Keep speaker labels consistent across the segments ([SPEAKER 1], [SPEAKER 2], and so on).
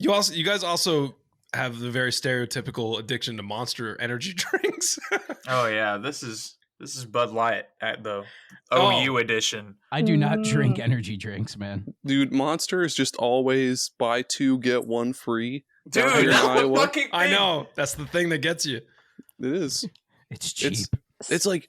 [SPEAKER 1] You guys also have the very stereotypical addiction to Monster energy drinks.
[SPEAKER 2] Oh yeah, this is Bud Light at the OU edition.
[SPEAKER 3] I do not drink energy drinks, man.
[SPEAKER 4] Dude, Monster is just always buy 2 get 1 free.
[SPEAKER 2] Dude,
[SPEAKER 4] Down here in
[SPEAKER 2] that's the
[SPEAKER 4] Iowa.
[SPEAKER 2] fucking thing.
[SPEAKER 1] I know. That's the thing that gets you.
[SPEAKER 4] It is.
[SPEAKER 3] It's cheap.
[SPEAKER 4] It's like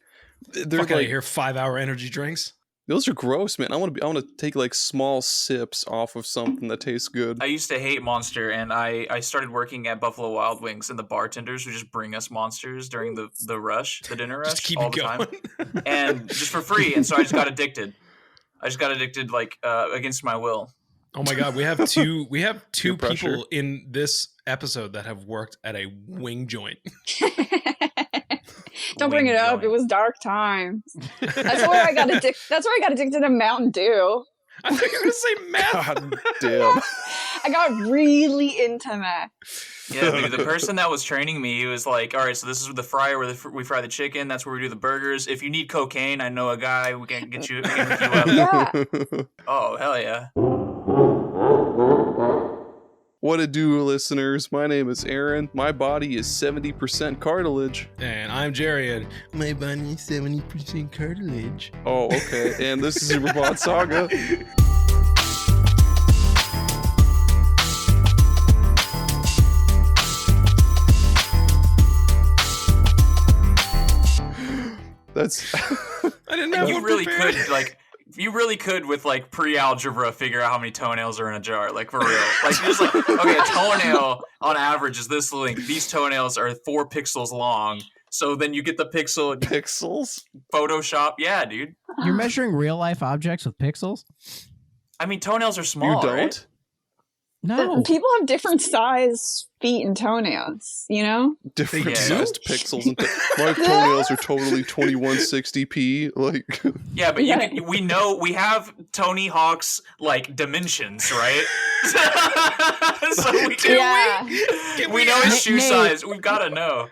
[SPEAKER 4] they're
[SPEAKER 1] Fuck out
[SPEAKER 4] like
[SPEAKER 1] of here, 5-hour energy drinks.
[SPEAKER 4] those are gross, man. I want to take like small sips off of something that tastes good.
[SPEAKER 2] I used to hate Monster, and I started working at Buffalo Wild Wings, and the bartenders would just bring us Monsters during the dinner rush,
[SPEAKER 1] Just keep
[SPEAKER 2] all
[SPEAKER 1] it
[SPEAKER 2] the
[SPEAKER 1] going.
[SPEAKER 2] time, and just for free. And so I just got addicted. Like against my will.
[SPEAKER 1] Oh my god, we have two
[SPEAKER 4] Peer pressure.
[SPEAKER 1] people in this episode that have worked at a wing joint.
[SPEAKER 5] Don't bring it up. It was dark times. That's where I got addicted to Mountain Dew.
[SPEAKER 1] I thought you were gonna say meth.
[SPEAKER 4] God damn.
[SPEAKER 5] I got really into that.
[SPEAKER 2] Yeah, dude, the person that was training me, he was like, all right, so this is the fryer where we fry the chicken. That's where we do the burgers. If you need cocaine, I know a guy. We can get you, we can hook you up.
[SPEAKER 5] Yeah.
[SPEAKER 2] Oh, hell yeah.
[SPEAKER 4] What it do, listeners? My name is Aaron. My body is 70% cartilage.
[SPEAKER 1] And I'm Gerry, and my body is 70% cartilage.
[SPEAKER 4] Oh, okay. And this is Superbot Saga. That's
[SPEAKER 1] I didn't know
[SPEAKER 2] You really could with like pre-algebra figure out how many toenails are in a jar, like for real. Like you're just like, okay, a toenail on average is this length. These toenails are 4 pixels long. So then you get the pixel
[SPEAKER 4] pixels.
[SPEAKER 2] Photoshop. Yeah, dude.
[SPEAKER 3] You're measuring real life objects with pixels?
[SPEAKER 2] I mean, toenails are small.
[SPEAKER 4] You don't?
[SPEAKER 2] Right?
[SPEAKER 3] No.
[SPEAKER 5] People have different size feet and toenails, you know?
[SPEAKER 4] Different
[SPEAKER 2] Yeah.
[SPEAKER 4] sized pixels. And my toenails are totally 2160p. Like,
[SPEAKER 2] Yeah, but we know we have Tony Hawk's like dimensions, right? So we know his shoe
[SPEAKER 3] Nate.
[SPEAKER 2] size. We've got to know.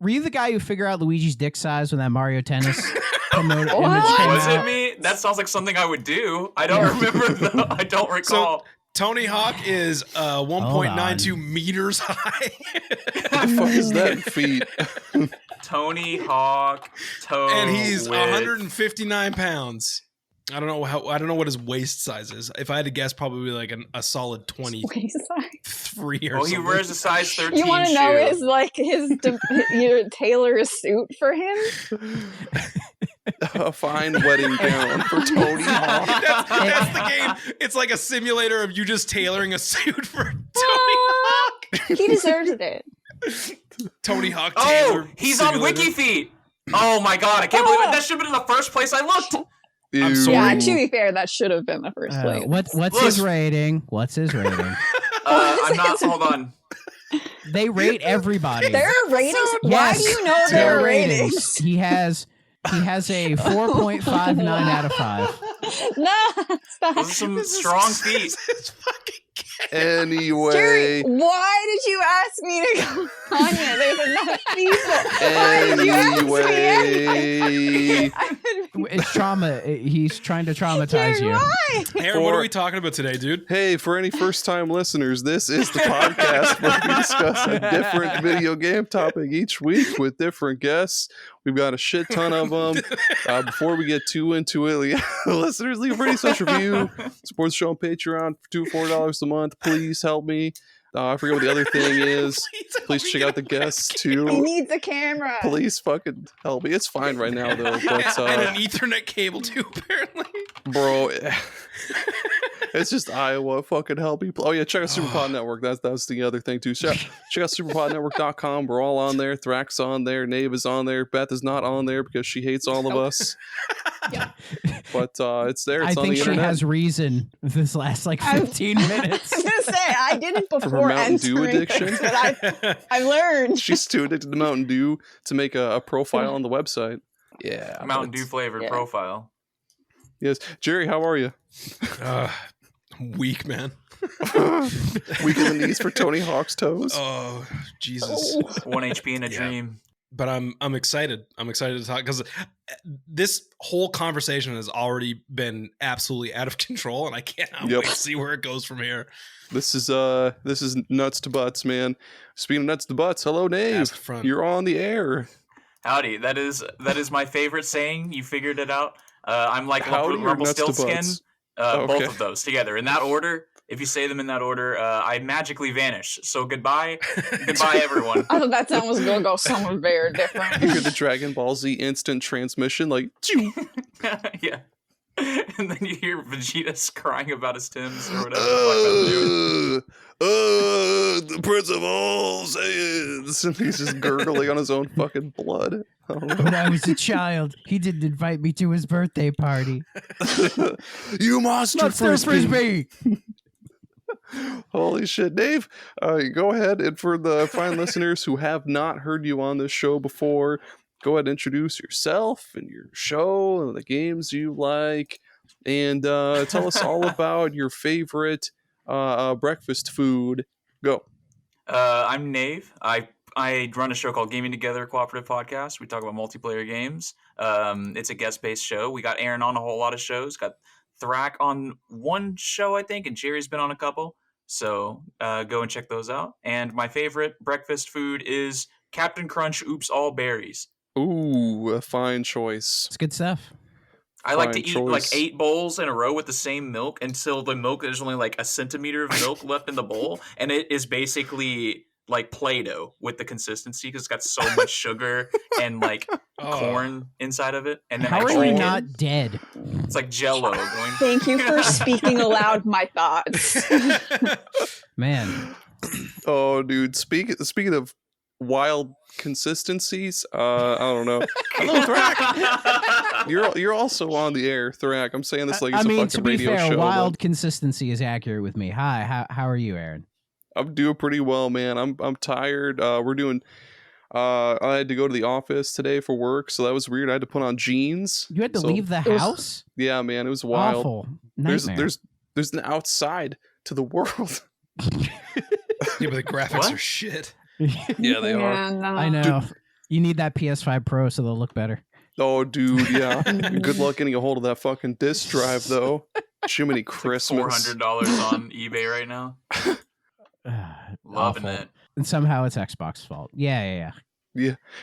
[SPEAKER 3] Were you the guy who figured out Luigi's dick size when that Mario Tennis promoted image
[SPEAKER 5] What?
[SPEAKER 3] came
[SPEAKER 2] Was it
[SPEAKER 3] out?
[SPEAKER 2] me? That sounds like something I would do. I don't remember though. I don't recall.
[SPEAKER 1] Tony Hawk is 1.92 meters high.
[SPEAKER 4] what the fuck is that in feet?
[SPEAKER 2] Tony Hawk toe
[SPEAKER 1] And he's
[SPEAKER 2] width.
[SPEAKER 1] 159 pounds. I don't know what his waist size is. If I had to guess, probably like a solid 23 or
[SPEAKER 2] Well, he
[SPEAKER 1] something.
[SPEAKER 2] wears a size 13
[SPEAKER 5] You want to
[SPEAKER 2] shoe.
[SPEAKER 5] know you tailor a suit for him?
[SPEAKER 4] A fine wedding gown for Tony Hawk.
[SPEAKER 1] That's the game. It's like a simulator of you just tailoring a suit for Tony Hawk.
[SPEAKER 5] He deserves it.
[SPEAKER 1] Tony Hawk
[SPEAKER 2] Oh,
[SPEAKER 1] tailor
[SPEAKER 2] he's on
[SPEAKER 1] simulator.
[SPEAKER 2] WikiFeet. Oh my god, I can't believe it. That should have been the first place I looked.
[SPEAKER 1] I'm
[SPEAKER 4] Ew.
[SPEAKER 1] sorry.
[SPEAKER 5] Yeah, to be fair, that should have been the first place.
[SPEAKER 3] What's his rating? What's his rating?
[SPEAKER 2] I'm not. Hold on.
[SPEAKER 3] They rate everybody.
[SPEAKER 5] There are ratings? Why
[SPEAKER 3] Yes,
[SPEAKER 5] do you know
[SPEAKER 3] there
[SPEAKER 5] there
[SPEAKER 3] are
[SPEAKER 5] are
[SPEAKER 3] ratings.
[SPEAKER 5] ratings?
[SPEAKER 3] He has a 4.59 out of 5.
[SPEAKER 5] No, stop.
[SPEAKER 2] Those are some strong feet.
[SPEAKER 1] It's fucking
[SPEAKER 4] Anyway.
[SPEAKER 5] Jerry, why did you ask me to go on it? There's enough people. Why did you ask me?
[SPEAKER 3] It's trauma. He's trying to traumatize
[SPEAKER 5] Jerry,
[SPEAKER 3] you.
[SPEAKER 5] why?
[SPEAKER 1] Aaron, what are we talking about today, dude?
[SPEAKER 4] Hey, for any first-time listeners, this is the podcast where we discuss a different video game topic each week with different guests. We've got a shit ton of them. Before we get too into it, listeners, leave a pretty such review. Support the show on Patreon for $2-4 a month. Please help me. I forget what the other thing is. Please check out the guests
[SPEAKER 5] He
[SPEAKER 4] too.
[SPEAKER 5] needs a camera.
[SPEAKER 4] Please fucking help me. It's fine right now though, but
[SPEAKER 1] And an Ethernet cable too, apparently.
[SPEAKER 4] bro, it's just Iowa. Fucking help me. Oh yeah, check out Superpod Network. That's the other thing too. Check out superpodnetwork.com. We're all on there. Thrak's on there. Nave is on there. Beth is not on there because she hates all of us. But it's there. It's
[SPEAKER 3] I
[SPEAKER 4] on
[SPEAKER 3] think
[SPEAKER 4] the
[SPEAKER 3] she
[SPEAKER 4] internet.
[SPEAKER 3] has reason this last like 15 minutes.
[SPEAKER 5] I was gonna say I did it
[SPEAKER 4] her
[SPEAKER 5] before
[SPEAKER 4] Mountain Dew
[SPEAKER 5] entering
[SPEAKER 4] addiction?
[SPEAKER 5] this, but I learned.
[SPEAKER 4] She's too addicted to Mountain Dew to make a profile on the website. Yeah,
[SPEAKER 2] Mountain
[SPEAKER 4] but-
[SPEAKER 2] Dew flavored profile.
[SPEAKER 4] Yes, Jerry, how are you?
[SPEAKER 1] Weak, man.
[SPEAKER 4] Weak in the knees for Tony Hawk's toes.
[SPEAKER 1] Oh, Jesus.
[SPEAKER 2] 1 HP in a dream.
[SPEAKER 1] but I'm excited. I'm excited to talk because this whole conversation has already been absolutely out of control, and I cannot wait to see where it goes from here.
[SPEAKER 4] This is nuts to butts, man. Speaking of nuts to butts, hello, Nave. You're on the air.
[SPEAKER 2] Howdy. That is my favorite saying. You figured it out. I'm like Rumpelstiltskin. Both of those together in that order. If you say them in that order, I magically vanish. So goodbye, everyone.
[SPEAKER 5] I thought that sound was gonna go somewhere very different.
[SPEAKER 4] You hear the Dragon Ball Z instant transmission, like,
[SPEAKER 2] yeah. And then you hear Vegeta's crying about his Tims or whatever.
[SPEAKER 4] The Prince of All Saiyans. And he's just gurgling on his own fucking blood.
[SPEAKER 3] When I was a child, he didn't invite me to his birthday party.
[SPEAKER 4] You monster frisbee. Holy shit, Dave. Go ahead, and for the fine listeners who have not heard you on this show before, go ahead and introduce yourself and your show and the games you like, and tell us all about your favorite breakfast food. Go.
[SPEAKER 2] I'm Nave. I run a show called Gaming Together, a cooperative podcast. We talk about multiplayer games. It's a guest-based show. We got Aaron on a whole lot of shows. Got Thrak on one show, I think, and Gerry's been on a couple. So go and check those out. And my favorite breakfast food is Captain Crunch Oops All Berries.
[SPEAKER 4] Ooh, a fine choice.
[SPEAKER 3] It's good stuff.
[SPEAKER 2] I like to eat like 8 bowls in a row with the same milk until the milk, there's only like a centimeter of milk left in the bowl. And it is basically like Play-Doh with the consistency because it's got so much sugar and like corn inside of it. And then
[SPEAKER 3] how are you not dead?
[SPEAKER 2] It's like Jell-O going.
[SPEAKER 5] Thank you for speaking aloud my thoughts.
[SPEAKER 3] Man.
[SPEAKER 4] Oh, dude. Speaking of wild consistencies, I don't know. Hello, Thrak. You're also on the air, Thrak. I'm saying this like it's a fucking radio show.
[SPEAKER 3] To be fair, wild consistency is accurate with me. Hi, how are you, Aaron?
[SPEAKER 4] I'm doing pretty well, man. I'm tired. We're doing. I had to go to the office today for work, so that was weird. I had to put on jeans.
[SPEAKER 3] You had to leave the house?
[SPEAKER 4] Yeah, man, it was wild.
[SPEAKER 3] Awful. Nightmare.
[SPEAKER 4] There's an outside to the world.
[SPEAKER 1] Yeah, but the graphics are shit.
[SPEAKER 4] Yeah, they are.
[SPEAKER 5] No.
[SPEAKER 3] I know. Dude. You need that PS5 Pro so they'll look better.
[SPEAKER 4] Oh, dude, yeah. Good luck getting a hold of that fucking disc drive, though. Jiminy Christmas.
[SPEAKER 2] Like $400 on eBay right now. Loving it.
[SPEAKER 3] And somehow it's Xbox's fault. Yeah.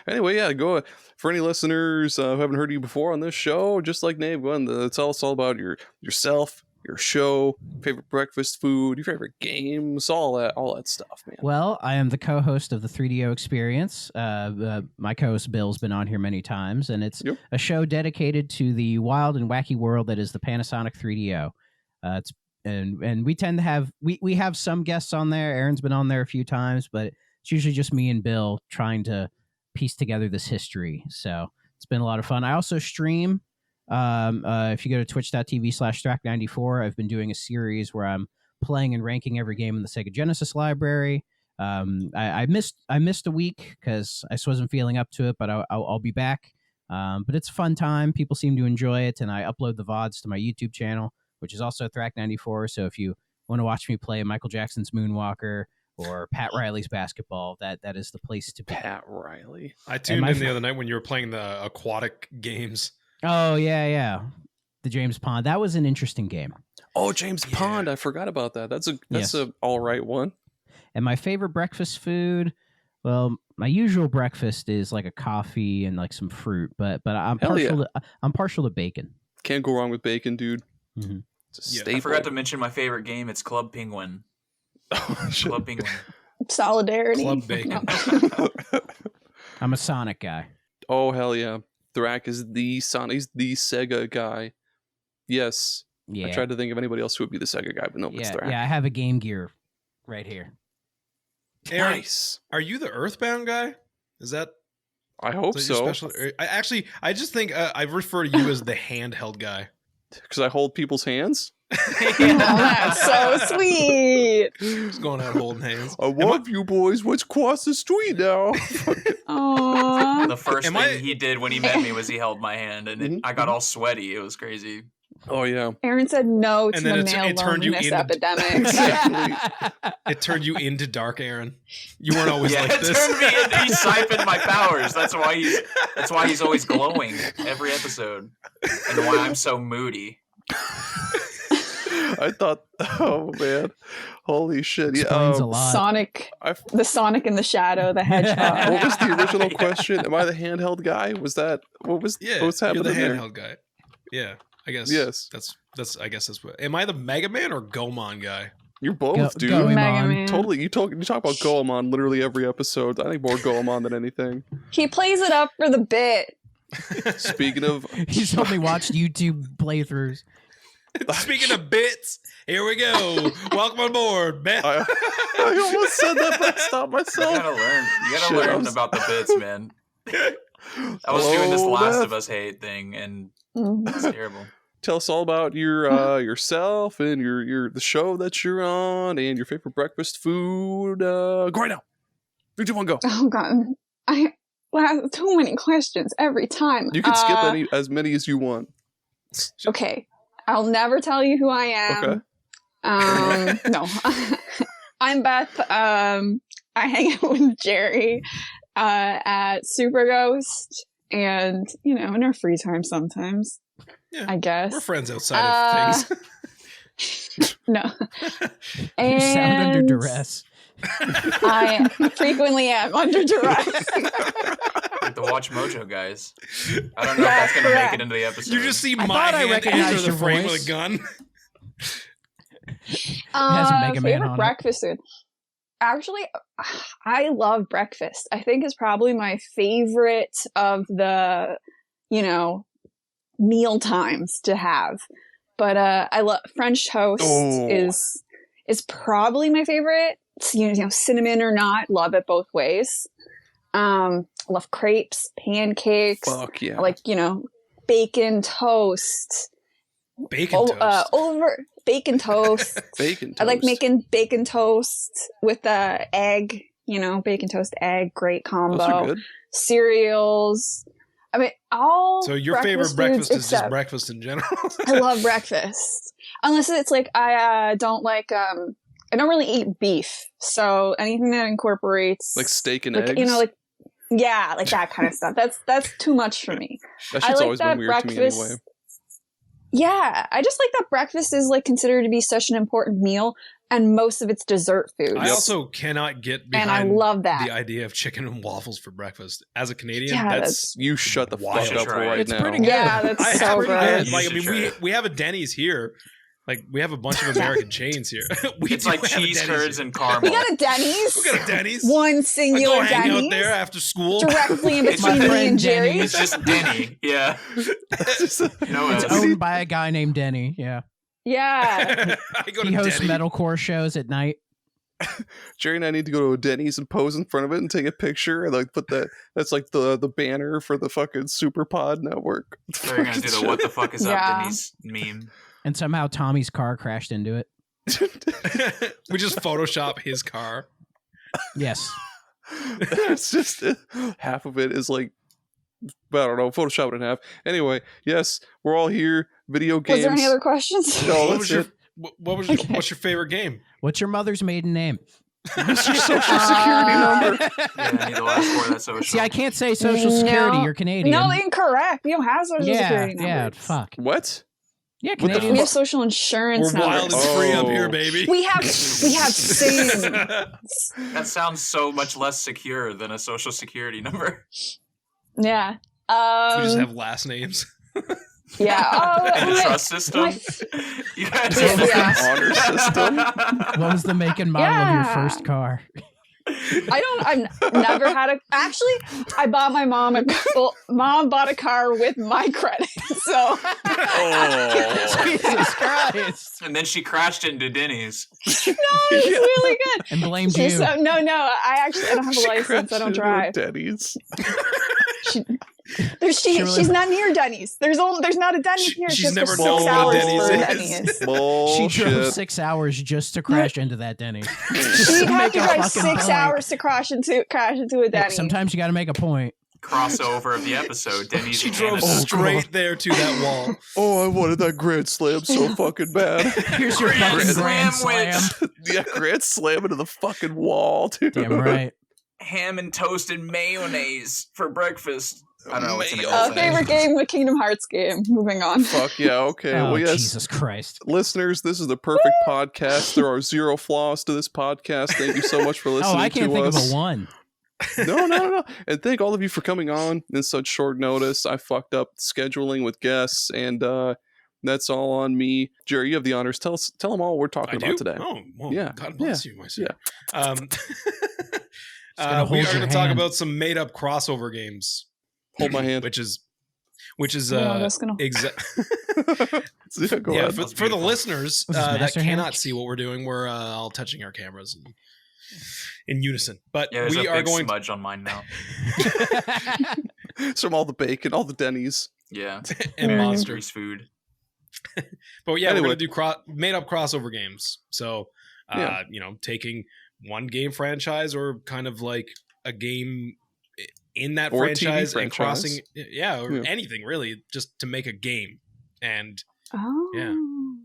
[SPEAKER 4] Anyway, yeah, go for any listeners who haven't heard you before on this show, just like Nave, go on, tell us all about yourself, your show, favorite breakfast food, your favorite games, all that stuff, man.
[SPEAKER 3] Well, I am the co-host of the 3DO Experience. My co-host Bill's been on here many times, and it's a show dedicated to the wild and wacky world that is the Panasonic 3DO. And we tend to have we have some guests on there. Aaron's been on there a few times, but it's usually just me and Bill trying to piece together this history. So it's been a lot of fun. I also stream. If you go to twitch.tv/Thrak94, I've been doing a series where I'm playing and ranking every game in the Sega Genesis library. I missed a week because I just wasn't feeling up to it, but I'll be back. But it's a fun time. People seem to enjoy it, and I upload the VODs to my YouTube channel, which is also Thrak94. So if you want to watch me play Michael Jackson's Moonwalker or Pat Riley's basketball, that is the place to be.
[SPEAKER 4] Pat Riley.
[SPEAKER 1] I tuned in the other night when you were playing the aquatic games.
[SPEAKER 3] Oh, yeah. The James Pond. That was an interesting game.
[SPEAKER 4] Oh, James Pond. I forgot about that. That's a all right one.
[SPEAKER 3] And my favorite breakfast food, well, my usual breakfast is like a coffee and like some fruit, but I'm partial to bacon.
[SPEAKER 4] Can't go wrong with bacon, dude.
[SPEAKER 3] Mm-hmm.
[SPEAKER 4] It's a staple.
[SPEAKER 2] I forgot to mention my favorite game. It's Club Penguin. Club Penguin.
[SPEAKER 5] Solidarity.
[SPEAKER 1] Club bacon.
[SPEAKER 3] I'm a Sonic guy.
[SPEAKER 4] Oh, hell yeah. Thrak is the Sonic. He's the Sega guy. Yes. Yeah. I tried to think of anybody else who would be the Sega guy, but no, it's Thrak.
[SPEAKER 3] Yeah, I have a Game Gear right here.
[SPEAKER 1] Aaron,
[SPEAKER 4] nice.
[SPEAKER 1] Are you the Earthbound guy? Is that?
[SPEAKER 4] I hope so.
[SPEAKER 1] I just think I refer to you as the handheld guy.
[SPEAKER 4] Because I hold people's hands?
[SPEAKER 5] Oh, that's so sweet.
[SPEAKER 1] Just going out holding hands.
[SPEAKER 4] I love you boys. Let's cross the street now.
[SPEAKER 5] Aww.
[SPEAKER 2] The first thing he did when he met me was he held my hand, and I got all sweaty. It was crazy.
[SPEAKER 4] Oh yeah.
[SPEAKER 5] Aaron said no to
[SPEAKER 1] And
[SPEAKER 5] the
[SPEAKER 1] then
[SPEAKER 5] male
[SPEAKER 1] it turned you
[SPEAKER 5] loneliness
[SPEAKER 1] into-
[SPEAKER 5] epidemic.
[SPEAKER 4] Exactly.
[SPEAKER 1] It turned you into dark, Aaron. You weren't always
[SPEAKER 2] Yeah,
[SPEAKER 1] like
[SPEAKER 2] it
[SPEAKER 1] this.
[SPEAKER 2] turned me into, he siphoned my powers. That's why he's always glowing every episode. And why I'm so moody.
[SPEAKER 4] I thought, oh man, holy shit!
[SPEAKER 3] Explains
[SPEAKER 4] Yeah,
[SPEAKER 3] a lot.
[SPEAKER 5] Sonic,
[SPEAKER 4] I,
[SPEAKER 5] the Sonic in the Shadow, the Hedgehog.
[SPEAKER 4] what was the original
[SPEAKER 2] Yeah.
[SPEAKER 4] question? Am I the handheld guy? Was that what was?
[SPEAKER 1] Yeah,
[SPEAKER 4] what's
[SPEAKER 1] you're
[SPEAKER 4] happening
[SPEAKER 1] the
[SPEAKER 4] there?
[SPEAKER 1] handheld guy. Yeah, I guess.
[SPEAKER 4] Yes.
[SPEAKER 1] That's. I guess that's what. Am I the Mega Man or Gomon guy?
[SPEAKER 4] You're both,
[SPEAKER 3] Go-
[SPEAKER 4] dude.
[SPEAKER 3] Goemon.
[SPEAKER 5] Mega Man.
[SPEAKER 4] Totally. You talk about Goemon literally every episode. I think more Goemon than anything.
[SPEAKER 5] He plays it up for the bit.
[SPEAKER 4] Speaking of,
[SPEAKER 3] He's only watched YouTube playthroughs.
[SPEAKER 1] Speaking of bits, here we go. Welcome on board, Beth.
[SPEAKER 4] I almost said that, but I stopped
[SPEAKER 2] You
[SPEAKER 4] myself.
[SPEAKER 2] gotta learn. You gotta
[SPEAKER 4] Shit, I
[SPEAKER 2] learn
[SPEAKER 4] was-
[SPEAKER 2] about the bits, man. I was doing this
[SPEAKER 4] Hello,
[SPEAKER 2] Last
[SPEAKER 4] Beth.
[SPEAKER 2] of Us hate thing, and
[SPEAKER 5] Mhm.
[SPEAKER 2] it's terrible.
[SPEAKER 4] Tell us all about your yourself and your the show that you're on and your favorite breakfast food. Go right now. 3, 2, 1, go.
[SPEAKER 5] Oh god, too many questions every time.
[SPEAKER 4] You can skip as many as you want.
[SPEAKER 5] Okay, I'll never tell you who I am.
[SPEAKER 4] Okay.
[SPEAKER 5] No, I'm Beth. I hang out with Gerry at Super Ghost, and in our free time sometimes.
[SPEAKER 1] Yeah,
[SPEAKER 5] I guess
[SPEAKER 1] we're friends outside of things.
[SPEAKER 5] No.
[SPEAKER 3] You sound under
[SPEAKER 5] And
[SPEAKER 3] duress.
[SPEAKER 5] I frequently am under duress.
[SPEAKER 2] Like the Watch Mojo guys. I don't know
[SPEAKER 5] Yeah,
[SPEAKER 2] if that's gonna make
[SPEAKER 5] correct.
[SPEAKER 2] it into the episode.
[SPEAKER 1] You just see
[SPEAKER 3] I
[SPEAKER 1] my
[SPEAKER 3] thought I
[SPEAKER 1] hand
[SPEAKER 3] recognized
[SPEAKER 1] enter the
[SPEAKER 3] your
[SPEAKER 1] frame
[SPEAKER 3] voice.
[SPEAKER 1] with a gun.
[SPEAKER 3] has a Mega Man
[SPEAKER 5] favorite
[SPEAKER 3] on it.
[SPEAKER 5] breakfast food. Actually, I love breakfast. I think it's probably my favorite of the, meal times to have. But I love French toast
[SPEAKER 4] Oh.
[SPEAKER 5] is probably my favorite. Cinnamon or not, love it both ways. Love crepes, pancakes.
[SPEAKER 4] Fuck yeah.
[SPEAKER 5] I like bacon toast.
[SPEAKER 1] Bacon toast.
[SPEAKER 5] Bacon toast.
[SPEAKER 4] Bacon toast.
[SPEAKER 5] I like making bacon toast with egg. Bacon toast, egg, great
[SPEAKER 4] Those
[SPEAKER 5] combo.
[SPEAKER 4] are good.
[SPEAKER 5] Cereals. I mean, all.
[SPEAKER 1] So your favorite breakfast is just breakfast in general.
[SPEAKER 5] I love breakfast, unless it's like I don't like. I don't really eat beef, so anything that incorporates
[SPEAKER 4] Like steak and
[SPEAKER 5] like,
[SPEAKER 4] eggs.
[SPEAKER 5] like that kind of stuff. That's too much for me.
[SPEAKER 4] That
[SPEAKER 5] I
[SPEAKER 4] shit's
[SPEAKER 5] like
[SPEAKER 4] always
[SPEAKER 5] that
[SPEAKER 4] been weird to me
[SPEAKER 5] breakfast.
[SPEAKER 4] anyway.
[SPEAKER 5] Yeah, I just like that breakfast is considered to be such an important meal, and most of it's dessert foods.
[SPEAKER 1] I also cannot get
[SPEAKER 5] and
[SPEAKER 1] behind
[SPEAKER 5] I love that.
[SPEAKER 1] the idea of chicken and waffles for breakfast. As a Canadian,
[SPEAKER 5] Yeah,
[SPEAKER 1] that's
[SPEAKER 4] You shut the
[SPEAKER 1] Wild.
[SPEAKER 4] fuck up
[SPEAKER 2] Try it.
[SPEAKER 4] right
[SPEAKER 3] It's
[SPEAKER 4] now.
[SPEAKER 3] pretty good.
[SPEAKER 5] Yeah, that's
[SPEAKER 1] I
[SPEAKER 5] so
[SPEAKER 1] have
[SPEAKER 5] good.
[SPEAKER 2] You
[SPEAKER 1] like I
[SPEAKER 2] should
[SPEAKER 1] mean
[SPEAKER 2] try it.
[SPEAKER 1] we have a Denny's here. Like we have a bunch of American chains here.
[SPEAKER 2] It's like cheese curds and caramel.
[SPEAKER 5] We got a Denny's.
[SPEAKER 1] We got a Denny's.
[SPEAKER 5] One
[SPEAKER 1] I go
[SPEAKER 5] singular
[SPEAKER 1] hang out
[SPEAKER 5] Denny's
[SPEAKER 1] there after school.
[SPEAKER 5] directly in
[SPEAKER 2] It's
[SPEAKER 5] between
[SPEAKER 3] my
[SPEAKER 5] me
[SPEAKER 3] friend
[SPEAKER 5] and Gerry.
[SPEAKER 3] Denny.
[SPEAKER 2] It's just Denny. Yeah. No
[SPEAKER 3] It's
[SPEAKER 2] S.
[SPEAKER 3] owned by a guy named Denny. Yeah,
[SPEAKER 5] Yeah.
[SPEAKER 1] I go to
[SPEAKER 3] he hosts
[SPEAKER 1] Denny.
[SPEAKER 3] metalcore shows at night.
[SPEAKER 4] Jerry and I need to go to a Denny's and pose in front of it and take a picture and put that's like the banner for the fucking Super Pod Network.
[SPEAKER 2] They're gonna do the what the fuck is
[SPEAKER 5] Yeah.
[SPEAKER 2] up Denny's meme.
[SPEAKER 3] And somehow Tommy's car crashed into it.
[SPEAKER 1] We just Photoshop his car.
[SPEAKER 3] Yes.
[SPEAKER 4] It's just half of it is like, I don't know, Photoshop it in half. Anyway, yes, we're all here. Video games.
[SPEAKER 5] Was there any other questions?
[SPEAKER 4] No,
[SPEAKER 1] What
[SPEAKER 4] that's
[SPEAKER 1] was your
[SPEAKER 4] it.
[SPEAKER 1] what's your favorite game?
[SPEAKER 3] What's your mother's maiden name?
[SPEAKER 4] What's your social security number?
[SPEAKER 2] Yeah, I need the last four of that social.
[SPEAKER 3] See, I can't say Social Security.
[SPEAKER 5] No.
[SPEAKER 3] You're Canadian.
[SPEAKER 5] No, incorrect. We don't have social
[SPEAKER 3] yeah,
[SPEAKER 5] security numbers.
[SPEAKER 3] yeah. Fuck.
[SPEAKER 4] What?
[SPEAKER 3] Yeah,
[SPEAKER 4] What the
[SPEAKER 3] Canadians.
[SPEAKER 5] We have social insurance
[SPEAKER 1] We're wild
[SPEAKER 5] numbers.
[SPEAKER 1] and free up
[SPEAKER 4] Oh.
[SPEAKER 1] here, baby.
[SPEAKER 5] We have SINs.
[SPEAKER 2] That sounds so much less secure than a social security number.
[SPEAKER 5] Yeah.
[SPEAKER 1] We just have last names.
[SPEAKER 5] Yeah.
[SPEAKER 2] And a
[SPEAKER 5] Oh,
[SPEAKER 2] trust system.
[SPEAKER 5] my-
[SPEAKER 2] You guys
[SPEAKER 5] Yeah.
[SPEAKER 4] Honor system.
[SPEAKER 3] What was the make and model of your
[SPEAKER 5] Yeah.
[SPEAKER 3] first car?
[SPEAKER 5] I've never had actually, I bought my mom mom bought a car with my credit. So
[SPEAKER 4] Oh.
[SPEAKER 3] Jesus Christ!
[SPEAKER 2] And then she crashed into Denny's.
[SPEAKER 5] it's really good.
[SPEAKER 3] And blamed you.
[SPEAKER 5] So, no, I don't have a license. I don't drive.
[SPEAKER 4] Denny's.
[SPEAKER 5] She's not near Denny's. There's not a Denny's here.
[SPEAKER 1] she's
[SPEAKER 5] It's
[SPEAKER 1] never
[SPEAKER 5] for
[SPEAKER 1] known
[SPEAKER 5] 6
[SPEAKER 1] what a
[SPEAKER 5] hours
[SPEAKER 1] Denny's
[SPEAKER 5] for
[SPEAKER 1] is.
[SPEAKER 5] Denny's.
[SPEAKER 3] She
[SPEAKER 4] Bullshit.
[SPEAKER 3] drove 6 hours just to crash into that Denny.
[SPEAKER 5] She'd have
[SPEAKER 3] Make
[SPEAKER 5] to
[SPEAKER 3] a
[SPEAKER 5] drive
[SPEAKER 3] fucking
[SPEAKER 5] 6
[SPEAKER 3] point.
[SPEAKER 5] hours to crash into a
[SPEAKER 3] Yeah,
[SPEAKER 5] Denny's.
[SPEAKER 3] sometimes you got to make a point.
[SPEAKER 2] crossover of the episode. Denny's
[SPEAKER 1] She
[SPEAKER 2] in
[SPEAKER 1] drove
[SPEAKER 2] Canada.
[SPEAKER 1] straight there to that wall.
[SPEAKER 4] Oh, I wanted that Grand Slam so fucking bad.
[SPEAKER 3] Here's your
[SPEAKER 2] Grand
[SPEAKER 3] fucking
[SPEAKER 2] Slam
[SPEAKER 3] Grand Slam.
[SPEAKER 4] Yeah, Grand Slam into the fucking wall, dude.
[SPEAKER 3] Damn right.
[SPEAKER 2] Ham and toast and mayonnaise for breakfast. I don't know what's in
[SPEAKER 4] Mayo.
[SPEAKER 2] it.
[SPEAKER 5] Favorite game, the Kingdom Hearts game. Moving on.
[SPEAKER 4] Fuck yeah, okay.
[SPEAKER 3] Oh,
[SPEAKER 4] Well, yes.
[SPEAKER 3] Jesus Christ.
[SPEAKER 4] Listeners, this is the perfect podcast. There are zero flaws to this podcast. Thank you so much for listening to us.
[SPEAKER 3] Oh, I can't think of a one.
[SPEAKER 4] No. And thank all of you for coming on in such short notice. I fucked up scheduling with guests, and that's all on me. Gerry, you have the honors. Tell them all what we're talking about today.
[SPEAKER 1] Oh, well,
[SPEAKER 4] Yeah.
[SPEAKER 1] God bless you, my son.
[SPEAKER 4] Yeah.
[SPEAKER 1] We
[SPEAKER 3] gonna
[SPEAKER 1] are
[SPEAKER 3] hold
[SPEAKER 1] going
[SPEAKER 3] your
[SPEAKER 1] to talk
[SPEAKER 3] hand.
[SPEAKER 1] about some made-up crossover games.
[SPEAKER 4] Hold my hand.
[SPEAKER 1] which is
[SPEAKER 5] that's gonna-
[SPEAKER 4] Yeah, go ahead.
[SPEAKER 1] for the listeners
[SPEAKER 3] Was this
[SPEAKER 1] that
[SPEAKER 3] master
[SPEAKER 1] cannot
[SPEAKER 3] hand?
[SPEAKER 1] see what we're doing. We're all touching our cameras in unison, but
[SPEAKER 2] Yeah, there's
[SPEAKER 1] we
[SPEAKER 2] a
[SPEAKER 1] are
[SPEAKER 2] big
[SPEAKER 1] going.
[SPEAKER 2] smudge on mine now.
[SPEAKER 4] It's from all the bacon, all the Denny's.
[SPEAKER 2] Yeah.
[SPEAKER 1] And
[SPEAKER 2] Very
[SPEAKER 1] Monster.
[SPEAKER 2] grease food.
[SPEAKER 1] But yeah,
[SPEAKER 4] Anyway.
[SPEAKER 1] we're going to do made-up crossover games. So,
[SPEAKER 4] Yeah.
[SPEAKER 1] taking one game franchise or kind of like a game in that
[SPEAKER 4] Or a TV
[SPEAKER 1] franchise and
[SPEAKER 4] franchise.
[SPEAKER 1] crossing, or
[SPEAKER 4] Yeah.
[SPEAKER 1] anything really, just to make a game and
[SPEAKER 5] Oh.
[SPEAKER 1] Yeah.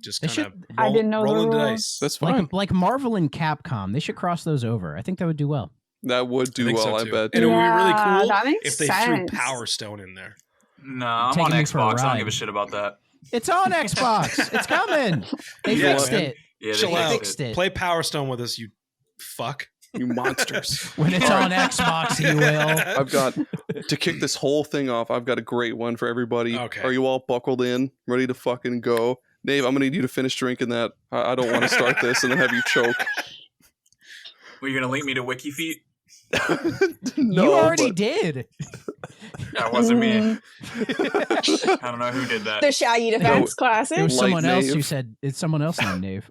[SPEAKER 1] just
[SPEAKER 3] They
[SPEAKER 1] kind of
[SPEAKER 5] I didn't know the
[SPEAKER 1] rolling the
[SPEAKER 5] rules.
[SPEAKER 1] dice.
[SPEAKER 4] That's fine.
[SPEAKER 3] like Marvel and Capcom. They should cross those over. I think that would do well.
[SPEAKER 4] That would
[SPEAKER 1] I
[SPEAKER 4] do
[SPEAKER 1] think so,
[SPEAKER 4] well, I
[SPEAKER 1] too.
[SPEAKER 4] bet.
[SPEAKER 1] And it would be really
[SPEAKER 5] Yeah,
[SPEAKER 1] cool
[SPEAKER 5] that makes
[SPEAKER 1] if they
[SPEAKER 5] sense.
[SPEAKER 1] threw Power Stone in there.
[SPEAKER 2] No, I'm
[SPEAKER 3] Taking
[SPEAKER 2] on
[SPEAKER 3] me for a
[SPEAKER 2] Xbox. I don't
[SPEAKER 3] ride.
[SPEAKER 2] give a shit about that.
[SPEAKER 3] It's on Xbox. It's coming. They
[SPEAKER 1] Yeah,
[SPEAKER 3] fixed
[SPEAKER 1] man.
[SPEAKER 3] it.
[SPEAKER 2] Yeah, they
[SPEAKER 1] Chill
[SPEAKER 3] They
[SPEAKER 1] out.
[SPEAKER 3] fixed it.
[SPEAKER 1] Play Power Stone with us, you fuck.
[SPEAKER 4] You monsters.
[SPEAKER 3] When it's on Xbox, you will.
[SPEAKER 4] I've got to kick this whole thing off. I've got a great one for everybody.
[SPEAKER 1] Okay.
[SPEAKER 4] Are you all buckled in, ready to fucking go? Nave, I'm gonna need you to finish drinking that. I don't want to start this and then have you choke.
[SPEAKER 2] Were you gonna link me to WikiFeet?
[SPEAKER 4] No,
[SPEAKER 3] You already
[SPEAKER 4] but-
[SPEAKER 3] did.
[SPEAKER 2] That wasn't me.
[SPEAKER 5] Mm,
[SPEAKER 2] I don't know who did that.
[SPEAKER 5] the Shaggy Defense Classic.
[SPEAKER 3] It was
[SPEAKER 4] Like
[SPEAKER 3] someone else
[SPEAKER 4] Nave.
[SPEAKER 3] who said it's someone else named Nave.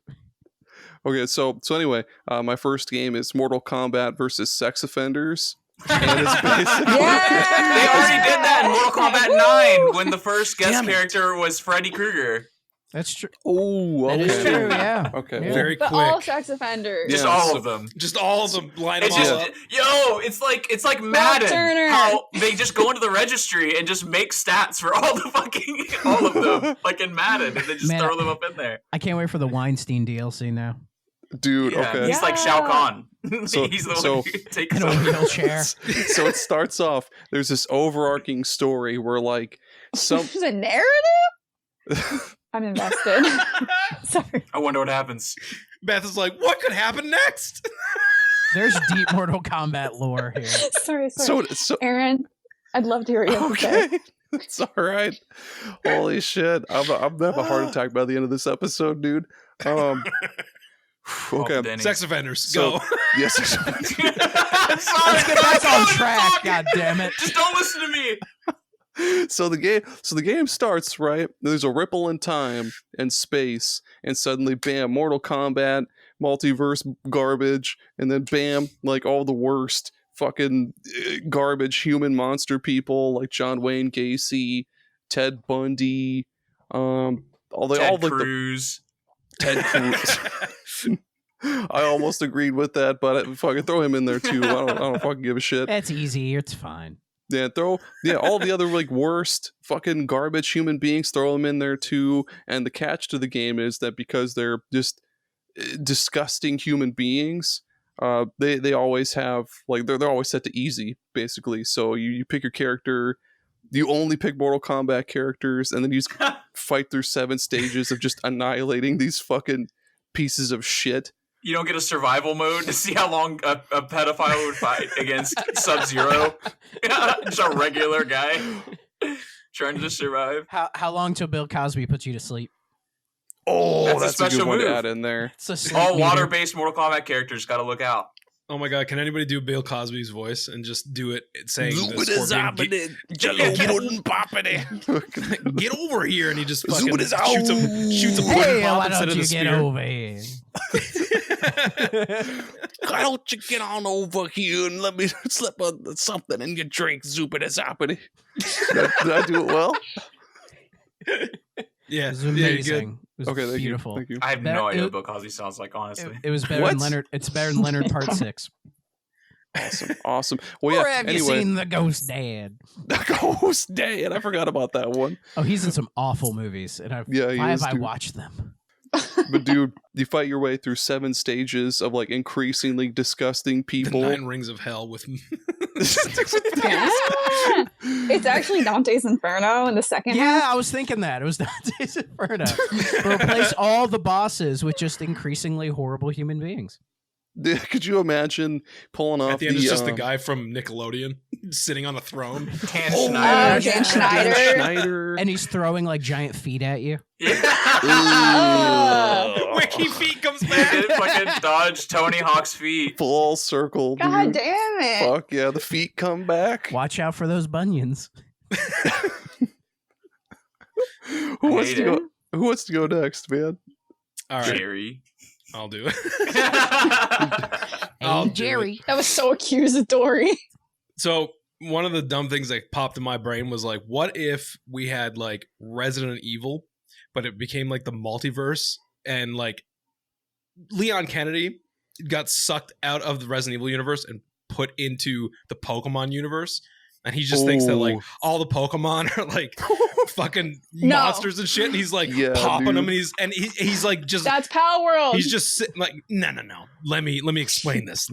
[SPEAKER 4] Okay, so anyway, my first game is Mortal Kombat versus Sex Offenders, and it's basically
[SPEAKER 5] Yeah!
[SPEAKER 2] They already did that in Mortal Kombat 9 when the first guest
[SPEAKER 4] Damn it.
[SPEAKER 2] character was Freddy Krueger.
[SPEAKER 3] That's true.
[SPEAKER 4] Oh,
[SPEAKER 3] That
[SPEAKER 4] okay.
[SPEAKER 3] is true. Yeah.
[SPEAKER 4] Okay,
[SPEAKER 3] Yeah.
[SPEAKER 4] well,
[SPEAKER 1] Very
[SPEAKER 5] But all
[SPEAKER 1] quick.
[SPEAKER 5] sex offenders.
[SPEAKER 2] Just
[SPEAKER 4] Yeah,
[SPEAKER 2] all
[SPEAKER 4] so-
[SPEAKER 2] of them.
[SPEAKER 1] Just all of them line them
[SPEAKER 2] It's
[SPEAKER 1] all
[SPEAKER 2] just,
[SPEAKER 1] up.
[SPEAKER 2] it's like Madden.
[SPEAKER 5] Turner.
[SPEAKER 2] How they just go into the registry and just make stats for all the fucking all of them, like in Madden, and they just
[SPEAKER 3] Man,
[SPEAKER 2] throw them up in there.
[SPEAKER 3] I can't wait for the Weinstein DLC now.
[SPEAKER 4] dude.
[SPEAKER 2] Yeah,
[SPEAKER 4] Okay.
[SPEAKER 2] he's like Shao Kahn.
[SPEAKER 4] So-
[SPEAKER 2] He's the
[SPEAKER 4] so-
[SPEAKER 2] one who takes
[SPEAKER 3] In a
[SPEAKER 2] over.
[SPEAKER 3] wheelchair.
[SPEAKER 4] So it starts off. There's this overarching story where like some.
[SPEAKER 5] There's a narrative? I'm invested. Sorry.
[SPEAKER 2] I wonder what happens.
[SPEAKER 1] Beth is like, what could happen next?
[SPEAKER 3] There's deep Mortal Kombat lore here.
[SPEAKER 5] Sorry.
[SPEAKER 4] so
[SPEAKER 5] Aaron, I'd love to hear what you have to say.
[SPEAKER 4] okay. It's all right. Holy shit! I'm gonna have a heart attack by the end of this episode, dude. Okay.
[SPEAKER 2] Denny.
[SPEAKER 1] Sex offenders,
[SPEAKER 4] So-
[SPEAKER 1] go.
[SPEAKER 4] Yes.
[SPEAKER 2] Sorry,
[SPEAKER 3] Let's get back on track. God damn it.
[SPEAKER 2] Just don't listen to me.
[SPEAKER 4] So the game starts, right? There's a ripple in time and space, and suddenly bam, Mortal Kombat, multiverse garbage, and then bam, like all the worst fucking garbage human monster people like John Wayne Gacy, Ted Bundy,
[SPEAKER 2] Ted Cruz.
[SPEAKER 4] Ted Cruz. I almost agreed with that, but fucking throw him in there too. I don't fucking give a shit.
[SPEAKER 3] It's easy. It's fine.
[SPEAKER 4] Yeah, all the other like worst fucking garbage human beings, throw them in there too. And the catch to the game is that because they're just disgusting human beings, they always have like they're always set to easy basically. So you pick your character, you only pick Mortal Kombat characters, and then you just fight through 7 stages of just annihilating these fucking pieces of shit.
[SPEAKER 2] You don't get a survival mode to see how long a pedophile would fight against Sub-Zero. Just a regular guy trying to just survive.
[SPEAKER 3] How long till Bill Cosby puts you to sleep?
[SPEAKER 4] Oh,
[SPEAKER 2] That's a
[SPEAKER 4] that's a good
[SPEAKER 2] special
[SPEAKER 4] one to
[SPEAKER 2] move.
[SPEAKER 4] add in there.
[SPEAKER 3] It's a sleep
[SPEAKER 2] All
[SPEAKER 3] meter.
[SPEAKER 2] water-based Mortal Kombat characters got to look out.
[SPEAKER 1] Oh my god, can anybody do Bill Cosby's voice and just do it saying
[SPEAKER 4] Zoobity
[SPEAKER 1] the scorpion,
[SPEAKER 4] zobbity, jello
[SPEAKER 1] get-
[SPEAKER 4] pudding poppity.
[SPEAKER 1] get over here, and he just fucking
[SPEAKER 4] Zoobity
[SPEAKER 1] shoots a
[SPEAKER 4] zow.
[SPEAKER 1] pudding
[SPEAKER 3] Hey,
[SPEAKER 1] pop
[SPEAKER 3] why
[SPEAKER 1] instead
[SPEAKER 3] don't
[SPEAKER 1] of
[SPEAKER 3] you
[SPEAKER 1] the
[SPEAKER 3] get
[SPEAKER 1] spear.
[SPEAKER 3] over here?
[SPEAKER 4] Why don't you get on over here and let me slip something in your drink, zoopity zoppity. Did I do it well?
[SPEAKER 1] Yeah,
[SPEAKER 3] It was
[SPEAKER 1] yeah, you're good.
[SPEAKER 3] amazing. It was
[SPEAKER 4] Okay, thank
[SPEAKER 3] beautiful.
[SPEAKER 4] you. Thank you.
[SPEAKER 2] I have
[SPEAKER 3] That-
[SPEAKER 2] no idea
[SPEAKER 3] it-
[SPEAKER 2] what Bill Cosby sounds like, honestly.
[SPEAKER 3] It was better
[SPEAKER 4] What?
[SPEAKER 3] than Leonard. It's better than Leonard Part 6.
[SPEAKER 4] Awesome. Well,
[SPEAKER 3] Or
[SPEAKER 4] yeah.
[SPEAKER 3] have you seen The Ghost Dad?
[SPEAKER 4] The Ghost Dad. I forgot about that one.
[SPEAKER 3] Oh, he's in some awful movies, and why have I watched them?
[SPEAKER 4] But dude, you fight your way through 7 stages of like increasingly disgusting people.
[SPEAKER 1] The 9 rings of hell with.
[SPEAKER 5] Yeah. It's actually Dante's Inferno in the second half.
[SPEAKER 3] Yeah, I was thinking that. It was Dante's Inferno. Replace all the bosses with just increasingly horrible human beings.
[SPEAKER 4] Could you imagine pulling off
[SPEAKER 1] At the end, it's just the guy from Nickelodeon sitting on a throne.
[SPEAKER 2] Dan
[SPEAKER 5] Dan
[SPEAKER 2] Schneider.
[SPEAKER 5] Schneider.
[SPEAKER 3] And he's throwing like giant feet at you.
[SPEAKER 1] Wiki feet comes back.
[SPEAKER 2] He did fucking dodge Tony Hawk's feet.
[SPEAKER 4] Full circle, dude.
[SPEAKER 5] God damn it.
[SPEAKER 4] Fuck yeah, the feet come back.
[SPEAKER 3] Watch out for those bunions.
[SPEAKER 4] Who wants to go next, man?
[SPEAKER 1] All right,
[SPEAKER 2] Gerry.
[SPEAKER 1] I'll do it.
[SPEAKER 3] Hey, Gerry.
[SPEAKER 5] That was so accusatory.
[SPEAKER 1] So one of the dumb things that popped in my brain was like, what if we had like Resident Evil, but it became like the multiverse, and like Leon Kennedy got sucked out of the Resident Evil universe and put into the Pokemon universe, and he just thinks that like all the Pokemon are like fucking monsters and shit, and he's like popping them, and he's like just
[SPEAKER 5] that's Pal World.
[SPEAKER 1] He's just sitting like no. Let me explain this.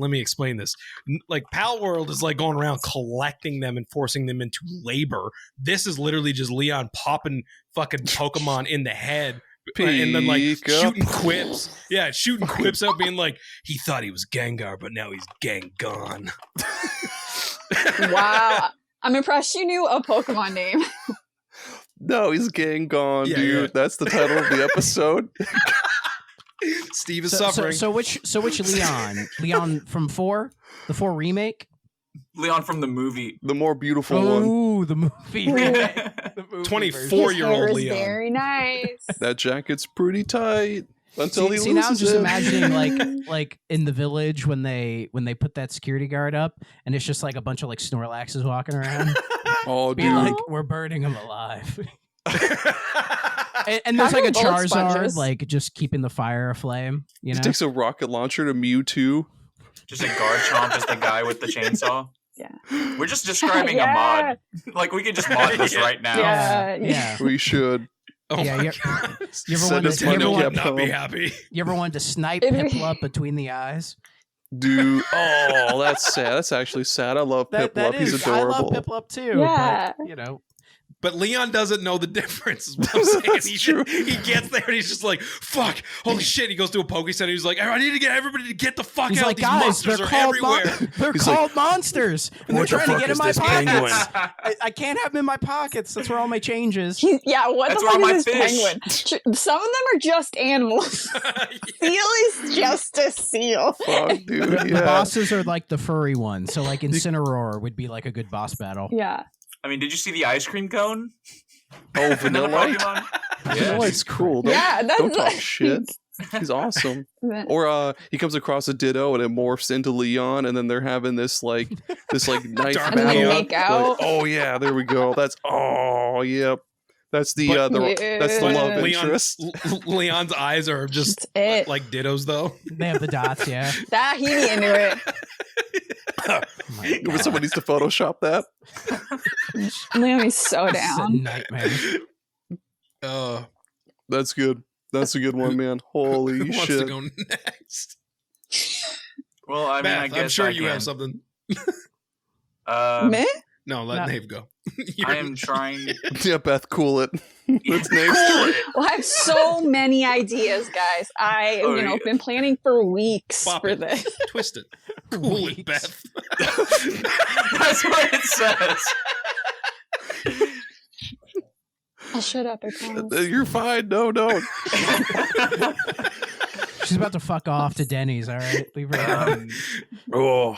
[SPEAKER 1] Like Pal World is like going around collecting them and forcing them into labor. This is literally just Leon popping fucking Pokemon in the head. And then like shooting quips. Yeah, shooting quips out being like, he thought he was Gengar, but now he's Gengon.
[SPEAKER 5] Wow. I'm impressed you knew a Pokemon name.
[SPEAKER 4] No, he's Gengon,
[SPEAKER 1] Yeah,
[SPEAKER 4] dude.
[SPEAKER 1] yeah.
[SPEAKER 4] That's the title of the episode.
[SPEAKER 1] Steve is suffering.
[SPEAKER 3] So which Leon? Leon from 4? The 4 remake?
[SPEAKER 2] Leon from the movie.
[SPEAKER 4] The more beautiful one.
[SPEAKER 3] Ooh, the movie. The movie
[SPEAKER 1] 24-year-old
[SPEAKER 5] His hair is
[SPEAKER 1] Leon.
[SPEAKER 5] very nice.
[SPEAKER 4] That jacket's pretty tight until he
[SPEAKER 3] See, now I'm
[SPEAKER 4] loses
[SPEAKER 3] just
[SPEAKER 4] it.
[SPEAKER 3] imagining like in the village when they put that security guard up, and it's just like a bunch of like Snorlaxes walking around.
[SPEAKER 4] Oh,
[SPEAKER 3] Being
[SPEAKER 4] dude.
[SPEAKER 3] like, we're burning him alive. and there's like a
[SPEAKER 5] Bullet
[SPEAKER 3] Charizard,
[SPEAKER 5] sponges.
[SPEAKER 3] like just keeping the fire aflame. You
[SPEAKER 4] He
[SPEAKER 3] know,
[SPEAKER 4] takes a rocket launcher to Mewtwo.
[SPEAKER 2] Just a Garchomp is the guy with the chainsaw.
[SPEAKER 5] Yeah.
[SPEAKER 2] We're just describing a mod. Like we could just mod this right now.
[SPEAKER 3] yeah.
[SPEAKER 4] We should.
[SPEAKER 1] Oh
[SPEAKER 3] Yeah,
[SPEAKER 1] my
[SPEAKER 3] you're-
[SPEAKER 1] God.
[SPEAKER 3] You ever
[SPEAKER 4] Send
[SPEAKER 3] wanted
[SPEAKER 4] us
[SPEAKER 3] to-
[SPEAKER 4] money,
[SPEAKER 1] Nintendo would
[SPEAKER 4] Capcom.
[SPEAKER 1] not be happy.
[SPEAKER 3] You ever wanted to snipe
[SPEAKER 5] It'd be-
[SPEAKER 3] Piplup between the eyes?
[SPEAKER 4] Dude. Oh, that's sad. That's actually sad. I love
[SPEAKER 3] That
[SPEAKER 4] Piplup. He's
[SPEAKER 3] is.
[SPEAKER 4] adorable.
[SPEAKER 3] I love Piplup too.
[SPEAKER 5] Yeah.
[SPEAKER 3] But, you know,
[SPEAKER 1] But Leon doesn't know the difference, is what I'm saying.
[SPEAKER 4] That's true.
[SPEAKER 1] He gets there and he's just like, fuck, holy shit. He goes to a Poke Center. He's like, I need to get everybody to get the fuck
[SPEAKER 3] he's
[SPEAKER 1] out.
[SPEAKER 3] like,
[SPEAKER 1] These
[SPEAKER 3] guys,
[SPEAKER 1] monsters
[SPEAKER 3] they're
[SPEAKER 1] are
[SPEAKER 3] called
[SPEAKER 1] everywhere.
[SPEAKER 3] they're
[SPEAKER 4] He's
[SPEAKER 3] called monsters, and they're
[SPEAKER 4] "What the
[SPEAKER 3] trying to
[SPEAKER 4] fuck
[SPEAKER 3] get in
[SPEAKER 4] is
[SPEAKER 3] my
[SPEAKER 4] this
[SPEAKER 3] pockets.
[SPEAKER 4] penguin?"
[SPEAKER 3] I can't have them in my pockets. That's where all my change is.
[SPEAKER 5] Yeah, what
[SPEAKER 2] That's
[SPEAKER 5] the
[SPEAKER 2] where
[SPEAKER 5] fuck
[SPEAKER 2] my
[SPEAKER 5] is this
[SPEAKER 2] fish.
[SPEAKER 5] penguin? Some of them are just animals. Seal is just a seal.
[SPEAKER 4] Fuck, dude.
[SPEAKER 3] The
[SPEAKER 4] Yeah.
[SPEAKER 3] bosses are like the furry ones. So like Incineroar would be like a good boss battle.
[SPEAKER 5] Yeah.
[SPEAKER 2] I mean, did you see the ice cream cone?
[SPEAKER 4] Oh,
[SPEAKER 2] Another
[SPEAKER 4] Vanilla.
[SPEAKER 2] Pokemon?
[SPEAKER 4] Vanillite's cool. Don't,
[SPEAKER 5] Yeah, that's
[SPEAKER 4] don't talk
[SPEAKER 5] like-
[SPEAKER 4] shit. He's awesome. Or he comes across a Ditto and it morphs into Leon, and then they're having this like knife
[SPEAKER 1] Dark
[SPEAKER 5] And then they
[SPEAKER 4] battle.
[SPEAKER 5] make out.
[SPEAKER 4] Like, oh yeah, there we go. That's yep. That's the
[SPEAKER 1] But-
[SPEAKER 4] that's the
[SPEAKER 5] Yeah.
[SPEAKER 4] love
[SPEAKER 1] Leon,
[SPEAKER 4] interest.
[SPEAKER 1] Leon's eyes are just
[SPEAKER 5] That's it.
[SPEAKER 1] like dittos, though.
[SPEAKER 3] They have the dots, yeah.
[SPEAKER 5] That he be into it.
[SPEAKER 3] Oh my God.
[SPEAKER 4] Somebody needs to Photoshop that.
[SPEAKER 5] Leonie's so
[SPEAKER 3] This is a
[SPEAKER 5] down.
[SPEAKER 3] nightmare.
[SPEAKER 4] That's good. That's a good one, man. Holy
[SPEAKER 1] Who wants
[SPEAKER 4] shit.
[SPEAKER 1] to go next?
[SPEAKER 2] Well, I mean,
[SPEAKER 1] Beth,
[SPEAKER 2] I guess
[SPEAKER 1] I'm sure
[SPEAKER 2] I
[SPEAKER 1] you
[SPEAKER 2] can.
[SPEAKER 1] have something.
[SPEAKER 5] Me?
[SPEAKER 1] No, let
[SPEAKER 3] No.
[SPEAKER 1] Nave go.
[SPEAKER 2] I am trying.
[SPEAKER 4] Yeah, Beth, cool it. What's next?
[SPEAKER 5] Well, I have so many ideas, guys. I,
[SPEAKER 2] Oh,
[SPEAKER 5] you know,
[SPEAKER 2] yeah.
[SPEAKER 5] been planning for weeks
[SPEAKER 1] Bop
[SPEAKER 5] for
[SPEAKER 1] it.
[SPEAKER 5] this.
[SPEAKER 1] Twist it. Cool it,
[SPEAKER 3] Weeks.
[SPEAKER 1] Beth.
[SPEAKER 2] That's what it says.
[SPEAKER 5] I'll shut up, I promise.
[SPEAKER 4] You're fine. No, don't.
[SPEAKER 3] She's about to fuck off to Denny's, all right? Leave her alone.
[SPEAKER 4] Oh,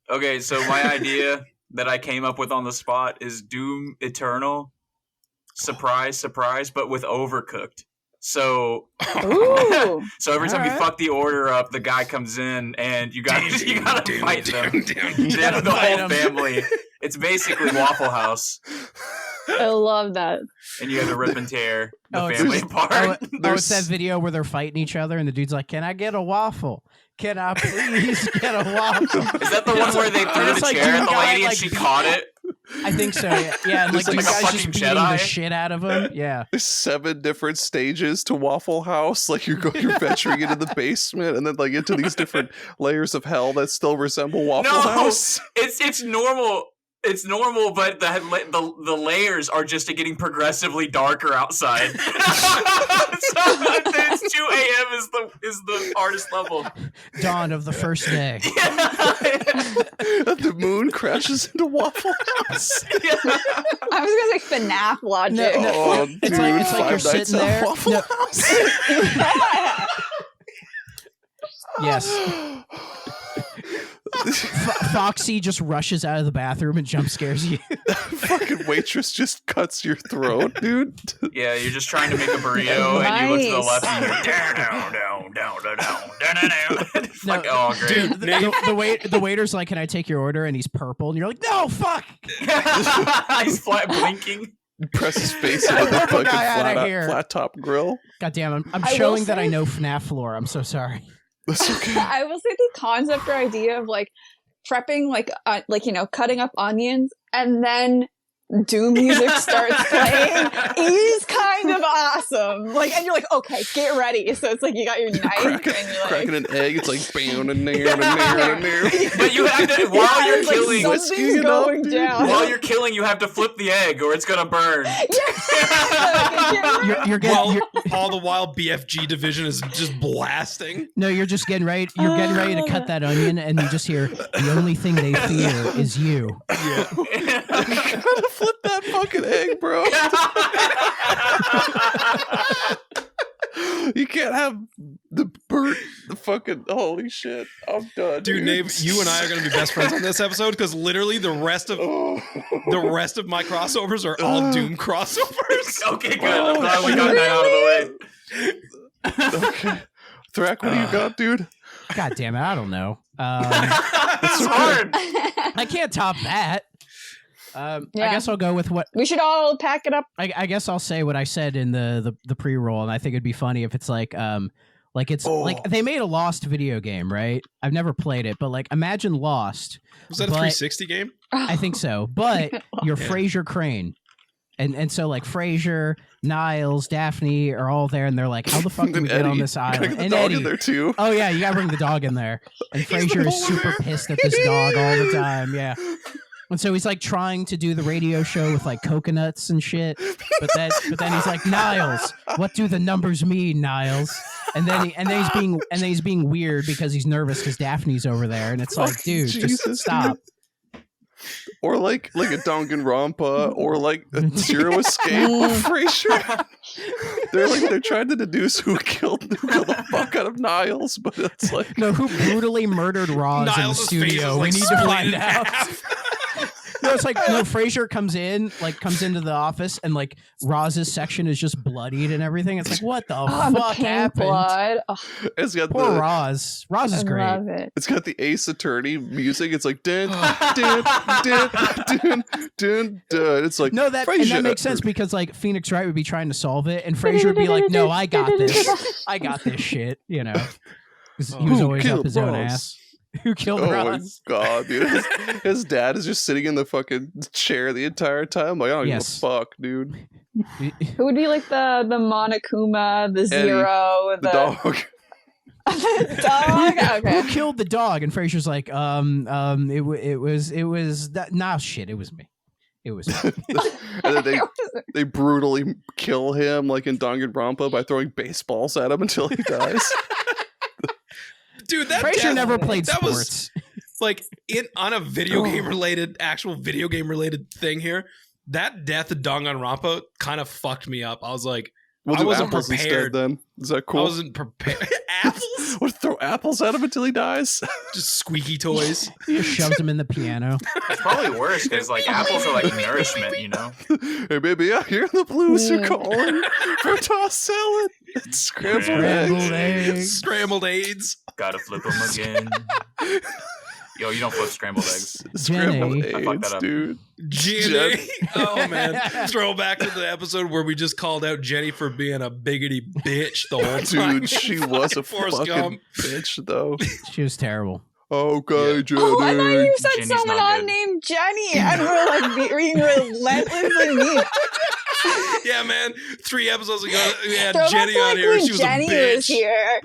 [SPEAKER 2] Okay, so my idea that I came up with on the spot is Doom Eternal. Surprise, surprise, but with Overcooked. So,
[SPEAKER 5] Ooh.
[SPEAKER 2] so every time you
[SPEAKER 3] Alright.
[SPEAKER 2] fuck the order up, the guy comes in and you gotta fight them.
[SPEAKER 3] You gotta
[SPEAKER 2] The
[SPEAKER 3] fight
[SPEAKER 2] whole
[SPEAKER 3] 'em.
[SPEAKER 2] family. It's basically Waffle House.
[SPEAKER 5] I love that.
[SPEAKER 2] And you had to rip and tear the
[SPEAKER 3] Oh, it's
[SPEAKER 2] family
[SPEAKER 3] just-
[SPEAKER 2] apart.
[SPEAKER 3] It's that video where they're fighting each other, and the dude's like, "Can I get a waffle? Can I please get a waffle?"
[SPEAKER 2] Is that the one where they threw
[SPEAKER 3] it's
[SPEAKER 2] the
[SPEAKER 3] like,
[SPEAKER 2] chair
[SPEAKER 3] you
[SPEAKER 2] at the
[SPEAKER 3] got,
[SPEAKER 2] lady and
[SPEAKER 3] like,
[SPEAKER 2] she caught it?
[SPEAKER 3] I think so. Yeah, and like
[SPEAKER 4] It's
[SPEAKER 3] you
[SPEAKER 4] like a
[SPEAKER 3] guys just
[SPEAKER 2] fucking
[SPEAKER 3] beating the
[SPEAKER 2] Jedi.
[SPEAKER 3] shit out of him. Yeah.
[SPEAKER 4] There's 7 different stages to Waffle House. Like you're venturing into the basement and then like into these different layers of hell that still resemble Waffle
[SPEAKER 2] No,
[SPEAKER 4] House.
[SPEAKER 2] It's normal. It's normal, but the layers are just getting progressively darker outside. So it's 2 a.m. is the hardest level.
[SPEAKER 3] Dawn of the first day.
[SPEAKER 4] The moon crashes into Waffle House.
[SPEAKER 5] I was gonna say FNAF logic.
[SPEAKER 4] Oh,
[SPEAKER 3] It's
[SPEAKER 4] dude,
[SPEAKER 3] like
[SPEAKER 4] Five
[SPEAKER 3] you're
[SPEAKER 4] Nights
[SPEAKER 3] sitting
[SPEAKER 4] at
[SPEAKER 3] there.
[SPEAKER 4] Waffle
[SPEAKER 3] No.
[SPEAKER 4] House.
[SPEAKER 3] Yes. Foxy just rushes out of the bathroom and jump scares you.
[SPEAKER 4] Fucking waitress just cuts your throat, dude.
[SPEAKER 2] Yeah, you're just trying to make a burrito and you look to the
[SPEAKER 5] Nice.
[SPEAKER 2] left and you're down. It's like, oh, great.
[SPEAKER 1] Dude, Nave,
[SPEAKER 3] The waiter's like, "Can I take your order?" And he's purple, and you're like, "No, fuck!"
[SPEAKER 2] He's flat blinking.
[SPEAKER 4] Press his face into the
[SPEAKER 3] Get the
[SPEAKER 4] fucking
[SPEAKER 3] guy outta here.
[SPEAKER 4] flat top grill.
[SPEAKER 3] God damn, I'm
[SPEAKER 5] I will
[SPEAKER 3] showing that
[SPEAKER 5] say-
[SPEAKER 3] I know FNAF lore. I'm so sorry.
[SPEAKER 4] That's okay.
[SPEAKER 5] I will say the concept or idea of like prepping, like cutting up onions and then Doom music starts playing is kind of awesome. Like, and you're like, okay, get ready. So it's like you got your knife and you're like,
[SPEAKER 4] cracking an egg. It's like bam and near and near and near.
[SPEAKER 2] But you have to, while you're
[SPEAKER 5] it's like
[SPEAKER 2] killing,
[SPEAKER 5] something's going down.
[SPEAKER 2] while you're killing, you have to flip the egg or it's gonna burn.
[SPEAKER 3] You're getting
[SPEAKER 1] while,
[SPEAKER 3] you're,
[SPEAKER 1] all the while BFG division is just blasting.
[SPEAKER 3] no, you're just getting ready. You're getting ready to cut that onion, and you just hear the only thing they fear is you.
[SPEAKER 1] Yeah.
[SPEAKER 4] You gotta flip that fucking egg, bro. You can't have the fucking holy shit. I'm done,
[SPEAKER 1] Dude, Nave, you and I are gonna be best friends on this episode because literally the rest of my crossovers are all Doom crossovers.
[SPEAKER 2] Okay, good. I'm glad we got that out of the way.
[SPEAKER 4] Okay. Thrak, what do you got, dude?
[SPEAKER 3] God damn it, I don't know.
[SPEAKER 2] It's hard.
[SPEAKER 3] I can't top that. I guess I'll go with what
[SPEAKER 5] We should all pack it up.
[SPEAKER 3] I guess I'll say what I said in the pre-roll, and I think it'd be funny if it's like like they made a Lost video game, right? I've never played it, but like imagine Lost.
[SPEAKER 1] Was that a 360 game?
[SPEAKER 3] I think so, but you're Frasier Crane. And so like Frasier, Niles, Daphne are all there, and they're like, "How the fuck do we get on this
[SPEAKER 4] Gotta
[SPEAKER 3] island?"
[SPEAKER 4] get the
[SPEAKER 3] And
[SPEAKER 4] dog
[SPEAKER 3] Eddie,
[SPEAKER 4] in there too.
[SPEAKER 3] oh yeah, you gotta bring the dog in there. And Frasier is super pissed at this dog all the time. Yeah. And so he's like trying to do the radio show with like coconuts and shit, but then he's like, "Niles, what do the numbers mean, Niles?" And then he's being weird because he's nervous because Daphne's over there, and it's like, dude,
[SPEAKER 4] Jesus,
[SPEAKER 3] just stop.
[SPEAKER 4] Or like a Danganronpa, or like a Zero Escape of Frasier. They're trying to deduce who killed the fuck out of Niles, but it's like
[SPEAKER 3] No, who brutally murdered Roz in the
[SPEAKER 1] Niles' face
[SPEAKER 3] studio?
[SPEAKER 1] is,
[SPEAKER 3] We
[SPEAKER 1] like,
[SPEAKER 3] need to
[SPEAKER 1] split
[SPEAKER 3] find
[SPEAKER 1] in
[SPEAKER 3] out.
[SPEAKER 1] half.
[SPEAKER 3] No, it's like Frasier comes into the office and like Roz's section is just bloodied and everything. It's like, what the
[SPEAKER 5] The
[SPEAKER 3] fuck
[SPEAKER 5] pink
[SPEAKER 3] happened?
[SPEAKER 5] blood. Oh,
[SPEAKER 4] it's got
[SPEAKER 3] Poor Roz. Roz is
[SPEAKER 5] I
[SPEAKER 3] great.
[SPEAKER 5] love it.
[SPEAKER 4] It's got the Ace Attorney music. It's like dun dun dun dun dun dun. It's like
[SPEAKER 3] No, and
[SPEAKER 4] Frasier.
[SPEAKER 3] that makes sense because like Phoenix Wright would be trying to solve it, and Frasier would be like, "No, I got this. I got this shit." You know, 'cause he was
[SPEAKER 4] Who
[SPEAKER 3] always up
[SPEAKER 4] killed
[SPEAKER 3] his own
[SPEAKER 4] Roz?
[SPEAKER 3] ass. Who killed
[SPEAKER 4] Oh my
[SPEAKER 3] Roz?
[SPEAKER 4] god, dude! His dad is just sitting in the fucking chair the entire time. Like I don't
[SPEAKER 3] Yes.
[SPEAKER 4] give a fuck, dude.
[SPEAKER 5] Who would be like the Monokuma, the Zero,
[SPEAKER 4] The dog.
[SPEAKER 5] the dog? Okay.
[SPEAKER 3] Who killed the dog? And Frasier's like, it was that. Nah, shit, it was me. It was me.
[SPEAKER 4] And then they brutally kill him like in Danganronpa by throwing baseballs at him until he dies.
[SPEAKER 1] Dude, that
[SPEAKER 3] Frasier
[SPEAKER 1] death-
[SPEAKER 3] never played
[SPEAKER 1] that
[SPEAKER 3] sports.
[SPEAKER 1] Was, like on a video game related, actual video game related thing here. That death of Danganronpa kind of fucked me up. I was like,
[SPEAKER 4] We'll
[SPEAKER 1] I
[SPEAKER 4] do
[SPEAKER 1] wasn't
[SPEAKER 4] apples
[SPEAKER 1] prepared.
[SPEAKER 4] instead then. Is that cool?
[SPEAKER 1] I wasn't prepared. Apples,
[SPEAKER 4] We'll throw apples at him until he dies.
[SPEAKER 1] just squeaky toys.
[SPEAKER 3] He just shoves him in the piano.
[SPEAKER 2] It's probably worse because like apples are like nourishment, you know.
[SPEAKER 4] Hey baby, I hear the blues are
[SPEAKER 5] Mm.
[SPEAKER 4] calling for tossed salad. It's scrambled
[SPEAKER 3] Scrambled
[SPEAKER 4] eggs.
[SPEAKER 3] eggs.
[SPEAKER 1] Scrambled AIDS.
[SPEAKER 2] Gotta flip them again. Yo, you don't flip scrambled eggs.
[SPEAKER 4] Scrambled
[SPEAKER 3] Jenny.
[SPEAKER 2] I fucked
[SPEAKER 4] eggs,
[SPEAKER 2] that up.
[SPEAKER 4] dude.
[SPEAKER 1] Jenny. Oh man, throwback to the episode where we just called out Jenny for being a biggity bitch the whole time.
[SPEAKER 4] Dude, she was a
[SPEAKER 1] Forrest
[SPEAKER 4] fucking
[SPEAKER 1] Gump.
[SPEAKER 4] bitch, though.
[SPEAKER 3] She was terrible.
[SPEAKER 4] Okay,
[SPEAKER 1] Yeah.
[SPEAKER 4] Jenny.
[SPEAKER 5] Oh, I thought you said
[SPEAKER 2] Jenny's
[SPEAKER 5] someone
[SPEAKER 2] not
[SPEAKER 5] on
[SPEAKER 2] good.
[SPEAKER 5] named Jenny, and we're like being relentlessly mean.
[SPEAKER 1] Yeah, man. 3 episodes ago, we had
[SPEAKER 5] Throwback
[SPEAKER 1] Jenny
[SPEAKER 5] to,
[SPEAKER 1] on
[SPEAKER 5] like,
[SPEAKER 1] here.
[SPEAKER 5] when
[SPEAKER 1] She was
[SPEAKER 5] Jenny
[SPEAKER 1] a bitch.
[SPEAKER 5] was here.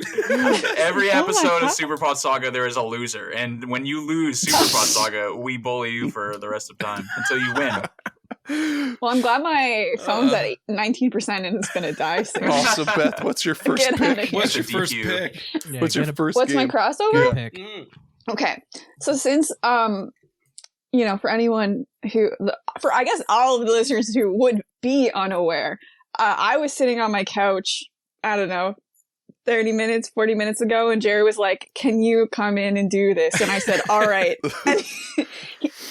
[SPEAKER 2] Every
[SPEAKER 5] Oh my
[SPEAKER 2] episode
[SPEAKER 5] God.
[SPEAKER 2] of Super Pod Saga, there is a loser, and when you lose Super Pod Saga, we bully you for the rest of time until you win.
[SPEAKER 5] Well, I'm glad my phone's at 19% and it's gonna die soon.
[SPEAKER 4] Also, Beth, what's your first
[SPEAKER 5] Get outta
[SPEAKER 4] pick?
[SPEAKER 5] here.
[SPEAKER 1] What's your
[SPEAKER 2] It's a
[SPEAKER 1] first
[SPEAKER 2] DQ.
[SPEAKER 1] pick?
[SPEAKER 3] Yeah,
[SPEAKER 4] What's your
[SPEAKER 3] get a
[SPEAKER 4] first
[SPEAKER 5] What's my
[SPEAKER 4] game?
[SPEAKER 5] crossover?
[SPEAKER 3] good pick.
[SPEAKER 1] Mm.
[SPEAKER 5] Okay, so since for anyone who, for I guess all of the listeners who would be unaware, I was sitting on my couch, I don't know, 30 minutes, 40 minutes ago, and Gerry was like, "Can you come in and do this?" And I said, "All right."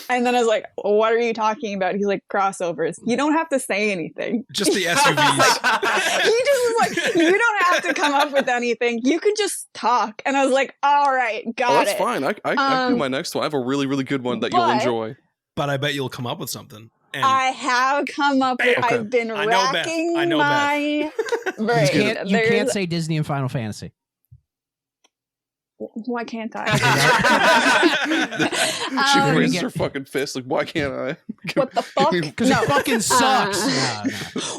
[SPEAKER 5] And then I was like, well, "What are you talking about?" He's like, "Crossovers. You don't have to say anything."
[SPEAKER 1] Just the SUVs.
[SPEAKER 5] He just was like, "You don't have to come up with anything. You can just talk." And I was like, "All right, got
[SPEAKER 4] Oh, that's
[SPEAKER 5] it."
[SPEAKER 4] fine. I can do my next one. I have a really, really good one that you'll
[SPEAKER 5] but-
[SPEAKER 4] enjoy.
[SPEAKER 1] But I bet you'll come up with something. And
[SPEAKER 5] I have come up with.
[SPEAKER 1] Okay.
[SPEAKER 5] I've been
[SPEAKER 1] I know Beth.
[SPEAKER 5] racking
[SPEAKER 1] I know
[SPEAKER 5] my brain.
[SPEAKER 3] You can't say Disney and Final Fantasy.
[SPEAKER 5] Why can't I?
[SPEAKER 4] She
[SPEAKER 5] Um,
[SPEAKER 4] raises her fucking fist like, why can't I?
[SPEAKER 5] What the fuck?
[SPEAKER 3] Because
[SPEAKER 5] No.
[SPEAKER 3] it fucking sucks.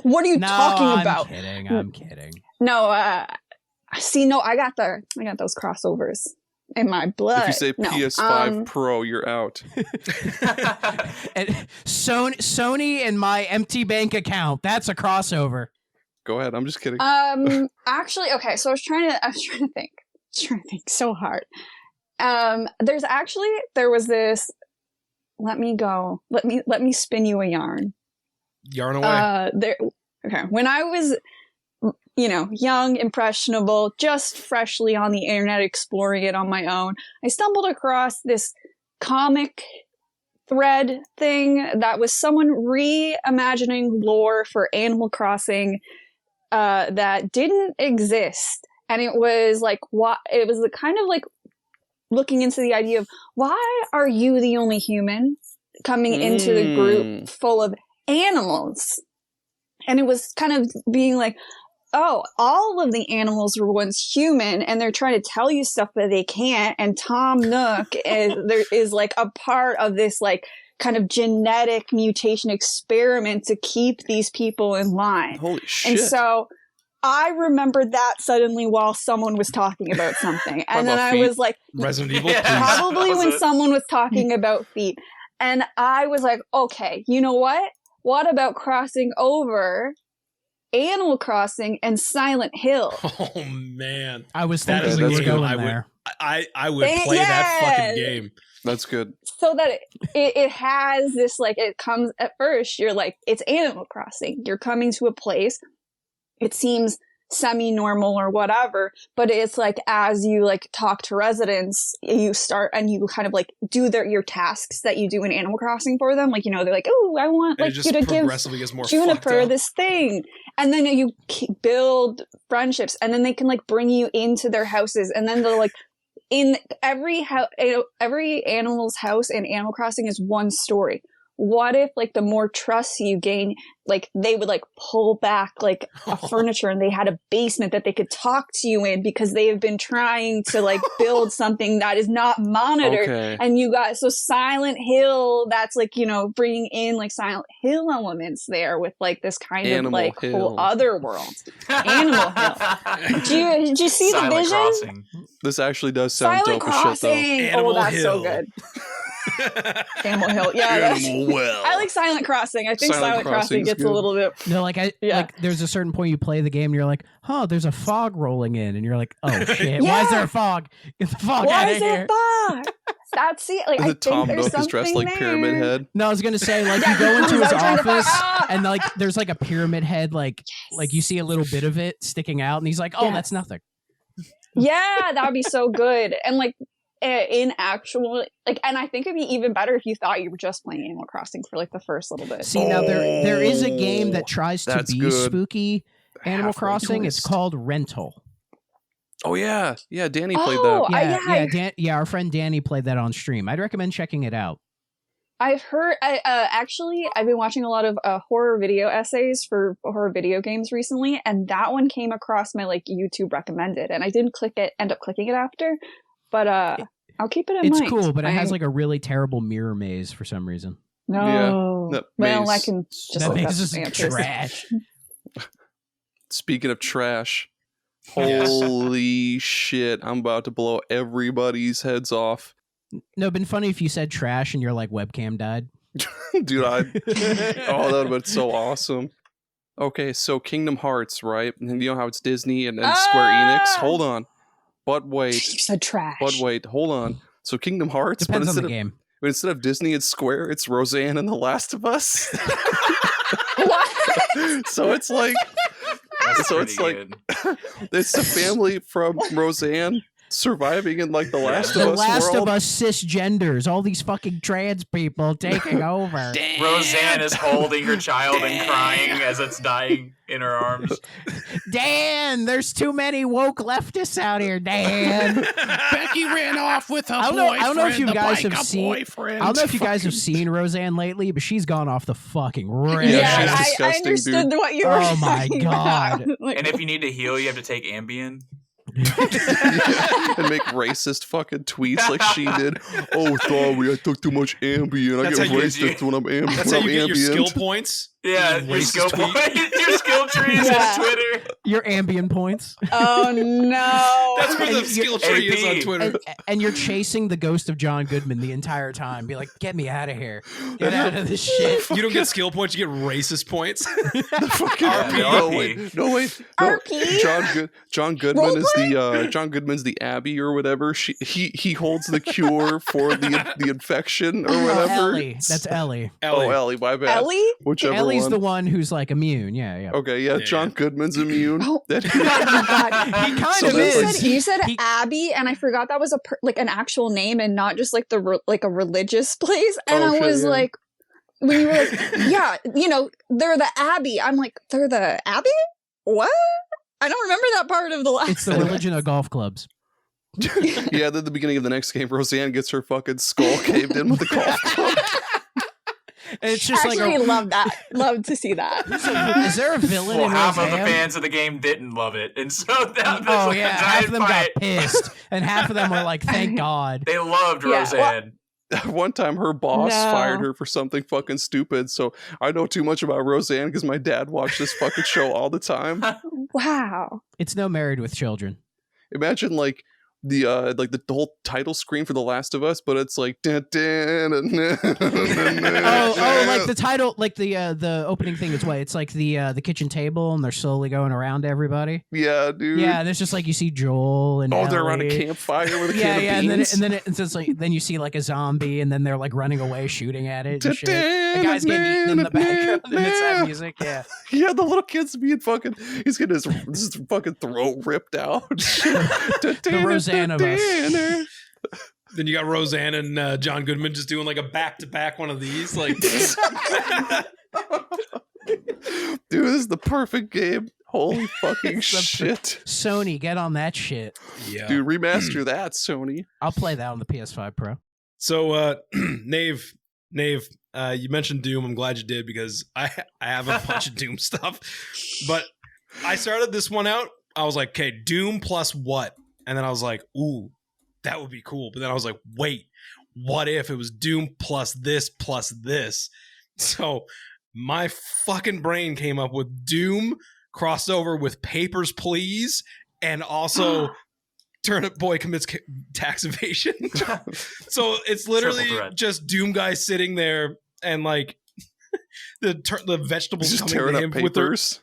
[SPEAKER 5] What are you
[SPEAKER 3] No,
[SPEAKER 5] talking
[SPEAKER 3] I'm
[SPEAKER 5] about?
[SPEAKER 3] kidding. I'm kidding.
[SPEAKER 5] No, see, no, I got those crossovers in my blood.
[SPEAKER 4] If you say
[SPEAKER 5] No,
[SPEAKER 4] PS5 Pro, you're out.
[SPEAKER 3] And Sony and my empty bank account. That's a crossover.
[SPEAKER 4] Go ahead. I'm just kidding.
[SPEAKER 5] Actually, okay. So I was trying to think. So hard. There was this. Let me spin you a yarn.
[SPEAKER 1] yarn away.
[SPEAKER 5] Okay. When I was, young, impressionable, just freshly on the internet, exploring it on my own, I stumbled across this comic thread thing that was someone reimagining lore for Animal Crossing that didn't exist. And it was like, it was the kind of like looking into the idea of, why are you the only human coming into the group full of animals? And it was kind of being like, oh, all of the animals were once human, and they're trying to tell you stuff that they can't. And Tom Nook is like a part of this like kind of genetic mutation experiment to keep these people in line.
[SPEAKER 4] Holy shit.
[SPEAKER 5] And so I remembered that suddenly while someone was talking about something. And then
[SPEAKER 4] about
[SPEAKER 5] I
[SPEAKER 4] feet?
[SPEAKER 5] was like,
[SPEAKER 1] Resident Evil,
[SPEAKER 2] Yeah.
[SPEAKER 1] please.
[SPEAKER 5] probably
[SPEAKER 2] That was
[SPEAKER 5] when
[SPEAKER 2] it.
[SPEAKER 5] someone was talking about feet. And I was like, okay, you know what? What about crossing over Animal Crossing and Silent Hill?
[SPEAKER 1] Oh man,
[SPEAKER 3] I was
[SPEAKER 1] That
[SPEAKER 3] thinking
[SPEAKER 4] is
[SPEAKER 3] we
[SPEAKER 4] a
[SPEAKER 3] were
[SPEAKER 4] good
[SPEAKER 3] going
[SPEAKER 1] one.
[SPEAKER 3] there.
[SPEAKER 1] I would play that fucking
[SPEAKER 5] Yes.
[SPEAKER 1] game.
[SPEAKER 4] That's good.
[SPEAKER 5] So that it has this, like, it comes at first, you're like, it's Animal Crossing. You're coming to a place. It seems semi-normal or whatever, but it's like, as you like talk to residents, you start and you kind of like do your tasks that you do in Animal Crossing for them. Like, they're like, oh, I want
[SPEAKER 1] And
[SPEAKER 5] like
[SPEAKER 1] it
[SPEAKER 5] you
[SPEAKER 1] just
[SPEAKER 5] to give
[SPEAKER 1] progressively gets more fucked
[SPEAKER 5] Juniper
[SPEAKER 1] up.
[SPEAKER 5] this thing. And then you build friendships, and then they can like bring you into their houses, and then they'll like, in every animal's house in Animal Crossing is one story. What if, like, the more trust you gain, like, they would, like, pull back, like, a furniture, and they had a basement that they could talk to you in because they have been trying to, like, build something that is not monitored.
[SPEAKER 4] Okay.
[SPEAKER 5] And you got, so Silent Hill, that's, like, bringing in, like, Silent Hill elements there with, like, this kind
[SPEAKER 4] Animal
[SPEAKER 5] of, like,
[SPEAKER 4] Hill.
[SPEAKER 5] whole other world. Animal Hill. Did you see
[SPEAKER 2] Silent
[SPEAKER 5] the vision?
[SPEAKER 2] Crossing.
[SPEAKER 4] This actually does sound
[SPEAKER 5] Silent
[SPEAKER 4] dope as shit, though.
[SPEAKER 5] Crossing.
[SPEAKER 1] Animal
[SPEAKER 5] That's
[SPEAKER 1] Hill.
[SPEAKER 5] so good. Animal Hill. Yeah.
[SPEAKER 4] Well.
[SPEAKER 5] I like Silent Crossing. I think
[SPEAKER 4] Silent
[SPEAKER 5] Silent Crossing
[SPEAKER 4] Crossing's
[SPEAKER 5] gets
[SPEAKER 4] good.
[SPEAKER 5] a little bit.
[SPEAKER 3] No, like there's a certain point you play the game and you're like, oh, there's a fog rolling in, and you're like, oh shit, why is there a fog? Get the fog
[SPEAKER 5] Why
[SPEAKER 3] out
[SPEAKER 5] is
[SPEAKER 3] of
[SPEAKER 5] there
[SPEAKER 3] here.
[SPEAKER 5] fog? That's it. Like, I
[SPEAKER 4] The
[SPEAKER 5] think
[SPEAKER 4] Tom
[SPEAKER 5] there's
[SPEAKER 4] Nook
[SPEAKER 5] something
[SPEAKER 4] is dressed like
[SPEAKER 5] there.
[SPEAKER 4] Pyramid Head.
[SPEAKER 3] No, I was gonna say, like,
[SPEAKER 5] Yeah,
[SPEAKER 3] you go into
[SPEAKER 5] he's
[SPEAKER 3] his
[SPEAKER 5] like trying to find-
[SPEAKER 3] office
[SPEAKER 5] Ah!
[SPEAKER 3] and like there's like a pyramid head, like you see a little bit of it sticking out, and he's like, oh,
[SPEAKER 5] Yeah.
[SPEAKER 3] that's nothing.
[SPEAKER 5] Yeah, that would be so good. And like in actual, like, and I think it'd be even better if you thought you were just playing Animal Crossing for like the first little bit.
[SPEAKER 3] See, now there is a game that tries to
[SPEAKER 4] That's
[SPEAKER 3] be
[SPEAKER 4] good.
[SPEAKER 3] spooky Animal
[SPEAKER 4] Halfway
[SPEAKER 3] Crossing. It's
[SPEAKER 4] twist.
[SPEAKER 3] called Rental.
[SPEAKER 4] Oh, yeah. Yeah, Danny played
[SPEAKER 5] Oh,
[SPEAKER 4] that.
[SPEAKER 3] Yeah,
[SPEAKER 5] I-
[SPEAKER 3] our friend Danny played that on stream. I'd recommend checking it out.
[SPEAKER 5] I've heard. Actually, I've been watching a lot of horror video essays for horror video games recently, and that one came across my like YouTube recommended, and I didn't end up clicking it after, but I'll keep it in mind.
[SPEAKER 3] It's cool, but it has like a really terrible mirror maze for some reason.
[SPEAKER 5] No,
[SPEAKER 4] Yeah,
[SPEAKER 5] well, I can just
[SPEAKER 3] that
[SPEAKER 5] look up
[SPEAKER 3] maze is
[SPEAKER 5] answers.
[SPEAKER 3] trash.
[SPEAKER 4] Speaking of trash, holy shit! I'm about to blow everybody's heads off.
[SPEAKER 3] No, it'd been funny if you said trash and your like webcam died.
[SPEAKER 4] Dude, that would have been so awesome. Okay, so Kingdom Hearts, right? And you know how it's Disney and Square Enix? Hold on. But wait.
[SPEAKER 5] You said trash.
[SPEAKER 4] But wait, hold on. So Kingdom Hearts,
[SPEAKER 3] Depends on the game.
[SPEAKER 4] But instead of Disney and Square, it's Roseanne and The Last of Us.
[SPEAKER 5] What?
[SPEAKER 4] So it's like
[SPEAKER 2] That's
[SPEAKER 4] so it's
[SPEAKER 2] pretty
[SPEAKER 4] like
[SPEAKER 2] good.
[SPEAKER 4] it's the family from Roseanne surviving in like the Last
[SPEAKER 3] The
[SPEAKER 4] of Us
[SPEAKER 3] Last
[SPEAKER 4] world.
[SPEAKER 3] of Us cisgenders, all these fucking trans people taking over.
[SPEAKER 2] Roseanne is holding her child and crying as it's dying in her arms.
[SPEAKER 3] Dan, there's too many woke leftists out here, Dan.
[SPEAKER 1] Becky ran off with her
[SPEAKER 3] I don't know if you guys have seen.
[SPEAKER 1] boyfriend.
[SPEAKER 3] I don't know if you guys have seen Roseanne lately, but she's gone off the fucking rails.
[SPEAKER 4] Yeah,
[SPEAKER 5] Yeah,
[SPEAKER 4] she's
[SPEAKER 5] I
[SPEAKER 4] disgusting,
[SPEAKER 5] understood
[SPEAKER 4] dude.
[SPEAKER 5] what you were
[SPEAKER 3] Oh my
[SPEAKER 5] talking
[SPEAKER 3] God.
[SPEAKER 5] about. Like,
[SPEAKER 2] And if you need to heal, you have to take Ambien.
[SPEAKER 4] And make racist fucking tweets like she did. Oh, sorry, I took too much Ambien. I
[SPEAKER 1] That's
[SPEAKER 4] get
[SPEAKER 1] how you get
[SPEAKER 4] racist when I'm
[SPEAKER 1] That's how you get your skill points.
[SPEAKER 2] Yeah,
[SPEAKER 1] You
[SPEAKER 2] your skill
[SPEAKER 1] racist tweet.
[SPEAKER 2] point, your skill trees
[SPEAKER 5] Yeah.
[SPEAKER 2] on Twitter.
[SPEAKER 3] Your Ambien points.
[SPEAKER 5] oh no.
[SPEAKER 1] That's where the skill tree is on
[SPEAKER 2] AP.
[SPEAKER 1] Twitter.
[SPEAKER 3] And you're chasing the ghost of John Goodman the entire time. Be like, get me out of here. Get out of this shit.
[SPEAKER 1] You don't get skill points, you get racist points.
[SPEAKER 4] The fucking
[SPEAKER 2] RP.
[SPEAKER 4] No wait.
[SPEAKER 5] RP?
[SPEAKER 4] John Goodman is the John Goodman's the Abby or whatever. He holds the cure for the infection or
[SPEAKER 3] Oh,
[SPEAKER 4] whatever.
[SPEAKER 3] Ellie. That's Ellie.
[SPEAKER 4] Oh, Ellie, my bad.
[SPEAKER 5] Ellie?
[SPEAKER 4] Whichever
[SPEAKER 3] Ellie's
[SPEAKER 4] one.
[SPEAKER 3] the one who's like immune. Yeah.
[SPEAKER 4] Okay, yeah,
[SPEAKER 1] Yeah.
[SPEAKER 4] John Goodman's immune.
[SPEAKER 5] Oh.
[SPEAKER 4] That
[SPEAKER 3] He kind
[SPEAKER 4] So
[SPEAKER 3] of
[SPEAKER 4] that's
[SPEAKER 5] You
[SPEAKER 4] like-
[SPEAKER 3] is.
[SPEAKER 5] said, you said
[SPEAKER 3] He-
[SPEAKER 5] Abby, and I forgot that was like an actual name and not just like like a religious place. And
[SPEAKER 4] Oh,
[SPEAKER 5] I
[SPEAKER 4] shit,
[SPEAKER 5] was
[SPEAKER 4] yeah.
[SPEAKER 5] like, when you were like, yeah, they're the Abbey. I'm like, they're the Abbey? What? I don't remember that part of the last.
[SPEAKER 3] It's the religion of golf clubs.
[SPEAKER 4] yeah, then at the beginning of the next game, Roseanne gets her fucking skull caved in with a golf club.
[SPEAKER 3] And it's just
[SPEAKER 5] Actually,
[SPEAKER 3] like,
[SPEAKER 5] love that. Love to see that.
[SPEAKER 3] is there a villain
[SPEAKER 2] Well,
[SPEAKER 3] in
[SPEAKER 2] half of the
[SPEAKER 3] Roseanne?
[SPEAKER 2] fans of the game didn't love it, and so that
[SPEAKER 3] Oh
[SPEAKER 2] was
[SPEAKER 3] yeah,
[SPEAKER 2] a
[SPEAKER 3] half of
[SPEAKER 2] giant
[SPEAKER 3] them
[SPEAKER 2] fight.
[SPEAKER 3] got pissed, and half of them were like, "Thank God."
[SPEAKER 2] They loved
[SPEAKER 5] Yeah,
[SPEAKER 2] Roseanne.
[SPEAKER 4] One time her boss
[SPEAKER 5] No.
[SPEAKER 4] fired her for something fucking stupid, so I know too much about Roseanne because my dad watched this fucking show all the time.
[SPEAKER 5] Wow.
[SPEAKER 3] It's no Married with Children.
[SPEAKER 4] Imagine like the whole title screen for The Last of Us, but it's like
[SPEAKER 3] Oh, like the title, like the opening thing is what? It's like the kitchen table, and they're slowly going around everybody.
[SPEAKER 4] yeah, dude.
[SPEAKER 3] Yeah, and it's just like you see Joel and
[SPEAKER 4] They're around a
[SPEAKER 3] Ellie.
[SPEAKER 4] campfire with a
[SPEAKER 3] Yeah,
[SPEAKER 4] can
[SPEAKER 3] yeah,
[SPEAKER 4] of beans.
[SPEAKER 3] and then it's just like then you see like a zombie, and then they're like running away, shooting at it. And shit. The guy's getting eaten in the background, and it's that music. Yeah,
[SPEAKER 4] Yeah, the little kid's being fucking. He's getting his fucking throat ripped out.
[SPEAKER 3] the Rosanne of Us.
[SPEAKER 1] Then you got Roseanne and John Goodman just doing like a back-to-back one of these. Like,
[SPEAKER 4] Dude, this is the perfect game. Holy fucking
[SPEAKER 3] It's the
[SPEAKER 4] shit.
[SPEAKER 3] Sony, get on that shit.
[SPEAKER 1] yeah.
[SPEAKER 4] Dude, remaster that, Sony.
[SPEAKER 3] I'll play that on the PS5 Pro.
[SPEAKER 1] So, Nave, you mentioned Doom. I'm glad you did because I have a bunch of Doom stuff. But I started this one out. I was like, okay, Doom plus what? And then I was like, ooh, that would be cool. But then I was like, wait, what if it was Doom plus this plus this? So my fucking brain came up with Doom crossed over with Papers, Please, and also Turnip Boy commits tax evasion. So it's literally
[SPEAKER 2] Triple threat.
[SPEAKER 1] just Doom guy sitting there and like the vegetables
[SPEAKER 4] He's just
[SPEAKER 1] coming
[SPEAKER 4] tearing
[SPEAKER 1] to
[SPEAKER 4] up
[SPEAKER 1] him with their
[SPEAKER 4] papers.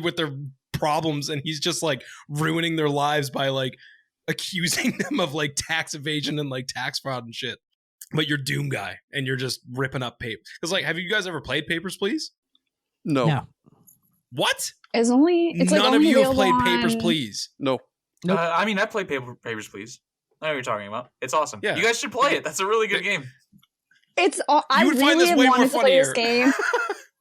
[SPEAKER 1] with their problems, and he's just like ruining their lives by like accusing them of like tax evasion and like tax fraud and shit. But you're Doom guy and you're just ripping up paper. Because like, have you guys ever played Papers, Please?
[SPEAKER 4] No.
[SPEAKER 3] No.
[SPEAKER 1] What?
[SPEAKER 5] It's like
[SPEAKER 1] None of
[SPEAKER 5] only
[SPEAKER 1] you have played
[SPEAKER 5] available
[SPEAKER 1] Papers,
[SPEAKER 5] on-
[SPEAKER 1] Please.
[SPEAKER 4] No.
[SPEAKER 3] Nope.
[SPEAKER 2] I mean, I played Papers, Please. I know what you're talking about. It's awesome.
[SPEAKER 1] Yeah.
[SPEAKER 2] You guys should play it. That's a really good game.
[SPEAKER 5] It's I
[SPEAKER 1] would find
[SPEAKER 5] really
[SPEAKER 1] this
[SPEAKER 5] have
[SPEAKER 1] way more
[SPEAKER 5] wanted to play this
[SPEAKER 1] funnier.
[SPEAKER 5] game.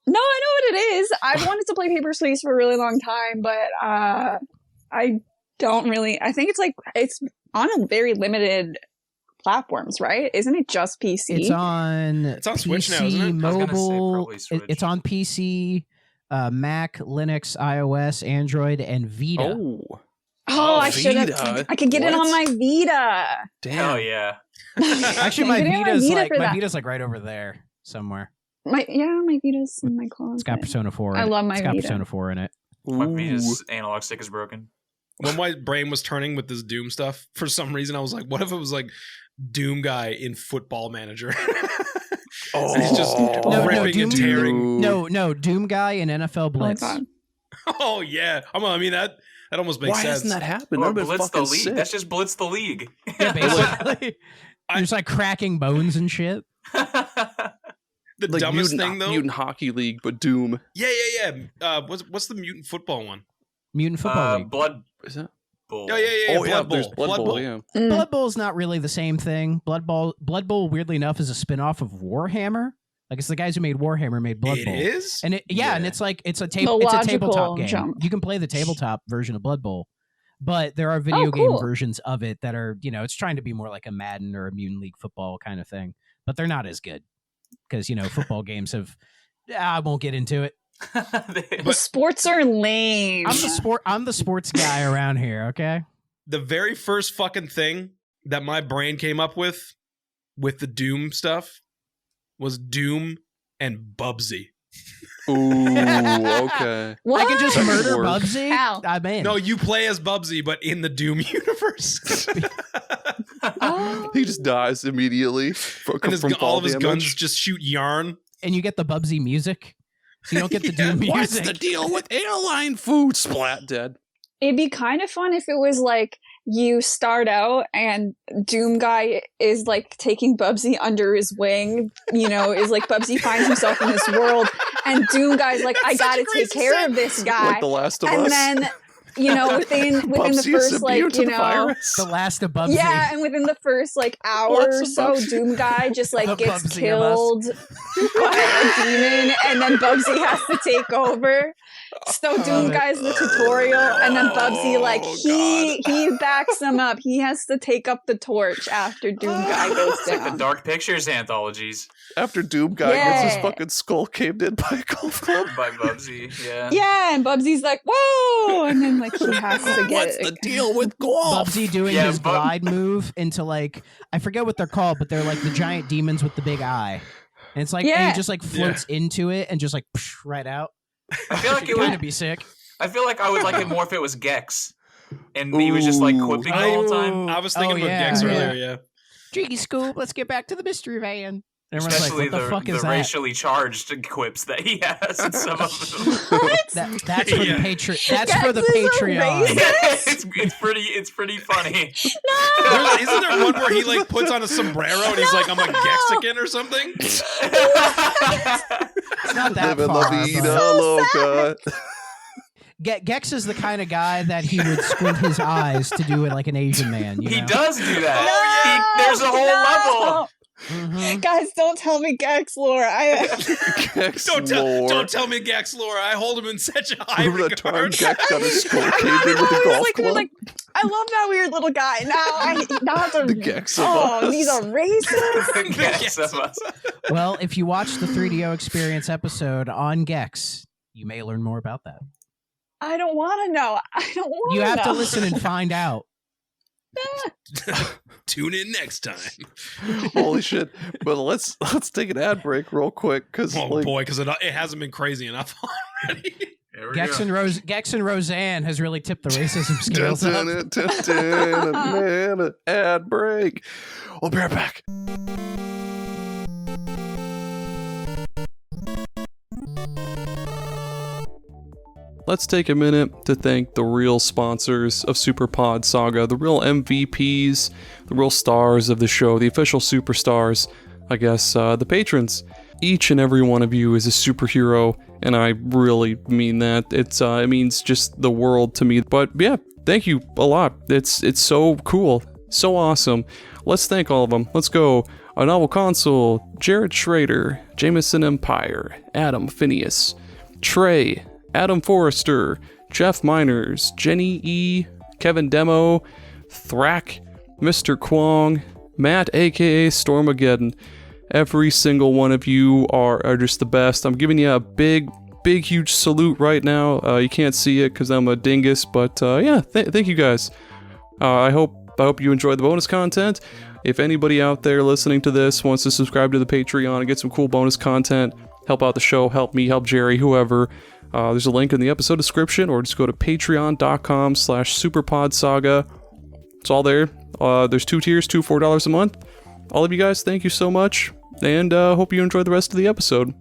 [SPEAKER 5] No, I know what it is. I've wanted to play Papers, Please for a really long time, but I don't really. I think it's on a very limited platforms, right? Isn't it just PC?
[SPEAKER 3] It's on
[SPEAKER 1] Switch
[SPEAKER 3] PC,
[SPEAKER 1] now, isn't it?
[SPEAKER 2] I was gonna say
[SPEAKER 3] mobile.
[SPEAKER 2] probably Switch.
[SPEAKER 3] It's on PC, Mac, Linux, iOS, Android, and Vita.
[SPEAKER 5] Oh, I should have.
[SPEAKER 4] Vita.
[SPEAKER 5] I could get it on my Vita.
[SPEAKER 4] Damn.
[SPEAKER 2] Hell yeah.
[SPEAKER 3] Actually, my
[SPEAKER 5] Get it on
[SPEAKER 3] Vita's
[SPEAKER 5] Vita
[SPEAKER 3] like
[SPEAKER 5] for that.
[SPEAKER 3] Vita's like right over there somewhere.
[SPEAKER 5] My Vita's in my closet.
[SPEAKER 3] It's got Persona 4.
[SPEAKER 5] I love my
[SPEAKER 3] It's got
[SPEAKER 5] Vita.
[SPEAKER 3] Persona 4 in it.
[SPEAKER 2] My
[SPEAKER 4] Ooh.
[SPEAKER 2] Vita's analog stick is broken.
[SPEAKER 1] When my brain was turning with this Doom stuff, for some reason I was like, what if it was like Doom guy in Football Manager?
[SPEAKER 4] Oh,
[SPEAKER 1] He's just ripping and tearing.
[SPEAKER 3] No, Doom guy in NFL Blitz.
[SPEAKER 5] God.
[SPEAKER 1] Oh yeah, I mean that almost makes
[SPEAKER 4] Why
[SPEAKER 1] sense.
[SPEAKER 4] hasn't that happened?
[SPEAKER 2] Or
[SPEAKER 4] That'd been
[SPEAKER 2] Blitz the
[SPEAKER 4] fucking
[SPEAKER 2] League.
[SPEAKER 4] sick.
[SPEAKER 2] That's just Blitz the League.
[SPEAKER 3] Yeah, basically. There's like cracking bones and shit.
[SPEAKER 1] The
[SPEAKER 4] like
[SPEAKER 1] dumbest
[SPEAKER 4] mutant,
[SPEAKER 1] thing though.
[SPEAKER 4] Mutant Hockey League, but Doom.
[SPEAKER 1] Yeah. What's the mutant football one?
[SPEAKER 3] Mutant Football League.
[SPEAKER 2] Blood
[SPEAKER 4] Is that?
[SPEAKER 2] Bowl.
[SPEAKER 1] Oh yeah.
[SPEAKER 4] Oh yeah,
[SPEAKER 1] Blood
[SPEAKER 4] there's
[SPEAKER 1] Bowl.
[SPEAKER 4] Blood Bowl. Yeah.
[SPEAKER 3] Blood Bowl is not really the same thing. Blood Bowl, weirdly enough, is a spin-off of Warhammer. Like it's the guys who made Warhammer made Blood Bowl.
[SPEAKER 1] It is.
[SPEAKER 3] And and
[SPEAKER 1] Yeah.
[SPEAKER 3] it's like it's a
[SPEAKER 5] The
[SPEAKER 3] tabletop
[SPEAKER 5] logical
[SPEAKER 3] game.
[SPEAKER 5] jump.
[SPEAKER 3] You can play the tabletop version of Blood Bowl, but there are video game
[SPEAKER 5] cool.
[SPEAKER 3] versions of it that are, it's trying to be more like a Madden or a Mutant League football kind of thing, but they're not as good because football games have. I won't get into it.
[SPEAKER 5] The sports are lame.
[SPEAKER 3] I'm the sports guy around here. Okay.
[SPEAKER 1] The very first fucking thing that my brain came up with the Doom stuff was Doom and Bubsy.
[SPEAKER 4] Ooh, okay.
[SPEAKER 5] What?
[SPEAKER 3] I can just
[SPEAKER 4] That could
[SPEAKER 3] murder
[SPEAKER 4] work.
[SPEAKER 3] Bubsy.
[SPEAKER 5] How?
[SPEAKER 3] I'm in.
[SPEAKER 1] No, you play as Bubsy, but in the Doom universe.
[SPEAKER 5] Oh.
[SPEAKER 4] He just dies immediately from
[SPEAKER 1] all
[SPEAKER 4] fall
[SPEAKER 1] of his
[SPEAKER 4] damage.
[SPEAKER 1] guns just shoot yarn.
[SPEAKER 3] And you get the Bubsy music. So you don't get the
[SPEAKER 1] Yeah,
[SPEAKER 3] Doom music.
[SPEAKER 4] What's the deal with airline food? Splat dead.
[SPEAKER 5] It'd be kind of fun if it was like you start out and Doom guy is like taking Bubsy under his wing, is like Bubsy finds himself in this world and Doom guy's like, I gotta take care of this guy.
[SPEAKER 4] Like The Last of
[SPEAKER 5] and
[SPEAKER 4] Us.
[SPEAKER 5] then, within the
[SPEAKER 4] Bubsy is
[SPEAKER 5] first like,
[SPEAKER 4] immune to the virus.
[SPEAKER 3] The last of Bubsy.
[SPEAKER 5] yeah, and within the first like hour
[SPEAKER 4] What's
[SPEAKER 5] or
[SPEAKER 4] a
[SPEAKER 5] so,
[SPEAKER 4] Bubsy?
[SPEAKER 5] Doom guy just like
[SPEAKER 3] The
[SPEAKER 5] gets
[SPEAKER 3] Bubsy of us.
[SPEAKER 5] killed by a demon, and then Bubsy has to take over. So Doom guy's the tutorial, and then Bubsy like he backs him up. He has to take up the torch after Doom guy goes
[SPEAKER 2] It's like the
[SPEAKER 5] down.
[SPEAKER 2] Dark Pictures anthologies
[SPEAKER 4] After Doom guy gets his
[SPEAKER 5] Yeah.
[SPEAKER 4] fucking skull caved in by a golf club.
[SPEAKER 2] by Bubsy. Yeah.
[SPEAKER 5] Yeah, and Bubsy's like, whoa, and then like he has to get
[SPEAKER 4] What's the deal with golf?
[SPEAKER 3] Bubsy doing
[SPEAKER 2] Yeah,
[SPEAKER 3] his glide move into like, I forget what they're called, but they're like the giant demons with the big eye. And it's like, and
[SPEAKER 5] Yeah.
[SPEAKER 3] he just like floats into it and just like right out.
[SPEAKER 2] I feel like it
[SPEAKER 3] Kind
[SPEAKER 2] would
[SPEAKER 3] of be sick.
[SPEAKER 2] I feel like I would like it more if it was Gex. And he was just like
[SPEAKER 4] Ooh.
[SPEAKER 2] quipping the whole time.
[SPEAKER 1] I was thinking
[SPEAKER 3] Oh,
[SPEAKER 1] about
[SPEAKER 3] yeah.
[SPEAKER 1] Gex
[SPEAKER 5] Yeah.
[SPEAKER 1] earlier, yeah.
[SPEAKER 3] Jiggy Scoop, let's get back to the mystery van. And everyone's
[SPEAKER 2] Especially
[SPEAKER 3] like, what the fuck is that?
[SPEAKER 2] racially charged quips that he has in some of them.
[SPEAKER 3] That's for
[SPEAKER 1] Yeah.
[SPEAKER 3] the Patreon. That's for the
[SPEAKER 5] Gex is a
[SPEAKER 3] Patreon.
[SPEAKER 5] racist.
[SPEAKER 2] it's pretty funny.
[SPEAKER 1] Isn't there one where he like puts on a sombrero and he's like, I'm a Gexican or something?
[SPEAKER 3] It's not that
[SPEAKER 4] Living la
[SPEAKER 3] far.
[SPEAKER 4] vida
[SPEAKER 3] but-
[SPEAKER 4] loca.
[SPEAKER 3] Gex is the kind of guy that he would squint his eyes to do it like an Asian man. You
[SPEAKER 2] He
[SPEAKER 3] know?
[SPEAKER 2] does do that.
[SPEAKER 5] No,
[SPEAKER 2] There's a whole level.
[SPEAKER 3] Mhm.
[SPEAKER 5] Guys, don't tell me Gex lore.
[SPEAKER 4] Gex
[SPEAKER 1] Don't
[SPEAKER 4] lore.
[SPEAKER 1] tell me Gex lore. I hold him in such a high
[SPEAKER 4] Remember that time
[SPEAKER 1] regard.
[SPEAKER 4] Gex got his skull
[SPEAKER 5] I
[SPEAKER 4] caved in with the
[SPEAKER 5] was
[SPEAKER 4] golf
[SPEAKER 5] like,
[SPEAKER 4] club?
[SPEAKER 5] like, I love that weird little guy. Now I have to.
[SPEAKER 4] The Gex of
[SPEAKER 5] Oh,
[SPEAKER 4] us.
[SPEAKER 5] these are racist.
[SPEAKER 2] Gex of us.
[SPEAKER 3] Well, if you watch the 3DO Experience episode on Gex, you may learn more about that.
[SPEAKER 5] I don't want to know. I don't want to.
[SPEAKER 3] You have to
[SPEAKER 5] know.
[SPEAKER 3] listen and find out.
[SPEAKER 1] Tune in next time.
[SPEAKER 4] Holy shit! But let's take an ad break real quick because
[SPEAKER 1] Oh boy, because it hasn't been crazy enough already.
[SPEAKER 2] There we
[SPEAKER 3] Gex
[SPEAKER 2] go.
[SPEAKER 3] and Roseanne has really tipped the racism scales up.
[SPEAKER 4] ad break. We'll be right back. Let's take a minute to thank the real sponsors of Super Pod Saga, the real MVPs, the real stars of the show, the official superstars, I guess, the patrons. Each and every one of you is a superhero, and I really mean that. It means just the world to me. But yeah, thank you a lot. It's so cool, so awesome. Let's thank all of them. Let's go. A Novel Console, Jared Schrader, Jameson Empire, Adam Phineas, Trey, Adam Forrester, Jeff Miners, Jenny E, Kevin Demo, Thrak, Mr. Kwong, Matt, aka Stormageddon. Every single one of you are just the best. I'm giving you a big, huge salute right now. You can't see it because I'm a dingus, but thank you guys. I hope you enjoyed the bonus content. If anybody out there listening to this wants to subscribe to the Patreon and get some cool bonus content, help out the show, help me, help Gerry, whoever, there's a link in the episode description, or just go to patreon.com/superpodsaga. It's all there. There's 2 tiers, $4 a month. All of you guys, thank you so much, and hope you enjoy the rest of the episode.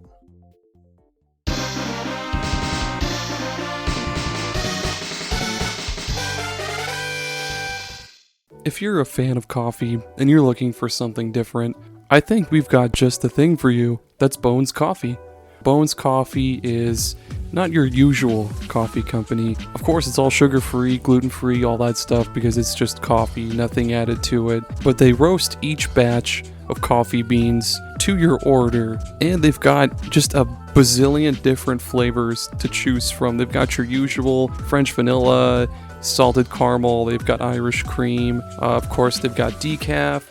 [SPEAKER 4] If you're a fan of coffee and you're looking for something different, I think we've got just the thing for you. That's Bones Coffee. Bones Coffee is not your usual coffee company. Of course, it's all sugar-free, gluten-free, all that stuff, because it's just coffee, nothing added to it. But they roast each batch of coffee beans to your order, and they've got just a bazillion different flavors to choose from. They've got your usual French vanilla, salted caramel, they've got Irish cream, of course they've got decaf,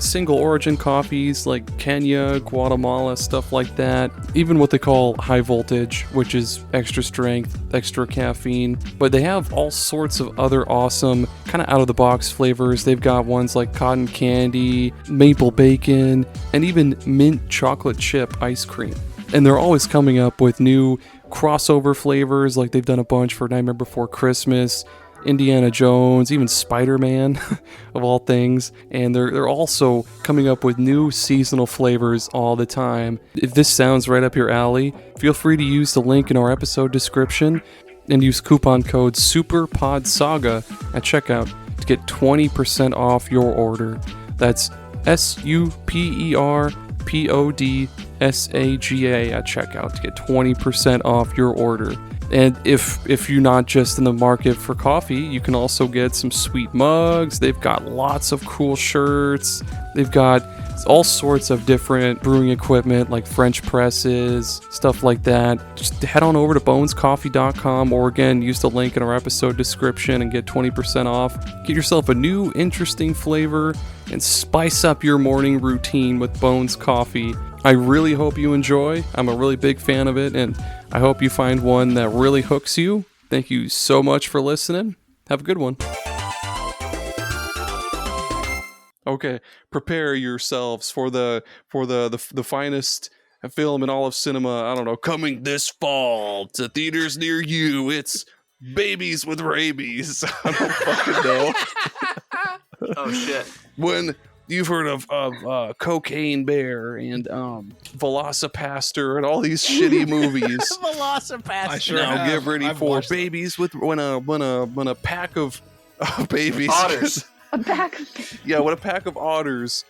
[SPEAKER 4] single origin coffees like Kenya, Guatemala, stuff like that, even what they call high voltage, which is extra strength, extra caffeine. But they have all sorts of other awesome kind of out of the box flavors. They've got ones like cotton candy, maple bacon, and even mint chocolate chip ice cream. And they're always coming up with new crossover flavors, like they've done a bunch for Nightmare Before Christmas, Indiana Jones, even Spider-Man, of all things. And they're also coming up with new seasonal flavors all the time. If this sounds right up your alley, feel free to use the link in our episode description and use coupon code SUPERPODSAGA at checkout to get 20% off your order. That's SUPERPODSAGA at checkout to get 20% off your order. And if you're not just in the market for coffee, you can also get some sweet mugs. They've got lots of cool shirts. They've got all sorts of different brewing equipment like French presses, stuff like that. Just head on over to bonescoffee.com, or again, use the link in our episode description and get 20% off. Get yourself a new interesting flavor and spice up your morning routine with Bones Coffee. I really hope you enjoy. I'm a really big fan of it, and I hope you find one that really hooks you. Thank you so much for listening. Have a good one. Okay, prepare yourselves for the finest film in all of cinema. I don't know, coming this fall to theaters near you. It's Babies with Rabies. I don't fucking know.
[SPEAKER 2] Oh shit.
[SPEAKER 4] When you've heard of Cocaine Bear and Velocipaster and all these shitty movies.
[SPEAKER 3] Velocipaster.
[SPEAKER 1] I sure
[SPEAKER 4] Now
[SPEAKER 1] have.
[SPEAKER 4] get ready
[SPEAKER 1] I've
[SPEAKER 4] for
[SPEAKER 1] watched
[SPEAKER 4] Babies with when a pack of babies.
[SPEAKER 2] Otters.
[SPEAKER 5] A pack of
[SPEAKER 4] Yeah, when a pack of otters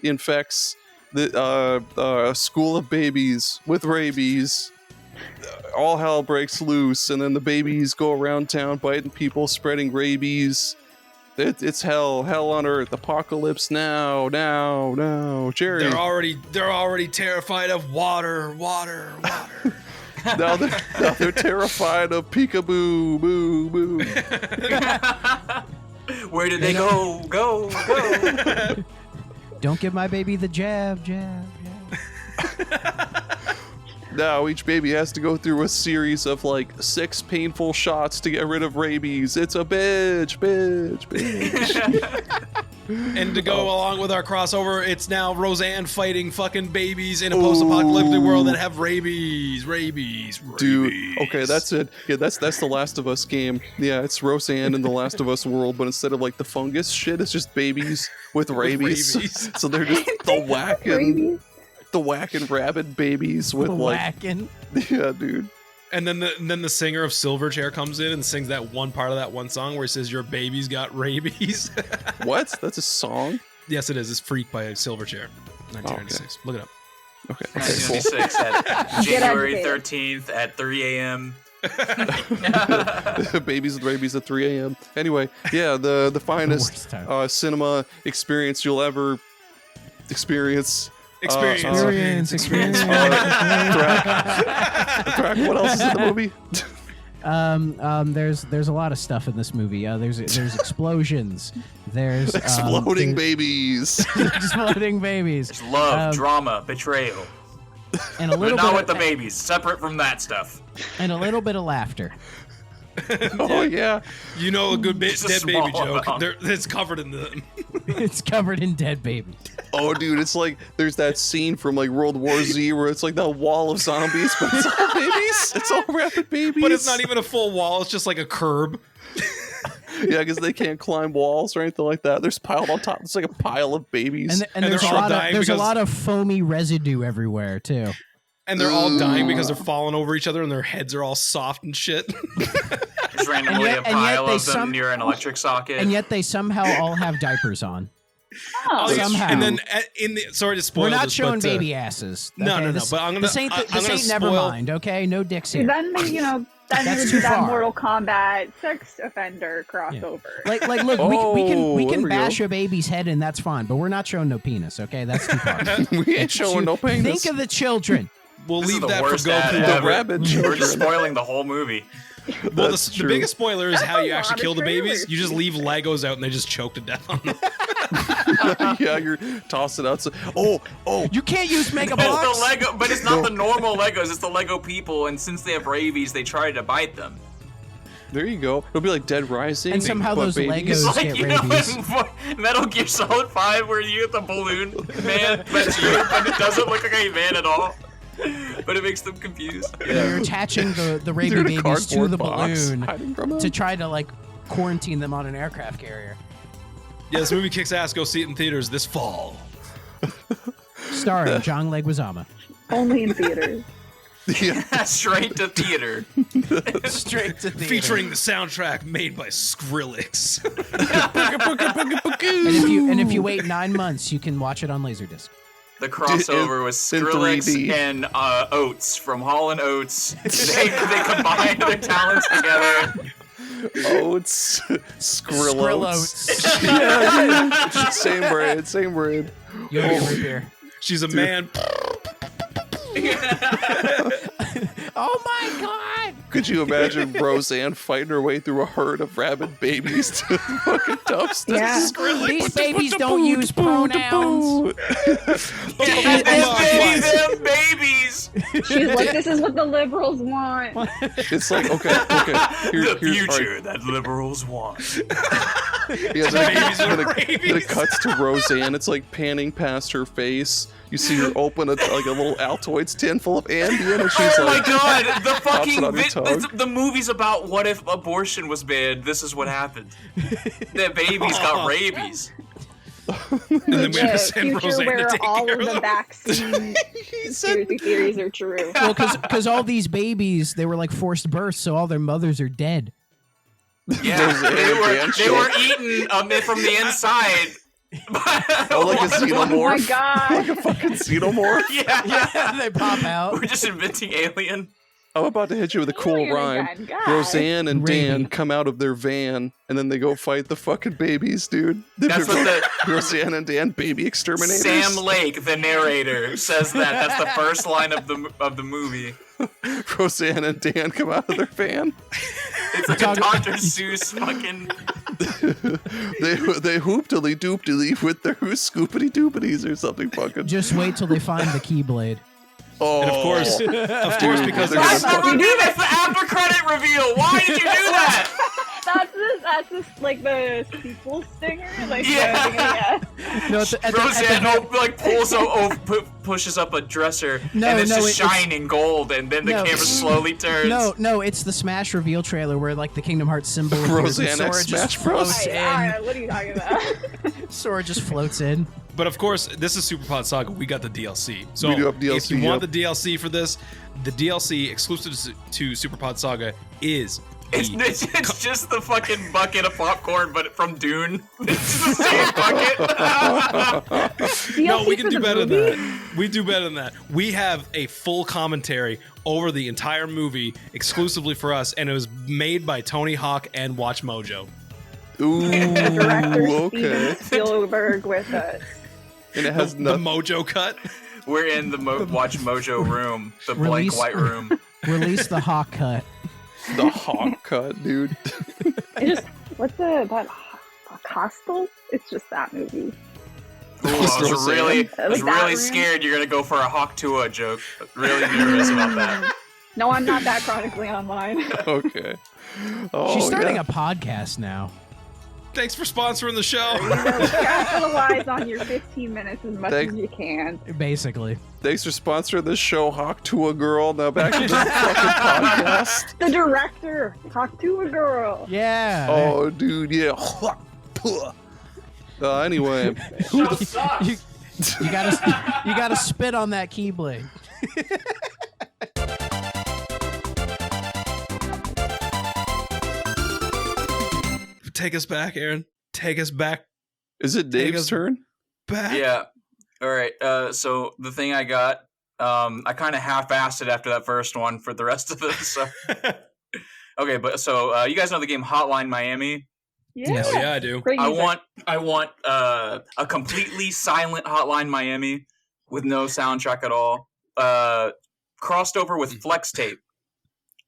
[SPEAKER 4] infects a school of babies with rabies, all hell breaks loose, and then the babies go around town biting people, spreading rabies. It's hell on earth, apocalypse now. Gerry.
[SPEAKER 1] They're already terrified of water.
[SPEAKER 4] now they're terrified of peekaboo, boo, boo.
[SPEAKER 2] Where did they go? Go.
[SPEAKER 3] Don't give my baby the jab.
[SPEAKER 4] Now each baby has to go through a series of like 6 painful shots to get rid of rabies. It's a bitch.
[SPEAKER 1] And to go along with our crossover, it's now Rosanne fighting fucking babies in a post-apocalyptic world that have rabies.
[SPEAKER 4] Dude, okay, that's it. Yeah, that's the Last of Us game. Yeah, it's Rosanne in the Last of Us world, but instead of like the fungus shit, it's just babies with rabies. So they're just the whacking rabid babies with
[SPEAKER 3] Whacking.
[SPEAKER 4] Yeah, dude.
[SPEAKER 1] And then the singer of Silverchair comes in and sings that one part of that one song where he says, "Your baby's got rabies."
[SPEAKER 4] What? That's a song?
[SPEAKER 1] Yes, it is. It's Freak by Silverchair, 1996. Look it up.
[SPEAKER 4] Okay. Cool.
[SPEAKER 2] 1996 at January 13th at 3 a.m.
[SPEAKER 4] Babies with rabies at 3 a.m. Anyway, yeah, the finest cinema experience you'll ever experience.
[SPEAKER 3] Experience.
[SPEAKER 4] Thrak, what else is in the movie?
[SPEAKER 3] There's a lot of stuff in this movie. There's explosions. There's
[SPEAKER 4] exploding babies.
[SPEAKER 3] Exploding babies.
[SPEAKER 2] There's love, drama, betrayal.
[SPEAKER 3] And a little
[SPEAKER 2] but not
[SPEAKER 3] bit
[SPEAKER 2] with the babies. Separate from that stuff.
[SPEAKER 3] And a little bit of laughter.
[SPEAKER 4] Oh yeah,
[SPEAKER 1] you know a good
[SPEAKER 2] Just a
[SPEAKER 1] dead baby
[SPEAKER 2] small
[SPEAKER 1] joke. It's covered in the.
[SPEAKER 3] It's covered in dead babies.
[SPEAKER 4] Oh, dude, it's like there's that scene from like World War Z where it's like that wall of zombies, but it's all babies. It's all rabid babies.
[SPEAKER 1] But it's not even a full wall. It's just like a curb.
[SPEAKER 4] Yeah, because they can't climb walls or anything like that. They're piled on top. It's like a pile of babies.
[SPEAKER 3] And there's a lot of foamy residue everywhere too.
[SPEAKER 1] And they're all dying because they're falling over each other and their heads are all soft and shit.
[SPEAKER 2] There's randomly a pile of them near an electric socket.
[SPEAKER 3] And yet they somehow all have diapers on.
[SPEAKER 5] Oh,
[SPEAKER 3] somehow.
[SPEAKER 1] And then sorry to spoil.
[SPEAKER 3] We're not
[SPEAKER 1] this,
[SPEAKER 3] showing
[SPEAKER 1] but,
[SPEAKER 3] baby asses.
[SPEAKER 1] No,
[SPEAKER 3] okay?
[SPEAKER 1] no. But I'm gonna.
[SPEAKER 3] This ain't
[SPEAKER 1] gonna
[SPEAKER 3] never mind. Okay, no dicks here.
[SPEAKER 5] Then then
[SPEAKER 3] That's
[SPEAKER 5] you would
[SPEAKER 3] too
[SPEAKER 5] do that
[SPEAKER 3] far.
[SPEAKER 5] Mortal Kombat sex offender crossover.
[SPEAKER 3] Like look, we can bash a baby's head and that's fine, but we're not showing no penis. Okay, that's too far.
[SPEAKER 4] We ain't showing no penis.
[SPEAKER 3] Think of the children.
[SPEAKER 1] We'll
[SPEAKER 2] This
[SPEAKER 1] leave
[SPEAKER 2] is the
[SPEAKER 1] that for
[SPEAKER 2] worst
[SPEAKER 1] Goku.
[SPEAKER 2] ad
[SPEAKER 4] The
[SPEAKER 2] ever.
[SPEAKER 4] rabbit
[SPEAKER 2] We're
[SPEAKER 4] children.
[SPEAKER 2] just spoiling the whole movie.
[SPEAKER 1] Well,
[SPEAKER 4] That's
[SPEAKER 1] the
[SPEAKER 4] true.
[SPEAKER 1] biggest spoiler is how
[SPEAKER 5] That's
[SPEAKER 1] you
[SPEAKER 5] a
[SPEAKER 1] actually
[SPEAKER 5] lot
[SPEAKER 1] kill
[SPEAKER 5] of
[SPEAKER 1] the babies.
[SPEAKER 5] trailers.
[SPEAKER 1] You just leave Legos out and they just choke to death on them.
[SPEAKER 4] Yeah, you're tossing out. Oh,
[SPEAKER 3] You can't use Mega
[SPEAKER 2] It's
[SPEAKER 3] Bloks.
[SPEAKER 2] the Lego, but it's not the normal Legos. It's the Lego people, and since they have rabies, they try to bite them.
[SPEAKER 4] there you go. It'll be like Dead Rising.
[SPEAKER 3] And somehow
[SPEAKER 4] but
[SPEAKER 3] those
[SPEAKER 4] babies.
[SPEAKER 3] Legos-
[SPEAKER 2] Like
[SPEAKER 3] get
[SPEAKER 2] you know,
[SPEAKER 3] rabies.
[SPEAKER 2] in Metal Gear Solid 5, where you get the balloon man, that's you, but it doesn't look like a man at all. But it makes them confused.
[SPEAKER 3] You're attaching the
[SPEAKER 4] They're
[SPEAKER 3] rabies
[SPEAKER 4] in a
[SPEAKER 3] babies to
[SPEAKER 4] cardboard
[SPEAKER 3] the
[SPEAKER 4] box,
[SPEAKER 3] balloon
[SPEAKER 4] hiding from them.
[SPEAKER 3] to try to like quarantine them on an aircraft carrier.
[SPEAKER 1] Yeah, this movie kicks ass. Go see it in theaters this fall.
[SPEAKER 3] Starring John Leguizamo.
[SPEAKER 5] Only in theaters.
[SPEAKER 4] Yeah.
[SPEAKER 2] Straight to theater.
[SPEAKER 3] Straight to theater.
[SPEAKER 1] Featuring the soundtrack made by Skrillex.
[SPEAKER 3] And if you wait 9 months, you can watch it on Laserdisc.
[SPEAKER 2] The crossover was
[SPEAKER 4] in
[SPEAKER 2] Skrillex
[SPEAKER 4] 3D.
[SPEAKER 2] and Oates from Hall & Oates. They combined their talents together.
[SPEAKER 4] Oats, Skrillotes.
[SPEAKER 3] Skrillotes.
[SPEAKER 4] Same brand.
[SPEAKER 3] Yo, root beer.
[SPEAKER 1] She's a man.
[SPEAKER 3] Oh my god!
[SPEAKER 4] Could you imagine Roseanne fighting her way through a herd of rabid babies to the fucking dumpster?
[SPEAKER 5] Yeah.
[SPEAKER 3] These babies don't use pronouns.
[SPEAKER 2] Them babies.
[SPEAKER 5] She's like, this is what the liberals want.
[SPEAKER 4] It's like, okay.
[SPEAKER 2] The
[SPEAKER 4] Here's,
[SPEAKER 2] future that liberals want.
[SPEAKER 4] Yeah,
[SPEAKER 1] Babies
[SPEAKER 4] then
[SPEAKER 1] with
[SPEAKER 4] it
[SPEAKER 1] rabies.
[SPEAKER 4] cuts to Roseanne. It's like panning past her face. You see her open a little Altoids tin full of Ambien, and she's
[SPEAKER 2] Oh my
[SPEAKER 4] like,
[SPEAKER 2] god, the
[SPEAKER 4] Pops it
[SPEAKER 2] fucking
[SPEAKER 4] on your tongue.
[SPEAKER 2] the movie's about what if abortion was banned. This is what happened. The babies got rabies.
[SPEAKER 1] And then we have to
[SPEAKER 5] The
[SPEAKER 1] send
[SPEAKER 5] future
[SPEAKER 1] Roseanne to
[SPEAKER 5] where
[SPEAKER 1] take
[SPEAKER 5] all
[SPEAKER 1] care
[SPEAKER 5] of
[SPEAKER 1] of
[SPEAKER 5] the
[SPEAKER 1] them.
[SPEAKER 5] vaccine conspiracy theories are true.
[SPEAKER 3] Well, because all these babies, they were like forced births, so all their mothers are dead.
[SPEAKER 2] Yeah,
[SPEAKER 4] Roseanne and
[SPEAKER 2] they
[SPEAKER 4] Dan
[SPEAKER 2] were eaten from the inside.
[SPEAKER 4] oh, like a xenomorph.
[SPEAKER 5] Oh my god.
[SPEAKER 4] Like a fucking xenomorph.
[SPEAKER 2] Yeah,
[SPEAKER 3] They pop out.
[SPEAKER 2] we're just inventing alien.
[SPEAKER 4] I'm about to hit you with a cool
[SPEAKER 5] Alien
[SPEAKER 4] rhyme.
[SPEAKER 5] again, God.
[SPEAKER 4] Roseanne and Dan
[SPEAKER 3] Raby.
[SPEAKER 4] come out of their van, and then they go fight the fucking babies, dude.
[SPEAKER 2] That's what
[SPEAKER 4] Roseanne and Dan, baby exterminators.
[SPEAKER 2] Sam Lake, the narrator, says that. That's the first line of the movie.
[SPEAKER 4] Roseanne and Dan come out of their van.
[SPEAKER 2] It's like a Dr. Seuss fucking.
[SPEAKER 4] They hooptily dooptily with their scoopity doopities or something fucking.
[SPEAKER 3] Just wait till they find the Keyblade.
[SPEAKER 4] Oh,
[SPEAKER 1] And of course,
[SPEAKER 4] dude,
[SPEAKER 1] because
[SPEAKER 4] they're
[SPEAKER 2] That's
[SPEAKER 4] gonna
[SPEAKER 2] the review. That's the after credit reveal. Why did you do that?
[SPEAKER 5] That's like the sequel stinger. Like
[SPEAKER 2] Yeah.
[SPEAKER 3] No,
[SPEAKER 2] Roseanne pushes up a dresser,
[SPEAKER 3] No,
[SPEAKER 2] and it's
[SPEAKER 3] no,
[SPEAKER 2] just
[SPEAKER 3] it's-
[SPEAKER 2] shining gold, and then the
[SPEAKER 3] No.
[SPEAKER 2] camera slowly turns.
[SPEAKER 3] No, it's the Smash reveal trailer where like the Kingdom Hearts symbol appears and
[SPEAKER 4] Roseanne
[SPEAKER 3] Sora
[SPEAKER 4] X
[SPEAKER 3] just
[SPEAKER 4] Smash Bros.
[SPEAKER 3] floats in.
[SPEAKER 5] Alright, what are you talking about?
[SPEAKER 3] Sora just floats in.
[SPEAKER 1] But of course, this is Super Pod Saga. We got the DLC. So
[SPEAKER 4] We do have
[SPEAKER 1] if
[SPEAKER 4] DLC,
[SPEAKER 1] you want
[SPEAKER 4] yep.
[SPEAKER 1] the DLC for this, the DLC exclusive to Super Pod Saga is
[SPEAKER 2] It's just the fucking bucket of popcorn, but from Dune. It's the same bucket.
[SPEAKER 1] No, we
[SPEAKER 5] DLC
[SPEAKER 1] can
[SPEAKER 5] for
[SPEAKER 1] do
[SPEAKER 5] the
[SPEAKER 1] better than
[SPEAKER 5] movie?
[SPEAKER 1] that. We do better than that. We have a full commentary over the entire movie exclusively for us, and it was made by Tony Hawk and Watch Mojo.
[SPEAKER 4] Ooh,
[SPEAKER 5] Director
[SPEAKER 4] okay.
[SPEAKER 5] Steven Spielberg with us.
[SPEAKER 4] And it has
[SPEAKER 1] The
[SPEAKER 4] nothing.
[SPEAKER 1] Mojo cut.
[SPEAKER 2] We're in the Watch Mojo room, the blank
[SPEAKER 3] Release-
[SPEAKER 2] white room.
[SPEAKER 3] Release the Hawk cut.
[SPEAKER 4] The hawk cut, dude.
[SPEAKER 5] What's that Hostel? It's just that movie.
[SPEAKER 2] Ooh, I was really scared you're gonna go for a Hawk Tua joke. Really nervous about that.
[SPEAKER 5] No, I'm not that chronically online.
[SPEAKER 4] Okay. Oh,
[SPEAKER 3] She's starting a podcast now.
[SPEAKER 1] Thanks for sponsoring the show.
[SPEAKER 5] Capitalize on your 15 minutes as much as you can.
[SPEAKER 3] Basically.
[SPEAKER 4] Thanks for sponsoring this show, Hawk to a Girl. Now back to the fucking podcast.
[SPEAKER 5] The director, Talk to a Girl.
[SPEAKER 3] Yeah.
[SPEAKER 4] Oh, dude, yeah. Anyway,
[SPEAKER 3] you gotta spit on that keyblade.
[SPEAKER 1] Take us back, Aaron. Take us back.
[SPEAKER 4] Is it Dave's turn?
[SPEAKER 1] Back.
[SPEAKER 2] Yeah. All right. So the thing I got, I kind of half-assed it after that first one for the rest of this. So. Okay, but so you guys know the game Hotline Miami?
[SPEAKER 5] Yeah.
[SPEAKER 1] Hell yeah, I do.
[SPEAKER 5] Great music.
[SPEAKER 2] I want a completely silent Hotline Miami with no soundtrack at all. Crossed over with flex tape,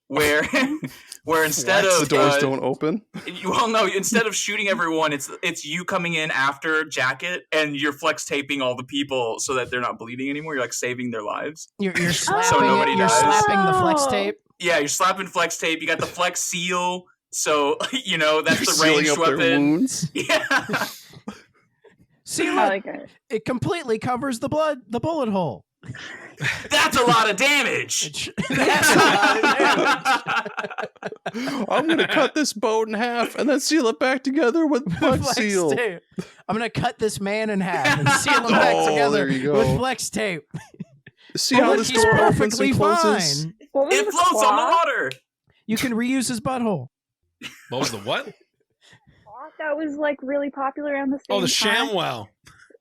[SPEAKER 2] where instead of
[SPEAKER 4] the doors don't open.
[SPEAKER 2] Well, no, instead of shooting everyone, it's you coming in after Jacket and you're flex taping all the people so that they're not bleeding anymore. You're like saving their lives.
[SPEAKER 3] You're slapping
[SPEAKER 2] So nobody
[SPEAKER 3] You're
[SPEAKER 2] dies.
[SPEAKER 3] slapping the flex tape.
[SPEAKER 2] Yeah, you're slapping flex tape. You got the flex seal. So, that's
[SPEAKER 4] You're
[SPEAKER 2] the
[SPEAKER 4] sealing
[SPEAKER 2] ranged
[SPEAKER 4] up their
[SPEAKER 2] weapon.
[SPEAKER 4] wounds.
[SPEAKER 2] Yeah.
[SPEAKER 3] See,
[SPEAKER 5] I
[SPEAKER 3] look,
[SPEAKER 5] like it.
[SPEAKER 3] it completely covers the bullet hole.
[SPEAKER 2] That's a lot of damage.
[SPEAKER 3] That's a lot of damage.
[SPEAKER 4] I'm gonna cut this boat in half and then seal it back together with flex
[SPEAKER 3] Flex
[SPEAKER 4] seal.
[SPEAKER 3] tape. I'm gonna cut this man in half and seal him back together
[SPEAKER 4] there you go.
[SPEAKER 3] with flex tape.
[SPEAKER 4] See how this
[SPEAKER 3] He's
[SPEAKER 4] door opens
[SPEAKER 3] perfectly
[SPEAKER 4] and closes?
[SPEAKER 3] fine.
[SPEAKER 5] What was
[SPEAKER 2] It
[SPEAKER 5] the
[SPEAKER 2] floats on the
[SPEAKER 5] cloth?
[SPEAKER 2] water.
[SPEAKER 3] You can reuse his butthole.
[SPEAKER 1] What was the what?
[SPEAKER 5] Cloth that was like really popular around the same
[SPEAKER 1] Oh, the
[SPEAKER 5] time.
[SPEAKER 1] ShamWow.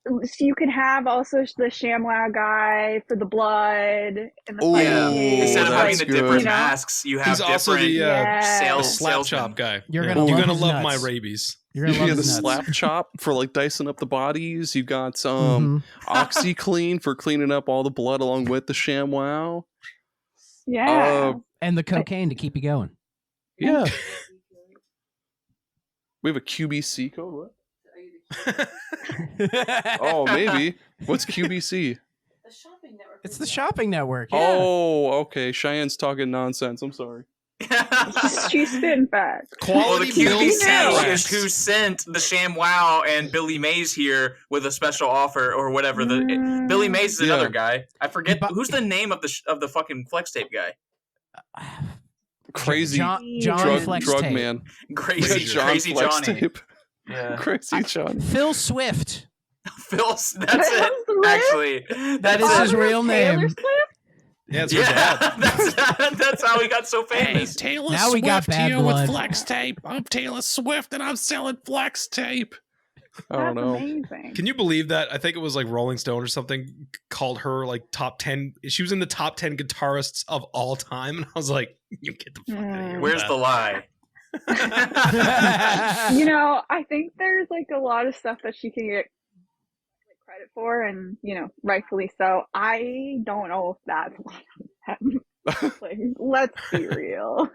[SPEAKER 5] So you could have also the ShamWow guy for the blood and the
[SPEAKER 4] Ooh,
[SPEAKER 5] fighting
[SPEAKER 2] Yeah.
[SPEAKER 5] game.
[SPEAKER 2] Instead of having
[SPEAKER 4] that's
[SPEAKER 2] the
[SPEAKER 4] good.
[SPEAKER 2] different
[SPEAKER 5] You know?
[SPEAKER 2] masks, you have
[SPEAKER 1] He's also
[SPEAKER 2] different
[SPEAKER 1] the
[SPEAKER 5] Yes.
[SPEAKER 2] sales
[SPEAKER 1] slap
[SPEAKER 2] salesmen.
[SPEAKER 1] chop guy.
[SPEAKER 3] You're
[SPEAKER 1] Yeah.
[SPEAKER 3] gonna
[SPEAKER 1] You're
[SPEAKER 3] love
[SPEAKER 1] gonna
[SPEAKER 3] his
[SPEAKER 1] love my
[SPEAKER 3] nuts.
[SPEAKER 1] rabies.
[SPEAKER 3] You're
[SPEAKER 4] You
[SPEAKER 3] gonna
[SPEAKER 4] got
[SPEAKER 3] love
[SPEAKER 4] the
[SPEAKER 3] his nuts.
[SPEAKER 4] slap chop for like dicing up the bodies. You got
[SPEAKER 3] Mhm.
[SPEAKER 4] OxyClean for cleaning up all the blood along with the ShamWow.
[SPEAKER 5] Yeah.
[SPEAKER 3] And the cocaine to keep you going.
[SPEAKER 4] Yeah. We have a QBC code. What? Oh, maybe. What's QBC?
[SPEAKER 3] It's the shopping network. Yeah.
[SPEAKER 4] Oh, okay. Cheyenne's talking nonsense. I'm sorry.
[SPEAKER 5] She's spitting facts.
[SPEAKER 2] Well, the
[SPEAKER 1] Quality build
[SPEAKER 2] QVC is
[SPEAKER 1] products.
[SPEAKER 2] who sent the ShamWow and Billy Mays here with a special offer or whatever. Billy Mays is another guy. I forget who's the name of the fucking flex tape guy.
[SPEAKER 4] Crazy
[SPEAKER 3] John
[SPEAKER 4] drug
[SPEAKER 3] Flex
[SPEAKER 4] drug
[SPEAKER 3] Tape.
[SPEAKER 4] man.
[SPEAKER 2] Crazy
[SPEAKER 4] Flex
[SPEAKER 2] Johnny.
[SPEAKER 4] Tape.
[SPEAKER 2] Yeah.
[SPEAKER 4] Crazy John.
[SPEAKER 3] Phil Swift.
[SPEAKER 2] Phil, that's it. Actually,
[SPEAKER 3] That is his real
[SPEAKER 5] Taylor
[SPEAKER 3] name.
[SPEAKER 5] Swift?
[SPEAKER 1] Yeah, it's her dad.
[SPEAKER 2] that's how he got so famous.
[SPEAKER 4] Taylor
[SPEAKER 3] Now we got bad blood.
[SPEAKER 4] Flex Tape. I'm Taylor Swift and I'm selling Flex Tape. I don't
[SPEAKER 5] That's
[SPEAKER 4] know.
[SPEAKER 5] amazing.
[SPEAKER 1] Can you believe that? I think it was like Rolling Stone or something called her like top 10. She was in the top 10 guitarists of all time. And I was like, you get the fuck out of here.
[SPEAKER 2] Where's the lie?
[SPEAKER 5] You know, I think there's like a lot of stuff that she can get credit for, and rightfully so. I don't know if that's one of them. Like, let's be real.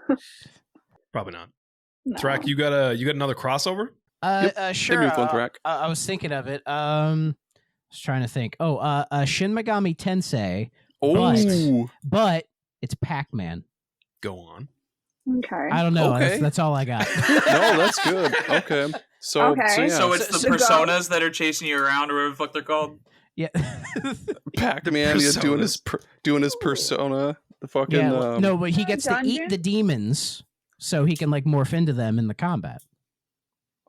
[SPEAKER 1] Probably not.
[SPEAKER 5] No.
[SPEAKER 1] Thrak, you got another crossover?
[SPEAKER 3] Sure.
[SPEAKER 4] Maybe with one Thrak.
[SPEAKER 3] I was thinking of it. I was trying to think. Shin Megami Tensei,
[SPEAKER 4] Oh,
[SPEAKER 3] but it's Pac-Man.
[SPEAKER 1] Go on.
[SPEAKER 5] Okay.
[SPEAKER 3] I don't know.
[SPEAKER 4] Okay.
[SPEAKER 3] That's all I got.
[SPEAKER 4] no, that's good. Okay. So,
[SPEAKER 5] Okay.
[SPEAKER 4] so yeah.
[SPEAKER 2] So it's the
[SPEAKER 5] So go.
[SPEAKER 2] personas that are chasing you around, or whatever the fuck they're called.
[SPEAKER 3] Yeah.
[SPEAKER 4] Pac-Man is doing his persona. The fucking
[SPEAKER 3] Yeah. No, but he gets to eat
[SPEAKER 5] Dungeon?
[SPEAKER 3] the demons, so he can like morph into them in the combat.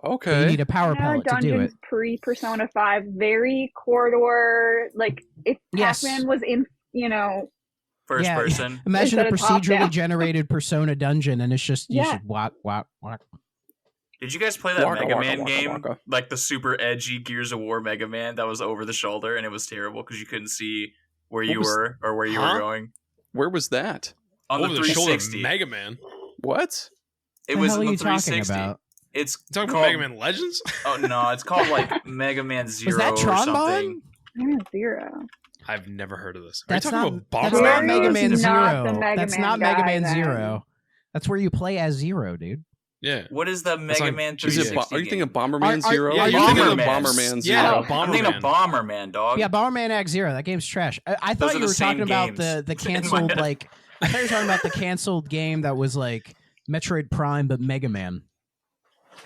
[SPEAKER 3] You
[SPEAKER 4] Okay.
[SPEAKER 3] need a power pellet to do it.
[SPEAKER 5] Dungeons pre-Persona 5, very corridor. Like if
[SPEAKER 3] Yes.
[SPEAKER 5] Pac-Man was in,
[SPEAKER 2] First
[SPEAKER 3] Yeah.
[SPEAKER 2] person.
[SPEAKER 3] Imagine a
[SPEAKER 5] Instead of top
[SPEAKER 3] procedurally
[SPEAKER 5] down.
[SPEAKER 3] generated Persona dungeon, and it's just you
[SPEAKER 5] Yeah.
[SPEAKER 3] should walk.
[SPEAKER 2] Did you guys play that
[SPEAKER 4] Waka,
[SPEAKER 2] Mega
[SPEAKER 4] waka,
[SPEAKER 2] Man
[SPEAKER 4] waka,
[SPEAKER 2] game?
[SPEAKER 4] waka.
[SPEAKER 2] Like the super edgy Gears of War Mega Man that was over the shoulder, and it was terrible because you couldn't see where you
[SPEAKER 4] was-
[SPEAKER 2] were or where you
[SPEAKER 1] Huh?
[SPEAKER 2] were going.
[SPEAKER 4] Where was that?
[SPEAKER 2] On
[SPEAKER 1] Over
[SPEAKER 2] the
[SPEAKER 1] the shoulder
[SPEAKER 2] 360.
[SPEAKER 1] Mega Man.
[SPEAKER 4] What?
[SPEAKER 2] It
[SPEAKER 3] The
[SPEAKER 2] was
[SPEAKER 3] hell
[SPEAKER 2] on
[SPEAKER 3] are
[SPEAKER 2] the
[SPEAKER 3] you talking
[SPEAKER 2] 360.
[SPEAKER 3] about?
[SPEAKER 2] It's
[SPEAKER 1] You talking
[SPEAKER 2] called
[SPEAKER 1] about Mega Man Legends?
[SPEAKER 2] Oh no, it's called like Mega Man Zero
[SPEAKER 3] Was that
[SPEAKER 2] or
[SPEAKER 3] Tron
[SPEAKER 2] something.
[SPEAKER 5] Zero.
[SPEAKER 1] I've never heard of this. Are
[SPEAKER 3] That's
[SPEAKER 1] you talking
[SPEAKER 3] not.
[SPEAKER 1] about Bomber
[SPEAKER 3] That's not
[SPEAKER 1] Man?
[SPEAKER 3] Mega
[SPEAKER 5] Zero
[SPEAKER 3] Man
[SPEAKER 5] is not
[SPEAKER 3] Zero.
[SPEAKER 5] the Mega
[SPEAKER 3] That's
[SPEAKER 5] Man
[SPEAKER 3] not Mega
[SPEAKER 5] guy,
[SPEAKER 3] Man
[SPEAKER 5] then.
[SPEAKER 3] Zero. That's where you play as Zero, dude.
[SPEAKER 1] Yeah.
[SPEAKER 2] What is the Mega Man 360
[SPEAKER 4] Are you thinking of
[SPEAKER 2] game?
[SPEAKER 4] Bomberman Zero?
[SPEAKER 1] yeah,
[SPEAKER 4] You're
[SPEAKER 1] you're
[SPEAKER 4] thinking of
[SPEAKER 2] thinking of
[SPEAKER 4] Bomberman
[SPEAKER 1] Yeah,
[SPEAKER 4] Zero.
[SPEAKER 2] I'm thinking of Bomberman, dog.
[SPEAKER 3] Yeah, Bomberman Act Zero. That game's trash. I
[SPEAKER 2] Those
[SPEAKER 3] thought
[SPEAKER 2] are
[SPEAKER 3] you
[SPEAKER 2] the
[SPEAKER 3] were
[SPEAKER 2] same
[SPEAKER 3] talking about
[SPEAKER 2] games
[SPEAKER 3] the
[SPEAKER 2] in my
[SPEAKER 3] canceled
[SPEAKER 2] head.
[SPEAKER 3] like. I thought you were talking about the canceled game that was like Metroid Prime but Mega Man.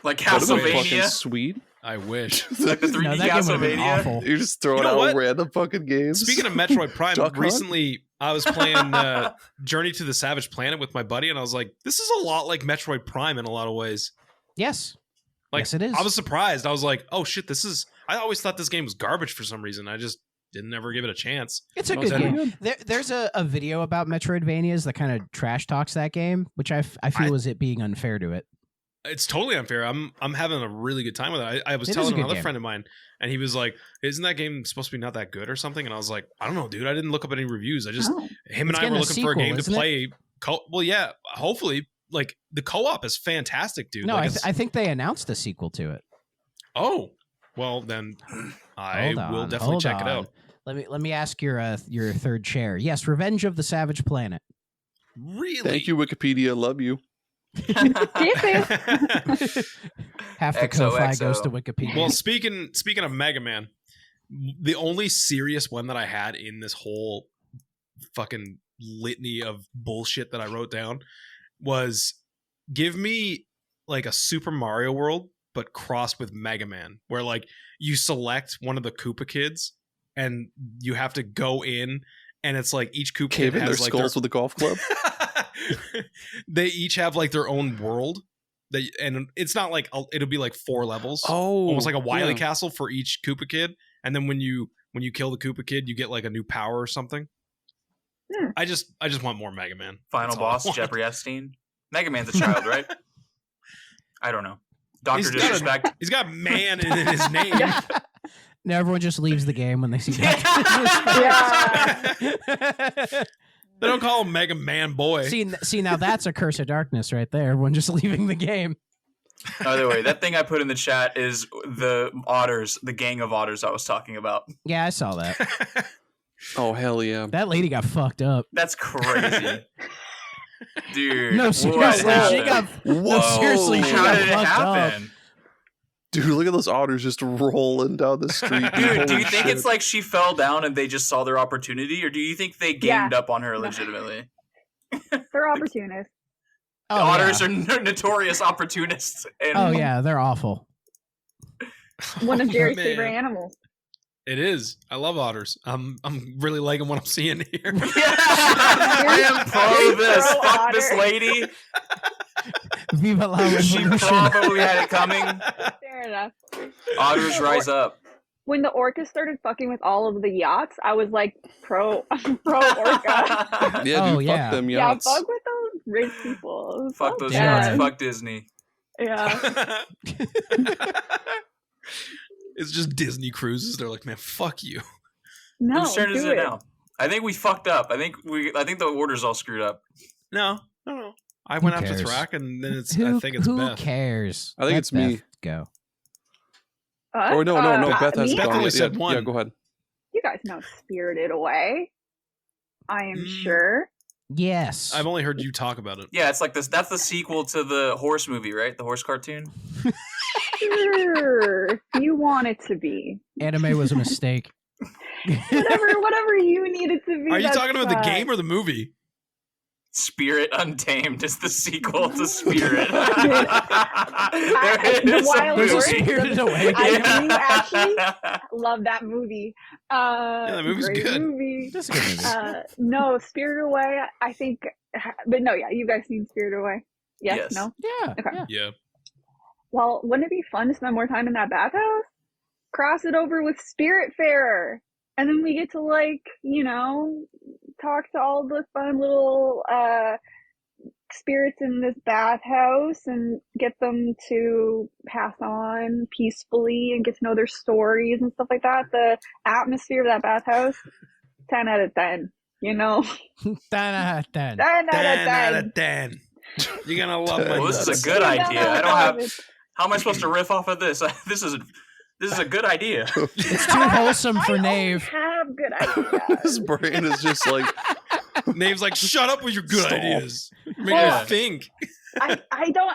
[SPEAKER 2] Like
[SPEAKER 4] That would be fucking
[SPEAKER 2] Castlevania,
[SPEAKER 4] sweet.
[SPEAKER 1] I wish.
[SPEAKER 2] like the 3D
[SPEAKER 3] No, that game would have been
[SPEAKER 2] Castlevania.
[SPEAKER 3] awful.
[SPEAKER 4] You're just throwing
[SPEAKER 1] You know
[SPEAKER 4] out
[SPEAKER 1] what?
[SPEAKER 4] random fucking games.
[SPEAKER 1] Speaking of Metroid Prime,
[SPEAKER 4] Duck Hunt?
[SPEAKER 1] recently I was playing Journey to the Savage Planet with my buddy, and I was like, this is a lot like Metroid Prime in a lot of ways.
[SPEAKER 3] Yes.
[SPEAKER 1] Like,
[SPEAKER 3] Yes, it is.
[SPEAKER 1] I was surprised. I was like, oh shit, this is... I always thought this game was garbage for some reason. I just didn't ever give it a chance.
[SPEAKER 3] It's a
[SPEAKER 1] No, it's
[SPEAKER 3] good
[SPEAKER 1] any
[SPEAKER 3] game. There's a video about Metroidvanias that kind of trash talks that game, which I feel is it being unfair to it.
[SPEAKER 1] It's totally unfair. I'm having a really good time with it. I was
[SPEAKER 3] It is
[SPEAKER 1] telling
[SPEAKER 3] a good
[SPEAKER 1] another
[SPEAKER 3] game.
[SPEAKER 1] friend of mine, and he was like, "Isn't that game supposed to be not that good or something?" And I was like, "I don't know, dude. I didn't look up any reviews. I just
[SPEAKER 5] Oh.
[SPEAKER 1] him
[SPEAKER 3] It's
[SPEAKER 1] and I were
[SPEAKER 3] getting a
[SPEAKER 1] looking for a
[SPEAKER 3] sequel,
[SPEAKER 1] game to
[SPEAKER 3] isn't it?
[SPEAKER 1] play. Well, yeah, hopefully. Like the co-op is fantastic, dude.
[SPEAKER 3] No,
[SPEAKER 1] like,
[SPEAKER 3] I think they announced a sequel to it.
[SPEAKER 1] oh, well then, I will definitely
[SPEAKER 3] hold
[SPEAKER 1] check it
[SPEAKER 3] on.
[SPEAKER 1] out.
[SPEAKER 3] Let me ask your third chair. Yes, Revenge of the Savage Planet.
[SPEAKER 1] Really?
[SPEAKER 4] Thank you, Wikipedia. Love you.
[SPEAKER 3] Half the
[SPEAKER 2] XOXO.
[SPEAKER 3] Ko-Fi goes to Wikipedia.
[SPEAKER 1] Well, speaking of Mega Man, the only serious one that I had in this whole fucking litany of bullshit that I wrote down was give me like a Super Mario World but crossed with Mega Man, where like you select one of the Koopa kids and you have to go in and it's like each Koopa
[SPEAKER 4] Cave
[SPEAKER 1] kid
[SPEAKER 4] in their
[SPEAKER 1] has like
[SPEAKER 4] skulls with a golf club.
[SPEAKER 1] they each have like their own world. And it's not like it'll be like 4 levels.
[SPEAKER 4] Oh,
[SPEAKER 1] Almost like a Wily
[SPEAKER 4] yeah.
[SPEAKER 1] Castle for each Koopa kid, and then when you kill the Koopa kid, you get like a new power or something.
[SPEAKER 5] Hmm.
[SPEAKER 1] I just want more Mega Man.
[SPEAKER 2] Final
[SPEAKER 1] That's all I
[SPEAKER 2] boss,
[SPEAKER 1] want.
[SPEAKER 2] Jeffrey Epstein. Mega Man's a child, right? I don't know. Dr.
[SPEAKER 1] He's got a-
[SPEAKER 2] Disrespect.
[SPEAKER 1] He's got man in his name.
[SPEAKER 5] Yeah.
[SPEAKER 3] Now everyone just leaves the game when they see
[SPEAKER 2] Yeah.
[SPEAKER 3] that.
[SPEAKER 1] They don't call him Mega Man Boy.
[SPEAKER 3] See, now that's a curse of darkness right there. Everyone just leaving the game.
[SPEAKER 2] By the way, that thing I put in the chat is the otters, the gang of otters I was talking about.
[SPEAKER 3] Yeah, I saw that.
[SPEAKER 4] Oh, hell yeah.
[SPEAKER 3] That lady got fucked up.
[SPEAKER 2] That's crazy. Dude,
[SPEAKER 3] No,
[SPEAKER 2] what
[SPEAKER 3] seriously, she
[SPEAKER 2] happened?
[SPEAKER 3] got. No, seriously, she
[SPEAKER 2] How
[SPEAKER 3] got
[SPEAKER 2] did it
[SPEAKER 3] fucked up.
[SPEAKER 2] happen?
[SPEAKER 4] Dude, look at those otters just rolling down the street.
[SPEAKER 2] Dude, do
[SPEAKER 4] Holy
[SPEAKER 2] you think
[SPEAKER 4] shit.
[SPEAKER 2] it's like she fell down and they just saw their opportunity, or do you think they gamed up on her
[SPEAKER 5] No.
[SPEAKER 2] legitimately?
[SPEAKER 5] They're opportunists.
[SPEAKER 3] Oh,
[SPEAKER 2] Otters
[SPEAKER 3] yeah.
[SPEAKER 2] are notorious opportunists. And
[SPEAKER 3] Oh yeah, they're awful.
[SPEAKER 5] One of Jerry's
[SPEAKER 1] Man.
[SPEAKER 5] favorite animals.
[SPEAKER 1] It is. I love otters. I'm really liking what I'm seeing here.
[SPEAKER 2] I am pro this.
[SPEAKER 5] Pro
[SPEAKER 2] Fuck this
[SPEAKER 5] otter.
[SPEAKER 2] lady.
[SPEAKER 3] Viva la
[SPEAKER 2] She
[SPEAKER 3] revolution.
[SPEAKER 2] probably had it coming.
[SPEAKER 5] Fair enough.
[SPEAKER 2] Otters rise up.
[SPEAKER 5] When the orcas started fucking with all of the yachts, I was like pro orca.
[SPEAKER 4] Yeah,
[SPEAKER 3] Oh,
[SPEAKER 4] dude,
[SPEAKER 3] yeah.
[SPEAKER 4] fuck them
[SPEAKER 5] Yeah,
[SPEAKER 4] yachts.
[SPEAKER 5] fuck with those rich people.
[SPEAKER 2] Fuck those
[SPEAKER 3] Yeah.
[SPEAKER 2] yachts. Fuck Disney.
[SPEAKER 5] Yeah.
[SPEAKER 1] It's just Disney cruises. They're like, man, fuck you.
[SPEAKER 5] No,
[SPEAKER 2] Whose turn is
[SPEAKER 5] do
[SPEAKER 2] it now? I think we fucked up. I think the order's all screwed up.
[SPEAKER 1] No. I went after
[SPEAKER 3] cares?
[SPEAKER 1] Thrak, and then it's.
[SPEAKER 3] Who,
[SPEAKER 1] I think it's
[SPEAKER 3] who
[SPEAKER 1] Beth.
[SPEAKER 3] cares?
[SPEAKER 4] I think
[SPEAKER 3] Let
[SPEAKER 4] it's me.
[SPEAKER 3] Beth Go.
[SPEAKER 4] Oh, no, Beth
[SPEAKER 5] me?
[SPEAKER 4] hasn't
[SPEAKER 1] Beth
[SPEAKER 4] gone
[SPEAKER 1] only
[SPEAKER 4] yet.
[SPEAKER 1] said
[SPEAKER 4] Yeah,
[SPEAKER 1] one.
[SPEAKER 4] Yeah, go ahead.
[SPEAKER 5] You guys know Spirited Away. I am
[SPEAKER 1] Mm.
[SPEAKER 5] sure.
[SPEAKER 3] Yes.
[SPEAKER 1] I've only heard you talk about it.
[SPEAKER 2] Yeah, it's like this. That's the sequel to the horse movie, right? The horse cartoon.
[SPEAKER 5] Sure. If you want it to be.
[SPEAKER 3] Anime was a mistake.
[SPEAKER 5] Whatever you need it to be.
[SPEAKER 1] Are you
[SPEAKER 5] that's
[SPEAKER 1] talking about the
[SPEAKER 5] fine.
[SPEAKER 1] game or the movie?
[SPEAKER 2] Spirit Untamed is the sequel to Spirit.
[SPEAKER 5] The
[SPEAKER 2] There is
[SPEAKER 5] Wild
[SPEAKER 2] a movie.
[SPEAKER 5] Horse.
[SPEAKER 3] Spirited Away.
[SPEAKER 5] I do actually love that movie.
[SPEAKER 1] that movie's
[SPEAKER 5] great
[SPEAKER 1] good.
[SPEAKER 5] Movie.
[SPEAKER 3] That's a good movie.
[SPEAKER 5] No, Spirited Away, I think, but no, yeah, you guys seen Spirited Away? Yes,
[SPEAKER 2] Yes.
[SPEAKER 5] no?
[SPEAKER 3] Yeah.
[SPEAKER 5] Okay.
[SPEAKER 3] Yeah.
[SPEAKER 1] Yeah.
[SPEAKER 5] Well, wouldn't it be fun to spend more time in that bathhouse? Cross it over with Spiritfarer. And then we get to, like, you know, talk to all the fun little spirits in this bathhouse and get them to pass on peacefully and get to know their stories and stuff like that. The atmosphere of that bathhouse, 10 out of 10, you know?
[SPEAKER 3] 10 out of 10.
[SPEAKER 5] 10 out of
[SPEAKER 1] 10 out
[SPEAKER 5] 10.
[SPEAKER 1] of 10. You're gonna love my
[SPEAKER 2] Well, this is
[SPEAKER 1] nuts.
[SPEAKER 2] a good idea. I don't have.
[SPEAKER 5] It's
[SPEAKER 2] How am I supposed to riff off of this? This is a good idea.
[SPEAKER 3] It's too wholesome for Nave.
[SPEAKER 5] have good ideas.
[SPEAKER 4] His brain is just like,
[SPEAKER 1] Name's like, shut up with your good
[SPEAKER 4] Stop.
[SPEAKER 1] ideas. Make
[SPEAKER 2] Yeah.
[SPEAKER 1] her think.
[SPEAKER 5] I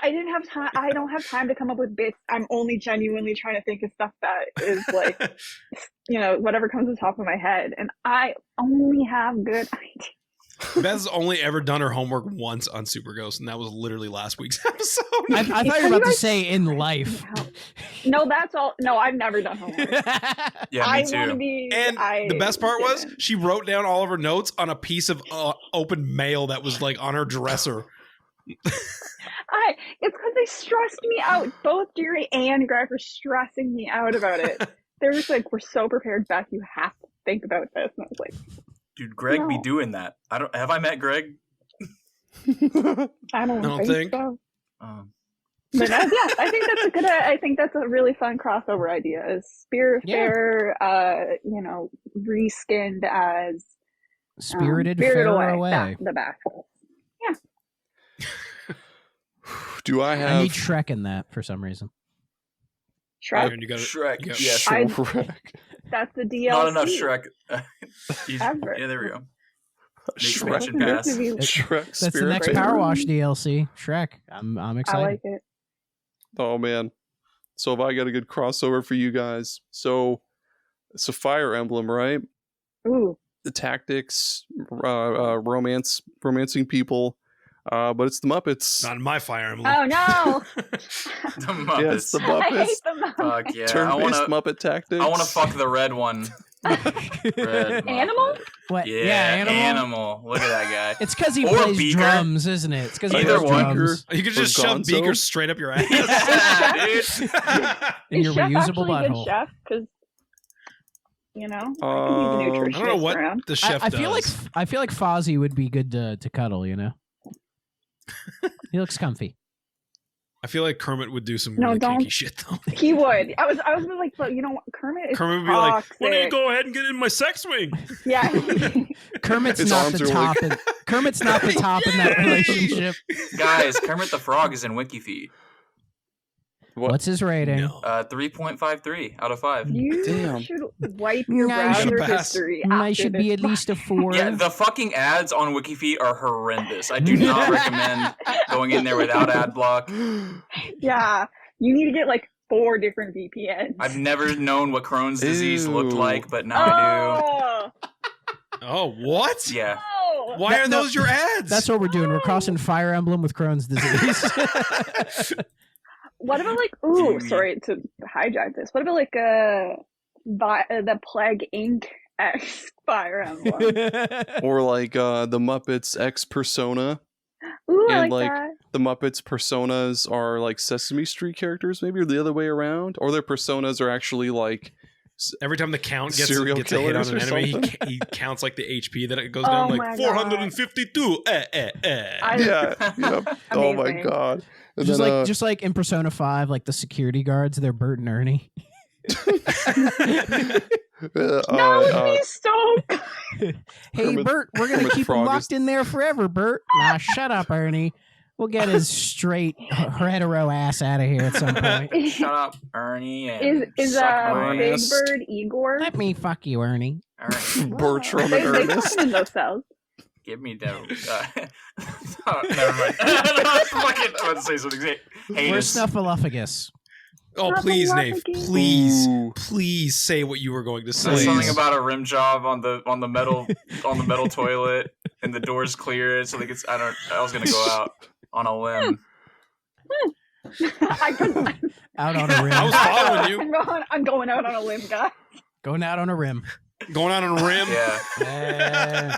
[SPEAKER 5] didn't have time. I don't have time to come up with bits. I'm only genuinely trying to think of stuff that is like, whatever comes to the top of my head, and I only have good ideas.
[SPEAKER 1] Beth's only ever done her homework once on Super Ghost, and that was literally last week's episode.
[SPEAKER 3] I thought you were about to say in life.
[SPEAKER 5] No, that's all. No, I've never done homework.
[SPEAKER 2] Yeah,
[SPEAKER 5] I
[SPEAKER 2] me too.
[SPEAKER 5] want to be.
[SPEAKER 1] And the best part was she wrote down all of her notes on a piece of open mail that was like on her dresser.
[SPEAKER 5] It's because they stressed me out. Both Gerry and Greg were stressing me out about it. They're just like, "We're so prepared, Beth. You have to think about this." And I was like,
[SPEAKER 2] Dude, Greg be
[SPEAKER 5] No.
[SPEAKER 2] doing that. Have I met Greg?
[SPEAKER 5] "I don't think so." But I think that's a good. I think that's a really fun crossover idea. Is Spirit Fair, reskinned as
[SPEAKER 3] Spirited
[SPEAKER 5] Spirited
[SPEAKER 3] Away.
[SPEAKER 5] The Bathhouse.
[SPEAKER 4] Do I
[SPEAKER 3] I
[SPEAKER 4] have
[SPEAKER 3] need Shrek in that for some reason.
[SPEAKER 5] Shrek.
[SPEAKER 1] And you got
[SPEAKER 2] Shrek.
[SPEAKER 1] you got-
[SPEAKER 2] Yes.
[SPEAKER 4] Shrek?
[SPEAKER 5] That's the DLC.
[SPEAKER 2] Not enough Shrek.
[SPEAKER 5] Ever.
[SPEAKER 2] Yeah, there we go.
[SPEAKER 4] Shrek.
[SPEAKER 2] Expansion pass.
[SPEAKER 4] Shrek.
[SPEAKER 3] That's the
[SPEAKER 4] Spirit
[SPEAKER 3] next
[SPEAKER 4] Fair?
[SPEAKER 3] Power Wash DLC. Shrek. I'm
[SPEAKER 5] I
[SPEAKER 3] excited.
[SPEAKER 5] like it.
[SPEAKER 4] Oh man. So if I got a good crossover for you guys. So it's a Fire Emblem, right?
[SPEAKER 5] Ooh.
[SPEAKER 4] The tactics, romancing people. But it's the Muppets.
[SPEAKER 1] Not in my Fire Emblem.
[SPEAKER 5] Oh no!
[SPEAKER 2] The Muppets.
[SPEAKER 4] Yeah, it's the
[SPEAKER 5] I hate
[SPEAKER 4] Muppets.
[SPEAKER 5] the Muppets.
[SPEAKER 2] Fuck yeah.
[SPEAKER 4] Turn-based Muppet tactics.
[SPEAKER 2] I want to fuck the red one. Red
[SPEAKER 5] Animal?
[SPEAKER 2] Muppet.
[SPEAKER 3] What?
[SPEAKER 2] Yeah,
[SPEAKER 3] Animal.
[SPEAKER 2] Look at that guy.
[SPEAKER 3] It's because he
[SPEAKER 2] Or
[SPEAKER 3] plays
[SPEAKER 2] Beaker.
[SPEAKER 3] drums, isn't it? It's because he
[SPEAKER 2] Either
[SPEAKER 3] plays
[SPEAKER 2] one.
[SPEAKER 3] drums
[SPEAKER 1] You could
[SPEAKER 4] Or
[SPEAKER 1] just shove
[SPEAKER 4] Gonzo?
[SPEAKER 1] Beaker straight up your ass.
[SPEAKER 2] Yeah, dude.
[SPEAKER 3] in your
[SPEAKER 5] Is Chef
[SPEAKER 3] reusable
[SPEAKER 5] actually a good
[SPEAKER 3] butthole.
[SPEAKER 5] chef? Because I could use a
[SPEAKER 4] I
[SPEAKER 5] nutritionist
[SPEAKER 1] I don't know what
[SPEAKER 5] around.
[SPEAKER 1] the chef
[SPEAKER 3] I
[SPEAKER 1] does.
[SPEAKER 3] feel like Fozzie would be good to cuddle. He looks comfy.
[SPEAKER 1] I feel like Kermit would do some
[SPEAKER 5] No,
[SPEAKER 1] really
[SPEAKER 5] don't.
[SPEAKER 1] kinky shit though.
[SPEAKER 5] He would. I was like, but you know what? Kermit is
[SPEAKER 1] Kermit would be like,
[SPEAKER 5] toxic.
[SPEAKER 1] "Why don't you go ahead and get in my sex swing?"
[SPEAKER 5] Yeah.
[SPEAKER 3] Kermit's
[SPEAKER 4] His
[SPEAKER 3] not
[SPEAKER 4] arms
[SPEAKER 3] the
[SPEAKER 4] are
[SPEAKER 3] top. Kermit's not the top in that relationship.
[SPEAKER 2] Guys, Kermit the Frog is in WikiFeed.
[SPEAKER 4] What?
[SPEAKER 3] What's his rating?
[SPEAKER 1] No.
[SPEAKER 2] 3.53 out of 5.
[SPEAKER 5] You
[SPEAKER 3] Damn.
[SPEAKER 5] should wipe your
[SPEAKER 3] I should
[SPEAKER 5] browser
[SPEAKER 1] pass.
[SPEAKER 5] history.
[SPEAKER 3] I
[SPEAKER 5] after
[SPEAKER 3] should
[SPEAKER 5] this
[SPEAKER 3] be at least a 4.
[SPEAKER 2] Yeah, the fucking ads on WikiFeed are horrendous. I do not recommend going in there without ad block.
[SPEAKER 5] Yeah, you need to get like 4 different VPNs.
[SPEAKER 2] I've never known what Crohn's disease looked
[SPEAKER 4] Ew.
[SPEAKER 2] like, but now I
[SPEAKER 5] Oh,
[SPEAKER 1] Oh, what?
[SPEAKER 2] do. Yeah.
[SPEAKER 5] no.
[SPEAKER 1] Why are those your ads?
[SPEAKER 3] That's what we're doing. We're crossing Fire Emblem with Crohn's disease.
[SPEAKER 5] What about like? Ooh, sorry to hijack this. What about like the Plague Inc. X Fire Emblem?
[SPEAKER 4] Or like the Muppets X Persona.
[SPEAKER 5] Ooh, I
[SPEAKER 4] And,
[SPEAKER 5] like
[SPEAKER 4] like,
[SPEAKER 5] that.
[SPEAKER 4] The Muppets personas are like Sesame Street characters, maybe, or the other way around. Or their personas are actually like
[SPEAKER 1] Every time the count gets a
[SPEAKER 4] Serial
[SPEAKER 1] hit on
[SPEAKER 4] killers
[SPEAKER 1] an
[SPEAKER 4] or
[SPEAKER 1] enemy,
[SPEAKER 4] something?
[SPEAKER 1] he counts like the HP that it goes
[SPEAKER 5] Oh
[SPEAKER 1] down,
[SPEAKER 5] my
[SPEAKER 1] like
[SPEAKER 5] God.
[SPEAKER 1] 452.
[SPEAKER 5] I-
[SPEAKER 4] yeah. Yep. Oh my
[SPEAKER 5] Amazing.
[SPEAKER 4] god. And
[SPEAKER 3] just
[SPEAKER 4] then,
[SPEAKER 3] like just like in Persona 5, like the security guards, they're Bert and Ernie.
[SPEAKER 5] That would be so.
[SPEAKER 3] Hey
[SPEAKER 4] Kermit-
[SPEAKER 3] Bert, we're gonna
[SPEAKER 4] Kermit
[SPEAKER 3] keep him
[SPEAKER 4] Frog is-
[SPEAKER 3] locked in there forever, Bert. Nah, shut up, Ernie. We'll get his straight hetero ass out of here at some point.
[SPEAKER 2] Shut up, Ernie. And
[SPEAKER 5] Is
[SPEAKER 2] suck my
[SPEAKER 5] Big
[SPEAKER 4] ass.
[SPEAKER 5] Bird Igor?
[SPEAKER 3] Let me fuck you, Ernie.
[SPEAKER 2] Ernie.
[SPEAKER 4] Bertram
[SPEAKER 5] They
[SPEAKER 4] and Ernest.
[SPEAKER 5] come in those cells.
[SPEAKER 2] Give me the. Oh, never mind. I was about to say something.
[SPEAKER 3] We're
[SPEAKER 2] Heinous.
[SPEAKER 3] Snuffleupagus.
[SPEAKER 1] Oh,
[SPEAKER 5] Not
[SPEAKER 1] please,
[SPEAKER 5] the
[SPEAKER 1] Nave.
[SPEAKER 5] lucky.
[SPEAKER 1] Please.
[SPEAKER 4] Ooh.
[SPEAKER 1] Please say what you were going to say.
[SPEAKER 2] There's something
[SPEAKER 4] Please.
[SPEAKER 2] about a rim job on the metal toilet, and the doors clear it, so they could. I was gonna go out on a limb.
[SPEAKER 5] I can,
[SPEAKER 3] Out on a rim.
[SPEAKER 1] I was following you.
[SPEAKER 5] I'm going out on a limb, guys.
[SPEAKER 3] Going out on a rim.
[SPEAKER 1] Going out on a rim.
[SPEAKER 2] Yeah,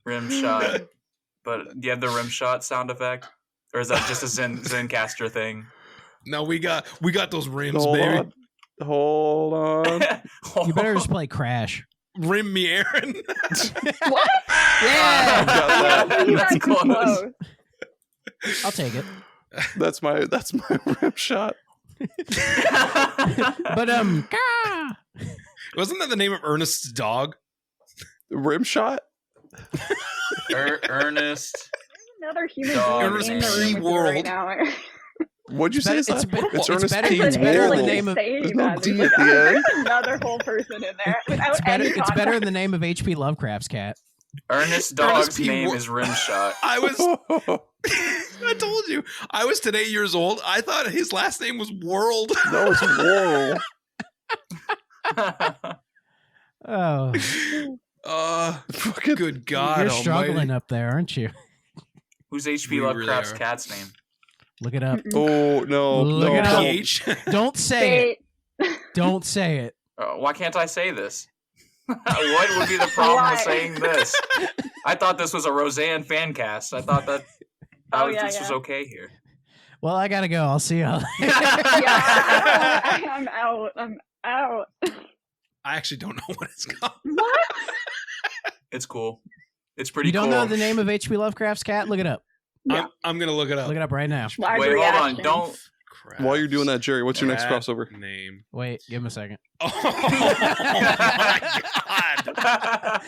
[SPEAKER 2] rim shot. But do you have the rim shot sound effect, or is that just a Zencaster thing?
[SPEAKER 1] No, we got those rims,
[SPEAKER 4] Hold
[SPEAKER 1] baby.
[SPEAKER 4] on. Hold on.
[SPEAKER 3] You better just play Crash.
[SPEAKER 1] Rim me, Aaron.
[SPEAKER 5] What?
[SPEAKER 3] Yeah,
[SPEAKER 4] Got that.
[SPEAKER 5] You
[SPEAKER 2] That's
[SPEAKER 5] guys are
[SPEAKER 2] close.
[SPEAKER 5] close.
[SPEAKER 3] I'll take it.
[SPEAKER 4] That's my rim shot.
[SPEAKER 3] But gah!
[SPEAKER 1] Wasn't that the name of Ernest's dog?
[SPEAKER 4] Rim shot?
[SPEAKER 2] Ernest.
[SPEAKER 5] Another human
[SPEAKER 2] Dog
[SPEAKER 5] being in the
[SPEAKER 1] Ernest
[SPEAKER 5] room with you
[SPEAKER 1] World.
[SPEAKER 5] right now.
[SPEAKER 4] What'd you say?
[SPEAKER 3] It's
[SPEAKER 4] It's
[SPEAKER 3] better-
[SPEAKER 4] Ernest
[SPEAKER 3] it's better-
[SPEAKER 4] P.
[SPEAKER 3] it's better
[SPEAKER 4] Worrell.
[SPEAKER 3] than the name of-
[SPEAKER 4] There's no D
[SPEAKER 5] There's
[SPEAKER 4] at the end.
[SPEAKER 5] another whole person in there without
[SPEAKER 3] It's better.
[SPEAKER 5] any
[SPEAKER 3] It's better
[SPEAKER 5] context.
[SPEAKER 3] than the name of H.P. Lovecraft's cat.
[SPEAKER 2] Ernest Dog's name is Rimshot.
[SPEAKER 1] I told you. I was today years old. I thought his last name was World.
[SPEAKER 4] No, it's World.
[SPEAKER 3] Oh,
[SPEAKER 1] good God
[SPEAKER 3] you're
[SPEAKER 1] almighty.
[SPEAKER 3] struggling up there, aren't you?
[SPEAKER 2] Who's H.P. Lovecraft's cat's name?
[SPEAKER 3] Look it up.
[SPEAKER 4] Oh no!
[SPEAKER 3] Look
[SPEAKER 4] no,
[SPEAKER 3] it up.
[SPEAKER 1] PH?
[SPEAKER 3] Don't say it. Don't say it.
[SPEAKER 2] Why can't I say this? What would be the problem with saying this? I thought this was a Roseanne fan cast. I thought that this was okay here.
[SPEAKER 3] Well, I gotta go. I'll see y'all.
[SPEAKER 5] I'm out. I'm out.
[SPEAKER 1] I actually don't know what it's called.
[SPEAKER 5] What?
[SPEAKER 2] It's cool. It's pretty
[SPEAKER 3] You don't
[SPEAKER 2] cool.
[SPEAKER 3] know the name of H.P. Lovecraft's cat? Look it up.
[SPEAKER 5] Yeah.
[SPEAKER 1] I'm gonna look it up.
[SPEAKER 3] Look it up right now.
[SPEAKER 5] Live
[SPEAKER 2] Wait, hold on.
[SPEAKER 5] reaction.
[SPEAKER 2] Don't.
[SPEAKER 4] While you're doing that, Gerry, what's your next
[SPEAKER 1] Cat
[SPEAKER 4] crossover?
[SPEAKER 1] name?
[SPEAKER 3] Wait, give him a second.
[SPEAKER 1] Oh my God!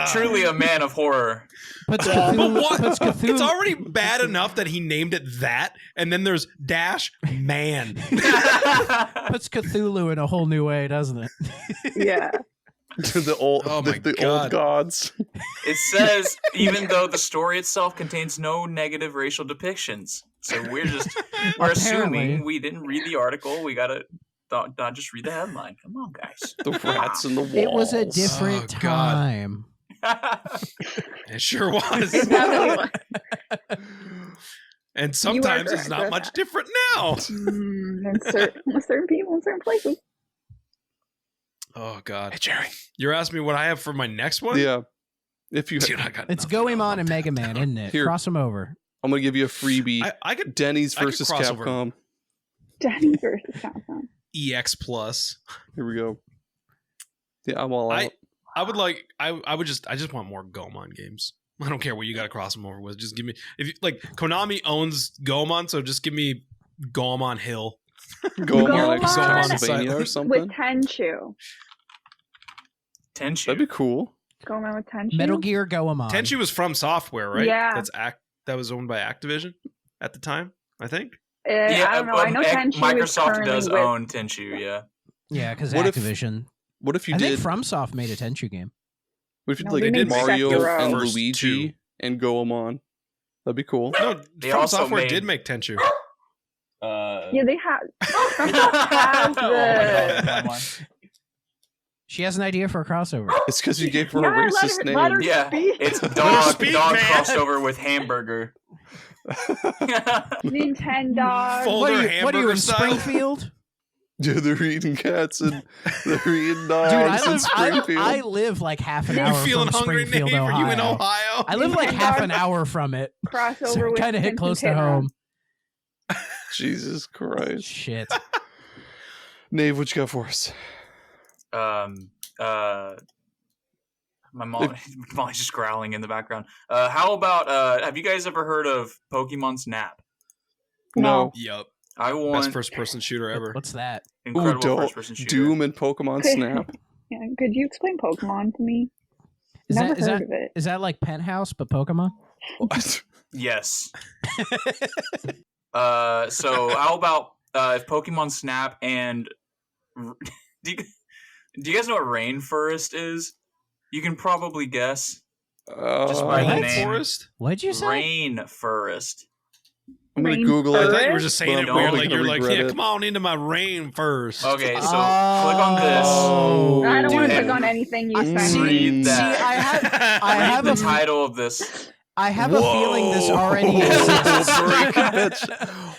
[SPEAKER 2] Truly a man of horror.
[SPEAKER 3] Puts
[SPEAKER 1] But
[SPEAKER 3] Cthulhu,
[SPEAKER 1] what?
[SPEAKER 3] puts Cthulhu,
[SPEAKER 1] It's already bad enough that he named it that, and then there's dash man.
[SPEAKER 3] puts Cthulhu in a whole new way, doesn't it?
[SPEAKER 5] Yeah.
[SPEAKER 4] the old,
[SPEAKER 1] Oh my
[SPEAKER 4] the
[SPEAKER 1] God.
[SPEAKER 4] old gods.
[SPEAKER 2] It says, even though the story itself contains no negative racial depictions. So we're
[SPEAKER 3] Apparently.
[SPEAKER 2] assuming we didn't read the article. We gotta not just read the headline. Come on, guys.
[SPEAKER 4] The rats in the walls.
[SPEAKER 3] It was a different
[SPEAKER 1] Oh, God.
[SPEAKER 3] time.
[SPEAKER 1] It sure was.
[SPEAKER 5] It definitely was.
[SPEAKER 1] And sometimes
[SPEAKER 5] correct
[SPEAKER 1] it's not
[SPEAKER 5] with
[SPEAKER 1] much
[SPEAKER 5] that.
[SPEAKER 1] different now.
[SPEAKER 5] In certain people in certain places.
[SPEAKER 1] Oh God,
[SPEAKER 4] Hey, Gerry.
[SPEAKER 1] you're asking me what I have for my next one?
[SPEAKER 4] Yeah. If you,
[SPEAKER 1] Dude, I got
[SPEAKER 3] It's
[SPEAKER 1] nothing.
[SPEAKER 3] Goemon and Mega Man, isn't it?
[SPEAKER 4] Here.
[SPEAKER 3] Cross them over.
[SPEAKER 4] I'm gonna give you a freebie.
[SPEAKER 1] I could
[SPEAKER 4] Denny's
[SPEAKER 1] I could
[SPEAKER 4] versus
[SPEAKER 1] cross over.
[SPEAKER 4] Capcom.
[SPEAKER 5] Denny versus Capcom.
[SPEAKER 1] EX Plus.
[SPEAKER 4] Here we go. Yeah, I'm all out.
[SPEAKER 1] I would like. I just want more Goemon games. I don't care what you got to cross them over with. Just give me if you like. Konami owns Goemon, so just give me Goemon Hill.
[SPEAKER 4] Goemon X
[SPEAKER 5] Goemon
[SPEAKER 4] Transylvania or
[SPEAKER 5] With
[SPEAKER 4] something.
[SPEAKER 5] Tenchu.
[SPEAKER 2] Tenchu.
[SPEAKER 4] That'd be cool.
[SPEAKER 5] Goemon with Tenchu.
[SPEAKER 3] Metal Gear Goemon.
[SPEAKER 1] Tenchu was from Software, right?
[SPEAKER 5] Yeah.
[SPEAKER 1] That was owned by Activision at the time, I think.
[SPEAKER 5] I don't know. I know Tenchu is
[SPEAKER 2] Microsoft
[SPEAKER 5] currently
[SPEAKER 2] does
[SPEAKER 5] with...
[SPEAKER 2] own Tenchu, yeah.
[SPEAKER 3] Yeah, because
[SPEAKER 4] What if-
[SPEAKER 3] Activision.
[SPEAKER 4] What if you
[SPEAKER 3] I
[SPEAKER 4] did?
[SPEAKER 3] think FromSoft made a Tenchu game.
[SPEAKER 4] What if you
[SPEAKER 5] No,
[SPEAKER 4] did
[SPEAKER 5] they
[SPEAKER 4] like
[SPEAKER 1] made
[SPEAKER 4] Mario
[SPEAKER 5] Sekiro.
[SPEAKER 4] and
[SPEAKER 1] First
[SPEAKER 4] Luigi
[SPEAKER 1] two.
[SPEAKER 4] and Goemon? That'd be cool.
[SPEAKER 1] No,
[SPEAKER 2] They
[SPEAKER 1] From
[SPEAKER 2] also
[SPEAKER 1] Software
[SPEAKER 2] made-
[SPEAKER 1] did make Tenchu.
[SPEAKER 5] Yeah, they have. FromSoft has the...
[SPEAKER 3] She has an idea for a crossover.
[SPEAKER 4] It's because you gave her
[SPEAKER 5] Yeah,
[SPEAKER 4] a racist
[SPEAKER 5] let her
[SPEAKER 4] name.
[SPEAKER 2] Yeah,
[SPEAKER 5] speak.
[SPEAKER 2] it's dog
[SPEAKER 1] speak,
[SPEAKER 2] dog
[SPEAKER 1] man.
[SPEAKER 2] crossed over with hamburger.
[SPEAKER 5] Nintendo.
[SPEAKER 1] Full-
[SPEAKER 3] What
[SPEAKER 1] Older
[SPEAKER 3] are you
[SPEAKER 1] hamburger
[SPEAKER 3] in
[SPEAKER 1] style.
[SPEAKER 3] Springfield?
[SPEAKER 4] Dude, they're eating cats and they're eating
[SPEAKER 3] Dude,
[SPEAKER 4] dogs in Springfield.
[SPEAKER 3] I live like half an
[SPEAKER 1] You
[SPEAKER 3] hour
[SPEAKER 1] feeling
[SPEAKER 3] from
[SPEAKER 1] hungry,
[SPEAKER 3] Springfield,
[SPEAKER 1] Nave? Are
[SPEAKER 3] Ohio.
[SPEAKER 1] you in Ohio?
[SPEAKER 3] I live like
[SPEAKER 5] Nintendo.
[SPEAKER 3] half an hour from it.
[SPEAKER 5] Crossover
[SPEAKER 3] So
[SPEAKER 5] with
[SPEAKER 3] kind of hit close to
[SPEAKER 5] Pinta.
[SPEAKER 3] home.
[SPEAKER 4] Jesus Christ.
[SPEAKER 3] Shit.
[SPEAKER 4] Nave, what you got for us?
[SPEAKER 2] My mom's just growling in the background. How about have you guys ever heard of Pokemon Snap?
[SPEAKER 5] No.
[SPEAKER 1] Yep.
[SPEAKER 2] I want
[SPEAKER 1] Best first person shooter ever.
[SPEAKER 3] What's that?
[SPEAKER 4] Ooh,
[SPEAKER 2] incredible first person shooter.
[SPEAKER 4] Doom and Pokemon Snap.
[SPEAKER 5] Yeah, could you explain Pokemon to me?
[SPEAKER 3] Is
[SPEAKER 5] Never
[SPEAKER 3] that is
[SPEAKER 5] heard
[SPEAKER 3] that
[SPEAKER 5] of it.
[SPEAKER 3] is that like Penthouse but Pokemon?
[SPEAKER 4] What?
[SPEAKER 2] Yes. So how about if Pokemon Snap and do you guys know what Rainforest is? You can probably guess. Just by the
[SPEAKER 3] What?
[SPEAKER 2] name.
[SPEAKER 1] Forest?
[SPEAKER 3] What'd you say?
[SPEAKER 2] Rainforest.
[SPEAKER 4] I'm gonna
[SPEAKER 5] Rainforest?
[SPEAKER 4] Google
[SPEAKER 1] I
[SPEAKER 4] it.
[SPEAKER 1] thought you were just saying
[SPEAKER 4] But
[SPEAKER 1] it
[SPEAKER 4] I'm
[SPEAKER 1] weird,
[SPEAKER 4] probably
[SPEAKER 1] like
[SPEAKER 4] gonna
[SPEAKER 1] you're like,
[SPEAKER 4] regret
[SPEAKER 1] yeah,
[SPEAKER 4] it.
[SPEAKER 1] come on into my rain first.
[SPEAKER 2] Okay, so click on this.
[SPEAKER 3] Oh.
[SPEAKER 5] I don't want to
[SPEAKER 2] Dude.
[SPEAKER 5] click on anything you
[SPEAKER 3] I-
[SPEAKER 5] send
[SPEAKER 3] see-
[SPEAKER 5] me.
[SPEAKER 2] Read that.
[SPEAKER 3] See, I
[SPEAKER 2] Read
[SPEAKER 3] have
[SPEAKER 2] the
[SPEAKER 3] a
[SPEAKER 2] title of this.
[SPEAKER 3] I have a feeling this already
[SPEAKER 4] Whoa,
[SPEAKER 3] exists.
[SPEAKER 4] furry convention.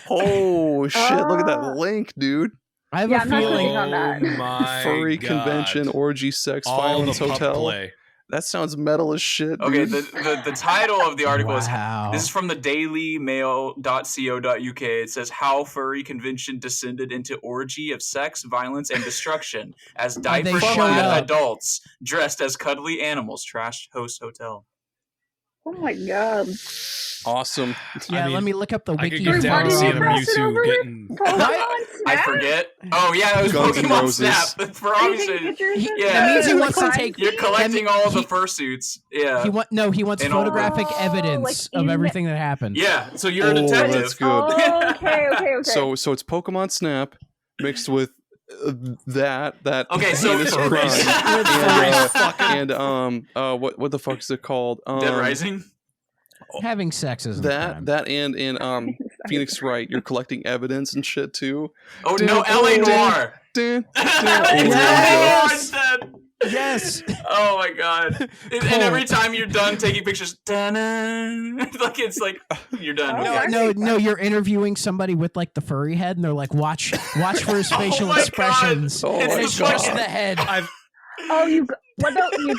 [SPEAKER 4] Oh shit! Look at that link, dude.
[SPEAKER 3] I have
[SPEAKER 5] Yeah,
[SPEAKER 3] a
[SPEAKER 5] I'm not
[SPEAKER 3] feeling.
[SPEAKER 5] clicking on that.
[SPEAKER 1] Oh my
[SPEAKER 4] Furry
[SPEAKER 1] God.
[SPEAKER 4] convention, orgy, sex,
[SPEAKER 1] All
[SPEAKER 4] violence,
[SPEAKER 1] the pup
[SPEAKER 4] hotel.
[SPEAKER 1] play.
[SPEAKER 4] That sounds metal as shit, dude.
[SPEAKER 2] Okay, the title of the article is
[SPEAKER 3] Wow.
[SPEAKER 2] this is from the dailymail.co.uk. It says how furry convention descended into orgy of sex, violence, and destruction as
[SPEAKER 3] they
[SPEAKER 2] diaper-clad
[SPEAKER 3] showed up.
[SPEAKER 2] adults dressed as cuddly animals trashed host hotel.
[SPEAKER 5] Oh my god.
[SPEAKER 4] Awesome.
[SPEAKER 3] Yeah,
[SPEAKER 1] I mean,
[SPEAKER 3] let me look up the
[SPEAKER 1] I
[SPEAKER 3] wiki.
[SPEAKER 1] could go
[SPEAKER 5] Wait,
[SPEAKER 1] down
[SPEAKER 5] what
[SPEAKER 1] to
[SPEAKER 5] did
[SPEAKER 1] see
[SPEAKER 5] you
[SPEAKER 1] a
[SPEAKER 5] cross it over
[SPEAKER 1] Mewtwo
[SPEAKER 5] with?
[SPEAKER 1] getting.
[SPEAKER 5] Pokemon
[SPEAKER 2] I
[SPEAKER 5] Snap?
[SPEAKER 2] forget. Oh yeah, it was
[SPEAKER 4] Guns N'
[SPEAKER 2] Pokemon
[SPEAKER 4] Roses.
[SPEAKER 2] Snap. For
[SPEAKER 5] Are you
[SPEAKER 2] obviously,
[SPEAKER 5] taking pictures of
[SPEAKER 2] yeah.
[SPEAKER 3] That means he
[SPEAKER 5] the
[SPEAKER 3] wants to
[SPEAKER 5] crime
[SPEAKER 3] take-
[SPEAKER 5] scene?
[SPEAKER 2] you're collecting all of the
[SPEAKER 3] He-
[SPEAKER 2] fursuits. Yeah,
[SPEAKER 3] He wants
[SPEAKER 2] And all-
[SPEAKER 3] photographic
[SPEAKER 5] Oh,
[SPEAKER 3] evidence
[SPEAKER 5] like
[SPEAKER 3] of
[SPEAKER 5] in-
[SPEAKER 3] everything that happened.
[SPEAKER 2] yeah. So you're a
[SPEAKER 4] Oh,
[SPEAKER 2] detective.
[SPEAKER 4] that's good.
[SPEAKER 5] Oh, okay.
[SPEAKER 4] So it's Pokemon Snap mixed with that
[SPEAKER 2] Okay, so
[SPEAKER 4] heinous
[SPEAKER 2] Furries.
[SPEAKER 4] crime, and what the fuck is it called?
[SPEAKER 2] Dead Rising.
[SPEAKER 3] Having sex isn't crime.
[SPEAKER 4] That and in Phoenix Wright, you're collecting evidence and shit too.
[SPEAKER 2] Oh no, L.A. Noire.
[SPEAKER 3] Yes! Yes.
[SPEAKER 2] Oh my god! And every time you're done taking pictures, like it's like you're done.
[SPEAKER 3] No, you're interviewing somebody with like the furry head, and they're like, watch for his facial expressions.
[SPEAKER 4] Oh
[SPEAKER 3] and
[SPEAKER 4] my
[SPEAKER 3] it's
[SPEAKER 4] God.
[SPEAKER 3] just the head.
[SPEAKER 5] You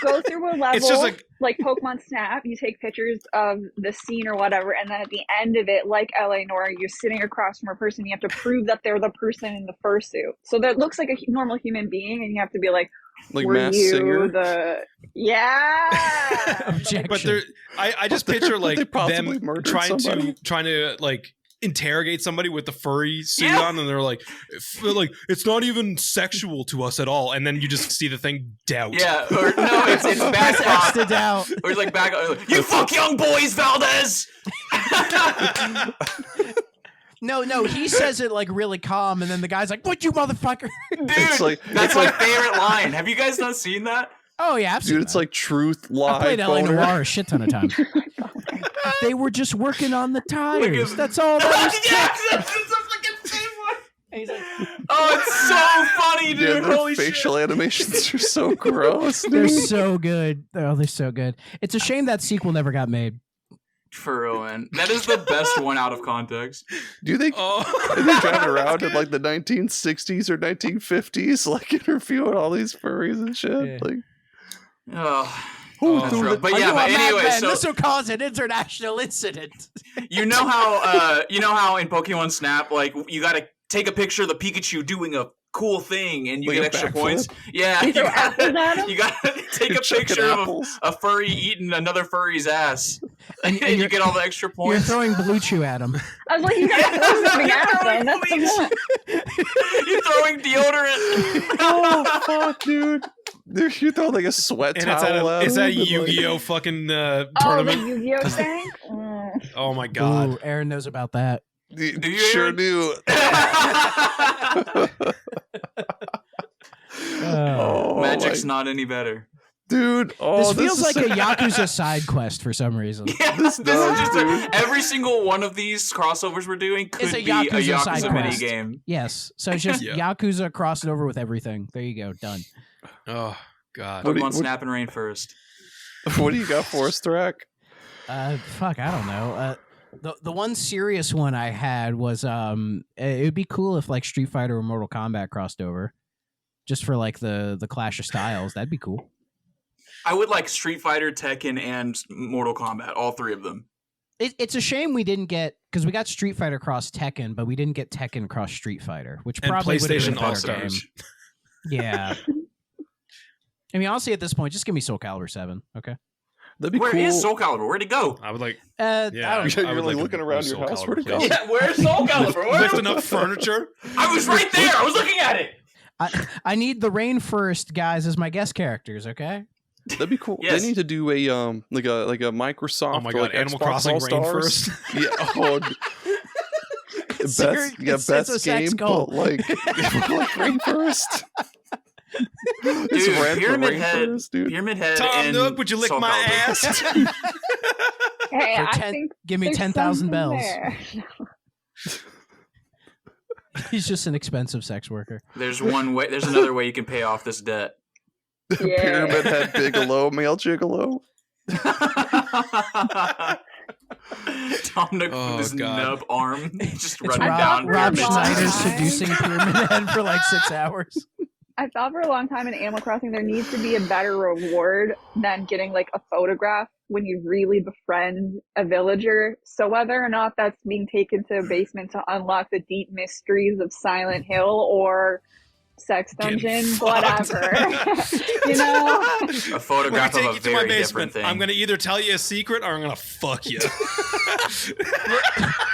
[SPEAKER 5] go through a level
[SPEAKER 1] It's just
[SPEAKER 5] like Pokemon Snap, you take pictures of the scene or whatever, and then at the end of it, like L.A. Noire, you're sitting across from a person, you have to prove that they're the person in the fursuit. So that looks like a normal human being, and you have to be like were
[SPEAKER 4] Masked
[SPEAKER 5] you
[SPEAKER 4] Singer.
[SPEAKER 3] Objection.
[SPEAKER 1] But I just picture like
[SPEAKER 4] they possibly
[SPEAKER 1] them
[SPEAKER 4] murdered
[SPEAKER 1] trying
[SPEAKER 4] somebody.
[SPEAKER 1] to like interrogate somebody with the furry suit on, and they're like it's not even sexual to us at all, and then you just see the thing doubt.
[SPEAKER 2] Yeah, or no, it's back
[SPEAKER 3] That's
[SPEAKER 2] off.
[SPEAKER 3] doubt.
[SPEAKER 2] Or it's like back. You fuck young boys, Valdez.
[SPEAKER 3] No, he says it like really calm, and then the guy's like, "What, you motherfucker?"
[SPEAKER 2] Dude,
[SPEAKER 4] it's
[SPEAKER 2] that's my favorite line. Have you guys not seen that?
[SPEAKER 3] Oh yeah, I've seen
[SPEAKER 4] Dude, it's
[SPEAKER 3] that.
[SPEAKER 4] like truth lie.
[SPEAKER 3] I played L.A.
[SPEAKER 4] boner.
[SPEAKER 3] Noire a shit ton of times. They were just working on the tires. That's all that was.
[SPEAKER 2] Yes, that's a fucking same one. Oh, it's so funny, dude.
[SPEAKER 4] Yeah, their
[SPEAKER 2] Holy
[SPEAKER 4] facial
[SPEAKER 2] shit.
[SPEAKER 4] animations are so gross.
[SPEAKER 3] They're
[SPEAKER 4] Dude.
[SPEAKER 3] so good. Oh, they're so good. It's a shame that sequel never got made.
[SPEAKER 2] For real, man. That is the best one out of context.
[SPEAKER 4] Do you think
[SPEAKER 1] Oh.
[SPEAKER 4] they driving around in like the 1960s or 1950s, like interviewing all these furries and shit?
[SPEAKER 3] Yeah.
[SPEAKER 4] Like,
[SPEAKER 2] Oh,
[SPEAKER 4] who
[SPEAKER 2] that's
[SPEAKER 4] threw
[SPEAKER 2] rough.
[SPEAKER 4] the
[SPEAKER 2] But
[SPEAKER 3] Are
[SPEAKER 2] yeah,
[SPEAKER 3] you
[SPEAKER 2] but
[SPEAKER 3] a
[SPEAKER 2] anyway,
[SPEAKER 3] madman?
[SPEAKER 2] so
[SPEAKER 3] This will cause an international incident.
[SPEAKER 2] you know how in Pokemon Snap, like you gotta take a picture of the Pikachu doing a cool thing and you
[SPEAKER 4] Like
[SPEAKER 2] get
[SPEAKER 4] a
[SPEAKER 2] extra
[SPEAKER 4] backflip?
[SPEAKER 2] points. Yeah,
[SPEAKER 5] You throw apples at him?
[SPEAKER 2] you gotta take
[SPEAKER 4] You're
[SPEAKER 2] a
[SPEAKER 4] chucking
[SPEAKER 2] picture of
[SPEAKER 4] apples?
[SPEAKER 2] a furry eating another furry's ass, and,
[SPEAKER 3] And
[SPEAKER 2] you
[SPEAKER 3] you're-
[SPEAKER 2] get all the extra
[SPEAKER 3] You're
[SPEAKER 2] points.
[SPEAKER 3] throwing Blue Chew at him.
[SPEAKER 5] I was like, you gotta throw something at them. That's the
[SPEAKER 2] Please.
[SPEAKER 5] point.
[SPEAKER 2] You're throwing deodorant.
[SPEAKER 4] oh fuck, dude! Dude, you throw like a sweat
[SPEAKER 1] And it's
[SPEAKER 4] towel at
[SPEAKER 1] at
[SPEAKER 4] him
[SPEAKER 1] a
[SPEAKER 4] and, like-
[SPEAKER 1] Yu-Gi-Oh fucking
[SPEAKER 5] Oh, the
[SPEAKER 1] tournament.
[SPEAKER 5] Yu-Gi-Oh thing? Mm.
[SPEAKER 1] Oh my god.
[SPEAKER 3] Ooh, Aaron knows about that.
[SPEAKER 2] Do you,
[SPEAKER 4] sure
[SPEAKER 2] Aaron?
[SPEAKER 4] do. Oh,
[SPEAKER 2] Magic's
[SPEAKER 4] my-
[SPEAKER 2] not any better.
[SPEAKER 4] dude. Oh,
[SPEAKER 3] This feels
[SPEAKER 4] is
[SPEAKER 3] like
[SPEAKER 4] so-
[SPEAKER 3] a Yakuza side quest for some reason.
[SPEAKER 2] Yeah,
[SPEAKER 4] This
[SPEAKER 2] this
[SPEAKER 4] does,
[SPEAKER 2] is just
[SPEAKER 4] dude.
[SPEAKER 2] every single one of these crossovers we're doing could
[SPEAKER 3] It's a
[SPEAKER 2] be a
[SPEAKER 3] Yakuza side
[SPEAKER 2] Yakuza
[SPEAKER 3] quest.
[SPEAKER 2] mini game.
[SPEAKER 3] Yes. So it's just
[SPEAKER 1] Yeah.
[SPEAKER 3] Yakuza crossed over with everything. There you go. Done.
[SPEAKER 1] Oh god.
[SPEAKER 4] What do you-
[SPEAKER 2] Pokemon Snap and Rain first.
[SPEAKER 4] What do you got for us, Thrak?
[SPEAKER 3] Fuck, I don't know. The one serious one I had was it would be cool if like Street Fighter or Mortal Kombat crossed over, just for like the clash of styles. That'd be cool.
[SPEAKER 2] I would like Street Fighter, Tekken, and Mortal Kombat, all three of them.
[SPEAKER 3] It's a shame we didn't get, because we got Street Fighter cross Tekken, but we didn't get Tekken cross Street Fighter, which
[SPEAKER 1] And
[SPEAKER 3] probably would have been a
[SPEAKER 1] PlayStation
[SPEAKER 3] better
[SPEAKER 1] All-Stars.
[SPEAKER 3] game. Yeah. I mean, honestly, at this point, just give me Soul Calibur 7. Okay.
[SPEAKER 4] That'd be
[SPEAKER 2] Where
[SPEAKER 4] cool.
[SPEAKER 2] is Soul Calibur? Where'd it go?
[SPEAKER 1] I would like
[SPEAKER 3] I
[SPEAKER 1] yeah.
[SPEAKER 3] don't
[SPEAKER 4] You're
[SPEAKER 1] I would
[SPEAKER 4] like
[SPEAKER 1] like
[SPEAKER 4] looking
[SPEAKER 1] a
[SPEAKER 4] around your
[SPEAKER 1] Soul
[SPEAKER 4] house.
[SPEAKER 1] Calibur,
[SPEAKER 4] Where'd it go?
[SPEAKER 1] please.
[SPEAKER 2] Yeah, where's Soul Calibur?
[SPEAKER 1] Lifting up furniture.
[SPEAKER 2] I was right there. I was looking at it.
[SPEAKER 3] I need the Rainforest guys as my guest characters. Okay.
[SPEAKER 4] That'd be cool.
[SPEAKER 2] Yes.
[SPEAKER 4] They need to do a like a Microsoft.
[SPEAKER 1] Oh my
[SPEAKER 4] or,
[SPEAKER 1] god,
[SPEAKER 4] like
[SPEAKER 1] Animal
[SPEAKER 4] Xbox
[SPEAKER 1] Crossing
[SPEAKER 4] All-Stars.
[SPEAKER 1] Rainforest.
[SPEAKER 4] Yeah. Oh,
[SPEAKER 3] It's a
[SPEAKER 4] best
[SPEAKER 3] sex
[SPEAKER 4] game,
[SPEAKER 3] goal.
[SPEAKER 4] but like Rainforest.
[SPEAKER 2] Dude,
[SPEAKER 4] It's red for
[SPEAKER 2] Pyramid Head,
[SPEAKER 4] Rainforest, dude.
[SPEAKER 2] Pyramid Head,
[SPEAKER 1] Tom
[SPEAKER 2] and
[SPEAKER 1] Nook, would you lick
[SPEAKER 2] Soul
[SPEAKER 1] my
[SPEAKER 2] Calibur.
[SPEAKER 1] ass?
[SPEAKER 5] Hey,
[SPEAKER 3] For
[SPEAKER 5] I
[SPEAKER 3] 10
[SPEAKER 5] think
[SPEAKER 3] give me
[SPEAKER 5] there's
[SPEAKER 3] 10,000
[SPEAKER 5] something
[SPEAKER 3] bells.
[SPEAKER 5] there.
[SPEAKER 3] He's just an expensive sex worker.
[SPEAKER 2] There's one way. There's another way you can pay off this debt.
[SPEAKER 5] Yeah.
[SPEAKER 4] Pyramid Head Bigelow, male gigolo.
[SPEAKER 2] Tom Nook
[SPEAKER 1] Oh,
[SPEAKER 2] with his
[SPEAKER 1] God.
[SPEAKER 2] nub arm just
[SPEAKER 3] It's
[SPEAKER 2] running
[SPEAKER 3] Rob,
[SPEAKER 2] down.
[SPEAKER 3] Rob
[SPEAKER 5] Pyramid
[SPEAKER 3] Schneider
[SPEAKER 5] Head.
[SPEAKER 3] seducing Pyramid Head for like 6 hours.
[SPEAKER 5] I thought for a long time in Animal Crossing there needs to be a better reward than getting like a photograph when you really befriend a villager. So whether or not that's being taken to a basement to unlock the deep mysteries of Silent Hill or Sex
[SPEAKER 1] Getting
[SPEAKER 5] Dungeon,
[SPEAKER 1] fucked.
[SPEAKER 5] whatever. You know?
[SPEAKER 2] A
[SPEAKER 1] Let me
[SPEAKER 2] photograph
[SPEAKER 1] take
[SPEAKER 2] of a
[SPEAKER 1] you to my
[SPEAKER 2] very different
[SPEAKER 1] basement.
[SPEAKER 2] thing.
[SPEAKER 1] I'm gonna either tell you a secret or I'm gonna fuck you.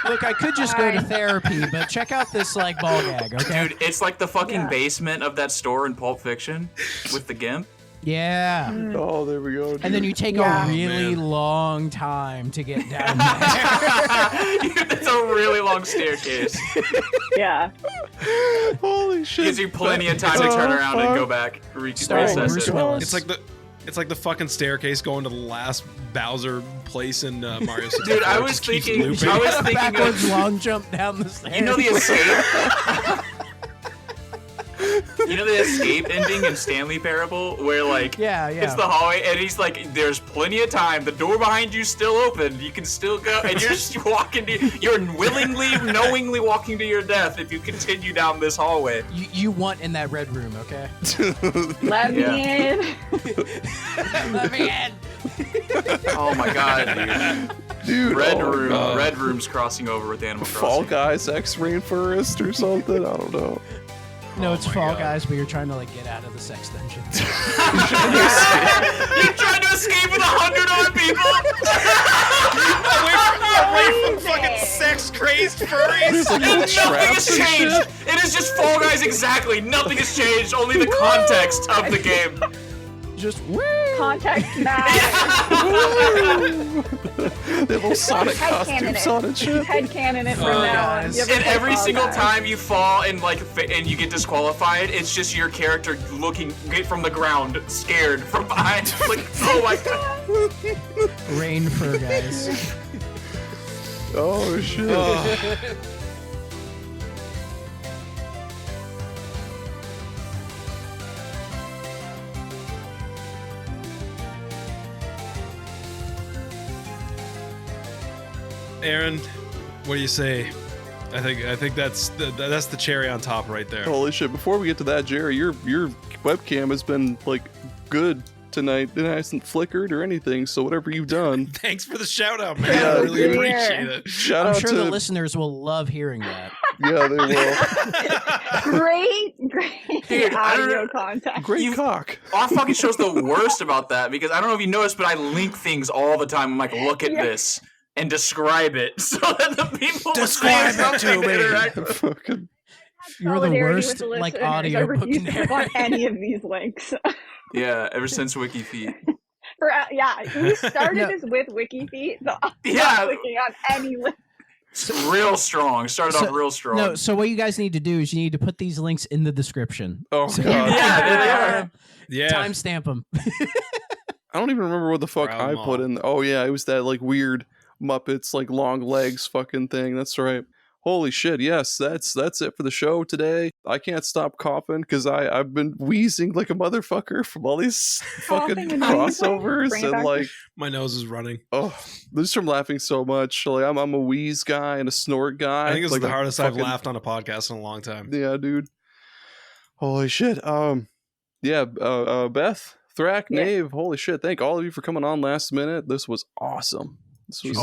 [SPEAKER 3] Look, I could just go to therapy, but check out this like ball gag, okay?
[SPEAKER 2] Dude, it's like the fucking
[SPEAKER 5] Yeah.
[SPEAKER 2] basement of that store in Pulp Fiction with the gimp.
[SPEAKER 3] Yeah.
[SPEAKER 4] Oh, there we go. Dude.
[SPEAKER 3] And then you take
[SPEAKER 5] Yeah.
[SPEAKER 3] a really
[SPEAKER 1] man.
[SPEAKER 3] long time to get down there.
[SPEAKER 2] That's a really long staircase.
[SPEAKER 5] Yeah.
[SPEAKER 4] Holy shit!
[SPEAKER 2] Gives you plenty of time to turn around and go back.
[SPEAKER 3] Starring
[SPEAKER 2] Reassess
[SPEAKER 3] Bruce
[SPEAKER 2] it.
[SPEAKER 3] Willis.
[SPEAKER 1] It's like the fucking staircase going to the last Bowser place in Mario 64.
[SPEAKER 2] Dude, I
[SPEAKER 1] It
[SPEAKER 2] was
[SPEAKER 1] just keeps
[SPEAKER 2] thinking.
[SPEAKER 1] looping.
[SPEAKER 2] I was thinking
[SPEAKER 3] Backwards
[SPEAKER 2] of.
[SPEAKER 3] long jump down the stairs.
[SPEAKER 2] You know the escape. You know the escape ending in Stanley Parable, where like
[SPEAKER 3] Yeah.
[SPEAKER 2] it's the hallway, and he's like, "There's plenty of time. The door behind you's still open. You can still go." And you're just walking. You're willingly, knowingly walking to your death if you continue down this hallway.
[SPEAKER 3] You want in that red room, okay?
[SPEAKER 5] Let me in.
[SPEAKER 3] Let me in.
[SPEAKER 2] Oh my god, dude!
[SPEAKER 4] Dude,
[SPEAKER 2] Red Room's crossing over with Animal
[SPEAKER 4] Fall
[SPEAKER 2] Crossing.
[SPEAKER 4] Guys X Rainforest or something. I don't know.
[SPEAKER 3] No, it's
[SPEAKER 1] my
[SPEAKER 3] Fall
[SPEAKER 1] God.
[SPEAKER 3] Guys, but you're trying to like get out of the sex dungeon.
[SPEAKER 2] You're trying to escape with 100 other people.
[SPEAKER 1] Away from fucking sex-crazed furries.
[SPEAKER 4] There's like little
[SPEAKER 2] Nothing has
[SPEAKER 4] traps and
[SPEAKER 2] changed.
[SPEAKER 4] shit.
[SPEAKER 2] It is just Fall Guys exactly. Nothing has changed. Only the context of the game.
[SPEAKER 3] Just woo!
[SPEAKER 5] Context matters.
[SPEAKER 4] They have little Sonic
[SPEAKER 5] Headcanon
[SPEAKER 4] costumes on and shit.
[SPEAKER 5] Headcanon it from
[SPEAKER 3] Oh,
[SPEAKER 5] now on.
[SPEAKER 3] guys.
[SPEAKER 5] You ever
[SPEAKER 2] And
[SPEAKER 5] play
[SPEAKER 2] every
[SPEAKER 5] Fall
[SPEAKER 2] single
[SPEAKER 5] Guys?
[SPEAKER 2] time you fall and and you get disqualified, it's just your character looking from the ground, scared from behind. Like, oh my god.
[SPEAKER 3] Rain fur guys.
[SPEAKER 4] Oh shit.
[SPEAKER 1] Aaron, what do you say? I think that's the cherry on top right there.
[SPEAKER 4] Holy shit. Before we get to that, Jerry, your webcam has been like good tonight. It hasn't flickered or anything, so whatever you've done.
[SPEAKER 1] Thanks for the shout out, man.
[SPEAKER 4] Yeah,
[SPEAKER 1] I really
[SPEAKER 5] dude.
[SPEAKER 1] appreciate it.
[SPEAKER 4] Shout
[SPEAKER 3] I'm
[SPEAKER 4] out
[SPEAKER 3] sure
[SPEAKER 4] to
[SPEAKER 3] the listeners will love hearing that.
[SPEAKER 4] Yeah, they will.
[SPEAKER 5] Great
[SPEAKER 2] Dude, I don't
[SPEAKER 5] audio
[SPEAKER 2] know.
[SPEAKER 5] content.
[SPEAKER 4] Great cock.
[SPEAKER 2] Our fucking show's the worst about that because I don't know if you noticed, but I link things all the time. I'm like, look at this and describe it so that the people
[SPEAKER 1] Describe
[SPEAKER 2] will
[SPEAKER 1] it
[SPEAKER 2] say
[SPEAKER 1] to me.
[SPEAKER 2] something.
[SPEAKER 4] Fucking
[SPEAKER 3] You're the
[SPEAKER 5] Solidarity
[SPEAKER 3] worst,
[SPEAKER 5] with the
[SPEAKER 3] like,
[SPEAKER 5] listeners.
[SPEAKER 3] audio
[SPEAKER 5] I
[SPEAKER 3] book
[SPEAKER 5] refuse to click on
[SPEAKER 3] narrator.
[SPEAKER 5] any of these links.
[SPEAKER 2] Yeah, ever since WikiFeet.
[SPEAKER 5] We started
[SPEAKER 3] No.
[SPEAKER 5] this with WikiFeet, so I'm
[SPEAKER 2] Yeah.
[SPEAKER 5] not clicking on any link.
[SPEAKER 2] It's real strong. Started off real strong.
[SPEAKER 3] No, so what you guys need to do is you need to put these links in the description.
[SPEAKER 4] oh
[SPEAKER 3] So-
[SPEAKER 4] god.
[SPEAKER 2] Yeah, there they are.
[SPEAKER 1] Yeah.
[SPEAKER 3] Timestamp them.
[SPEAKER 4] I don't even remember what the fuck
[SPEAKER 1] Proud
[SPEAKER 4] I
[SPEAKER 1] mom.
[SPEAKER 4] put in. Oh yeah, it was that like weird Muppets like long legs fucking thing. That's right. Holy shit! Yes, that's it for the show today. I can't stop coughing because I've been wheezing like a motherfucker from all these fucking
[SPEAKER 5] Coughing and
[SPEAKER 4] crossovers
[SPEAKER 5] Bring it
[SPEAKER 4] and
[SPEAKER 5] back.
[SPEAKER 4] like
[SPEAKER 1] My nose is running.
[SPEAKER 4] just from laughing so much. Like I'm a wheeze guy and a snort guy.
[SPEAKER 1] I think it's
[SPEAKER 4] like
[SPEAKER 1] the
[SPEAKER 4] a
[SPEAKER 1] hardest I've
[SPEAKER 4] fucking-
[SPEAKER 1] laughed on a podcast in a long time.
[SPEAKER 4] Yeah, dude. Holy shit. Beth, Thrak,
[SPEAKER 5] Yeah.
[SPEAKER 4] Nave. Holy shit! Thank all of you for coming on last minute. This was awesome. This was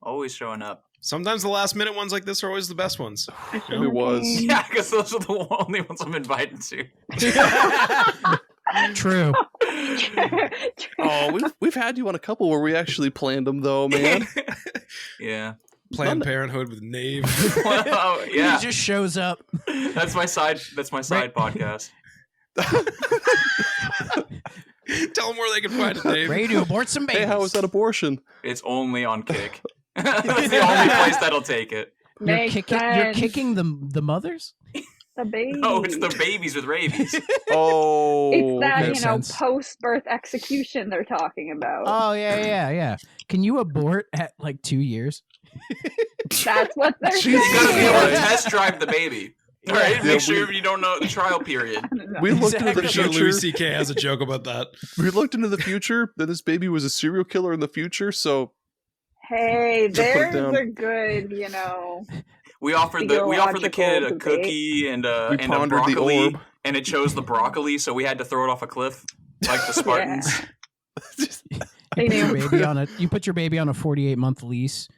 [SPEAKER 2] Always showing up.
[SPEAKER 1] Sometimes the last minute ones like this are always the best ones.
[SPEAKER 4] It was.
[SPEAKER 2] Yeah, because those are the only ones I'm invited to.
[SPEAKER 3] True.
[SPEAKER 4] Oh, we've had you on a couple where we actually planned them though, man.
[SPEAKER 2] Yeah.
[SPEAKER 1] Planned Parenthood with Nave.
[SPEAKER 2] Well, yeah.
[SPEAKER 3] He just shows up.
[SPEAKER 2] That's my side podcast.
[SPEAKER 1] Tell them where they can find it, Nave.
[SPEAKER 3] Ready to abort some babies.
[SPEAKER 4] Hey, how was that abortion?
[SPEAKER 2] It's only on Kick. That's the only place that'll take it.
[SPEAKER 3] You're
[SPEAKER 5] Makes
[SPEAKER 3] kicking. You're
[SPEAKER 5] sense.
[SPEAKER 3] kicking the mothers.
[SPEAKER 5] The baby.
[SPEAKER 2] Oh, it's the babies with rabies.
[SPEAKER 4] Oh,
[SPEAKER 5] It's that,
[SPEAKER 4] okay.
[SPEAKER 3] makes sense.
[SPEAKER 5] post-birth execution they're talking about.
[SPEAKER 3] Oh yeah. Can you abort at like 2 years?
[SPEAKER 5] That's what they're
[SPEAKER 4] Jesus
[SPEAKER 2] You gotta be able to
[SPEAKER 4] Christ.
[SPEAKER 2] test drive the baby. All right,
[SPEAKER 4] Yeah,
[SPEAKER 2] make sure you don't know the trial period.
[SPEAKER 4] We looked into the
[SPEAKER 1] Pretty sure
[SPEAKER 4] future.
[SPEAKER 1] Louis C.K. has a joke about that.
[SPEAKER 4] We looked into the future. That this baby was a serial killer in the future. So
[SPEAKER 5] Hey,
[SPEAKER 4] Just put it
[SPEAKER 5] there's
[SPEAKER 4] down.
[SPEAKER 5] a good,
[SPEAKER 2] We offered the kid a
[SPEAKER 5] Ideological
[SPEAKER 2] cookie and
[SPEAKER 4] we
[SPEAKER 2] a
[SPEAKER 4] pondered the
[SPEAKER 2] broccoli,
[SPEAKER 4] orb.
[SPEAKER 2] and it chose the broccoli, so we had to throw it off a cliff like the Spartans.
[SPEAKER 5] They knew.
[SPEAKER 3] You put your baby on a 48-month lease.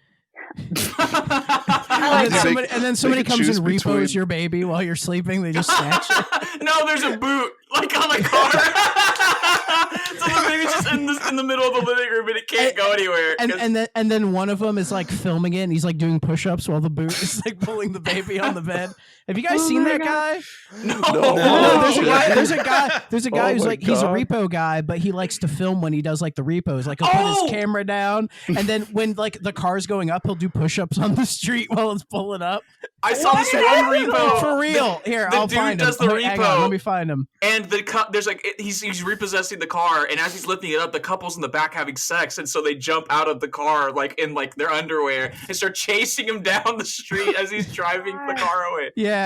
[SPEAKER 5] I like
[SPEAKER 3] And then
[SPEAKER 5] that.
[SPEAKER 3] somebody
[SPEAKER 4] could
[SPEAKER 3] comes
[SPEAKER 4] choose
[SPEAKER 3] and repos
[SPEAKER 4] between-
[SPEAKER 3] your baby while you're sleeping. They just snatch it.
[SPEAKER 2] No, there's a boot like on the car, so the baby's just in the middle of the living room and it can't go anywhere.
[SPEAKER 3] And then one of them is like filming it and he's like doing push-ups while the boot is like pulling the baby on the bed. Have you guys seen that guy?
[SPEAKER 2] No.
[SPEAKER 3] There's a guy who's like he's a repo guy, but he likes to film when he does like the repos. Like he'll put his camera down, and then when like the car's going up, he'll do push-ups on the street while it's pulling up.
[SPEAKER 2] I saw this one repo
[SPEAKER 3] for real. Here, I'll find him.
[SPEAKER 2] The dude does the repo.
[SPEAKER 3] Hang on, let me find him.
[SPEAKER 2] And there's like he's repossessing the car, and as he's lifting it up, the couple's in the back having sex, and so they jump out of the car like in like their underwear and start chasing him down the street as he's driving the car away.
[SPEAKER 3] Yeah.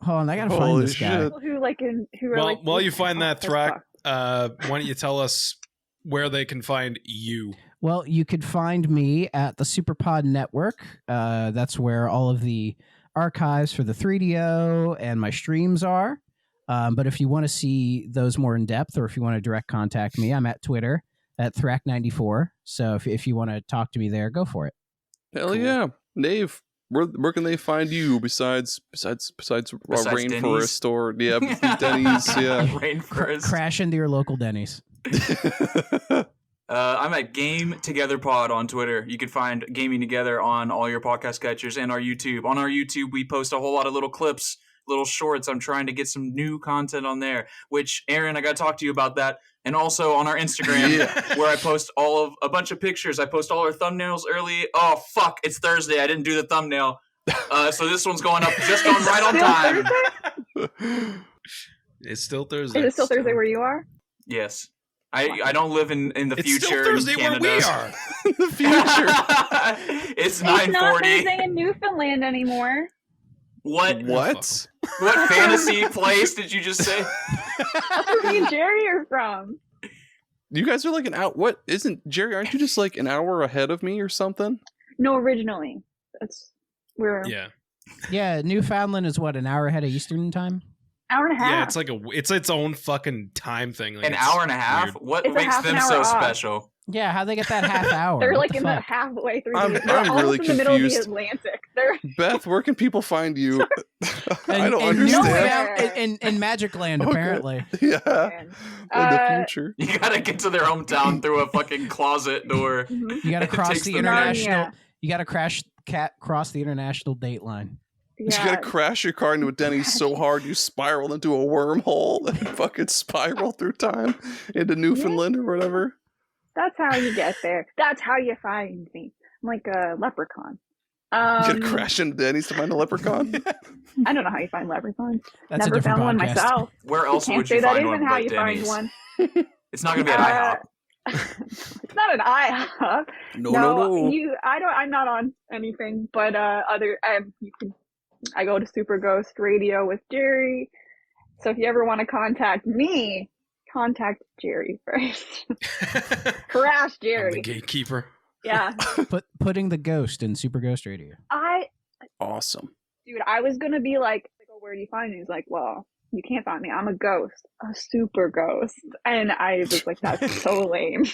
[SPEAKER 3] Hold on, I gotta find this guy.
[SPEAKER 1] While you find that, Thrak, why don't you tell us where they can find you?
[SPEAKER 3] Well, you could find me at the Superpod Network. That's where all of the archives for the 3DO and my streams are. But if you want to see those more in depth, or if you want to direct contact me, I'm at Twitter at Thrak94. So if you want to talk to me there, go for it.
[SPEAKER 4] Hell yeah, Nave. Where can they find you besides Rainforest or Denny's? Yeah,
[SPEAKER 2] Rainforest.
[SPEAKER 3] Crash into your local Denny's.
[SPEAKER 2] I'm at Game Together Pod on Twitter. You can find Gaming Together on all your podcast catchers and our YouTube. On our YouTube, we post a whole lot of little clips, little shorts. I'm trying to get some new content on there, which, Aaron, I got to talk to you about that. And also on our Instagram, where I post a bunch of pictures. I post all our thumbnails early. Oh, fuck, it's Thursday. I didn't do the thumbnail. So this one's going up, just going right on time.
[SPEAKER 1] It's still Thursday.
[SPEAKER 5] Is it still Thursday where you are?
[SPEAKER 2] Yes. I don't live in the future.
[SPEAKER 1] It's still Thursday
[SPEAKER 2] in Canada.
[SPEAKER 1] where we are.
[SPEAKER 4] In the future.
[SPEAKER 2] It's 9:40.
[SPEAKER 5] It's not Thursday in Newfoundland anymore.
[SPEAKER 2] What fantasy place did you just say?
[SPEAKER 5] That's where me and Gerry are from.
[SPEAKER 4] You guys are like an hour. What isn't Gerry? Aren't you just like an hour ahead of me or something?
[SPEAKER 5] No, originally.
[SPEAKER 3] Yeah, Newfoundland is what, an hour ahead of Eastern time?
[SPEAKER 5] Hour and a half.
[SPEAKER 1] Yeah, it's like it's its own fucking time thing. Like,
[SPEAKER 2] an hour and a half?
[SPEAKER 1] Weird.
[SPEAKER 2] What
[SPEAKER 5] It's
[SPEAKER 2] makes them so special?
[SPEAKER 3] Yeah, how'd they get that half hour?
[SPEAKER 5] They're
[SPEAKER 3] What
[SPEAKER 5] like in the halfway through.
[SPEAKER 4] I'm
[SPEAKER 5] almost
[SPEAKER 4] really
[SPEAKER 5] in the middle of the
[SPEAKER 4] confused.
[SPEAKER 5] Atlantic.
[SPEAKER 4] Beth, where can people find you? I don't
[SPEAKER 5] understand.
[SPEAKER 3] In Magic Land, apparently.
[SPEAKER 4] Yeah, in the future.
[SPEAKER 2] You gotta get to their hometown through a fucking closet door.
[SPEAKER 3] You gotta cross the international. You gotta cross the international date line.
[SPEAKER 4] Yeah. You gotta crash your car into a Denny's so hard you spiral into a wormhole and fucking spiral through time into Newfoundland or whatever.
[SPEAKER 5] That's how you get there. That's how you find me. I'm like a leprechaun.
[SPEAKER 4] You gotta crash into Denny's to find a leprechaun?
[SPEAKER 5] I don't know how you find leprechauns.
[SPEAKER 3] That's
[SPEAKER 5] Never found one myself.
[SPEAKER 2] Where else would you find one but Denny's? It's not gonna be an IHOP.
[SPEAKER 5] It's not an IHOP. No. I'm not on anything, but I go to Super Ghost Radio with Gerry. So if you ever want to contact me, contact Gerry first. Crash Gerry.
[SPEAKER 1] I'm the gatekeeper.
[SPEAKER 5] Yeah.
[SPEAKER 3] Putting the ghost in Super Ghost Radio.
[SPEAKER 4] Awesome.
[SPEAKER 5] Dude, I was going to be like, where do you find me? He's like, well, you can't find me. I'm a ghost. A super ghost. And I was like, that's so lame.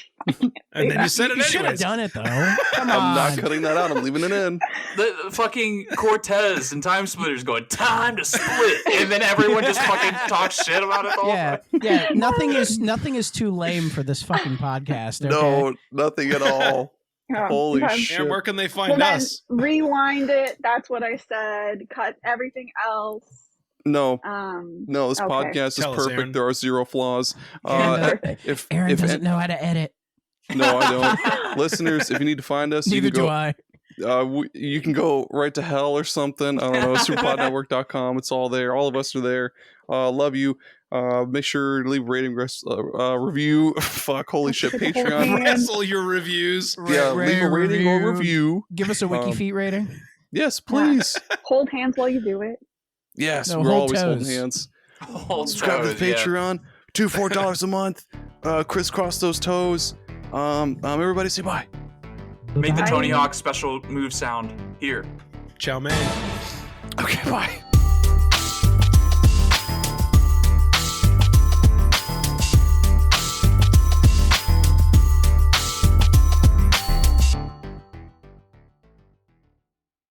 [SPEAKER 1] And then you said it
[SPEAKER 3] You should have
[SPEAKER 1] anyways.
[SPEAKER 3] done it, though. Come on.
[SPEAKER 4] I'm not cutting that out. I'm leaving it in.
[SPEAKER 2] The fucking Cortez and Time Splitters going, time to split. And then everyone just fucking talks shit about it all.
[SPEAKER 3] Yeah. Nothing is too lame for this fucking podcast. Okay?
[SPEAKER 4] No, nothing at all. Holy shit.
[SPEAKER 1] And where can they find us?
[SPEAKER 5] Rewind it. That's what I said. Cut everything else.
[SPEAKER 4] No, this podcast is perfect.
[SPEAKER 1] Aaron.
[SPEAKER 4] There are zero flaws.
[SPEAKER 5] Perfect.
[SPEAKER 3] Aaron doesn't know how to edit.
[SPEAKER 4] No, I don't. Listeners, if you need to find us,
[SPEAKER 3] Neither
[SPEAKER 4] you can
[SPEAKER 3] do
[SPEAKER 4] go,
[SPEAKER 3] I.
[SPEAKER 4] you can go right to hell or something. I don't know. Superpodnetwork.com. It's all there. All of us are there. Love you. Make sure to leave a rating, review. Fuck, holy shit, Patreon.
[SPEAKER 1] Wrestle your reviews.
[SPEAKER 4] Yeah, leave a rating or review.
[SPEAKER 3] Give us a wiki feet rating.
[SPEAKER 4] Yes, please.
[SPEAKER 5] Hold hands while you do it.
[SPEAKER 4] Yes,
[SPEAKER 3] No,
[SPEAKER 4] we're
[SPEAKER 3] hold
[SPEAKER 4] always
[SPEAKER 3] toes.
[SPEAKER 4] holding hands.
[SPEAKER 2] Hold
[SPEAKER 4] Subscribe to
[SPEAKER 2] toes,
[SPEAKER 4] the
[SPEAKER 2] yeah.
[SPEAKER 4] Patreon. $2-4 a month. Crisscross those toes. Everybody say bye.
[SPEAKER 2] Make the
[SPEAKER 5] Bye.
[SPEAKER 2] Tony Hawk special move sound here.
[SPEAKER 1] Ciao, man.
[SPEAKER 4] Okay, bye.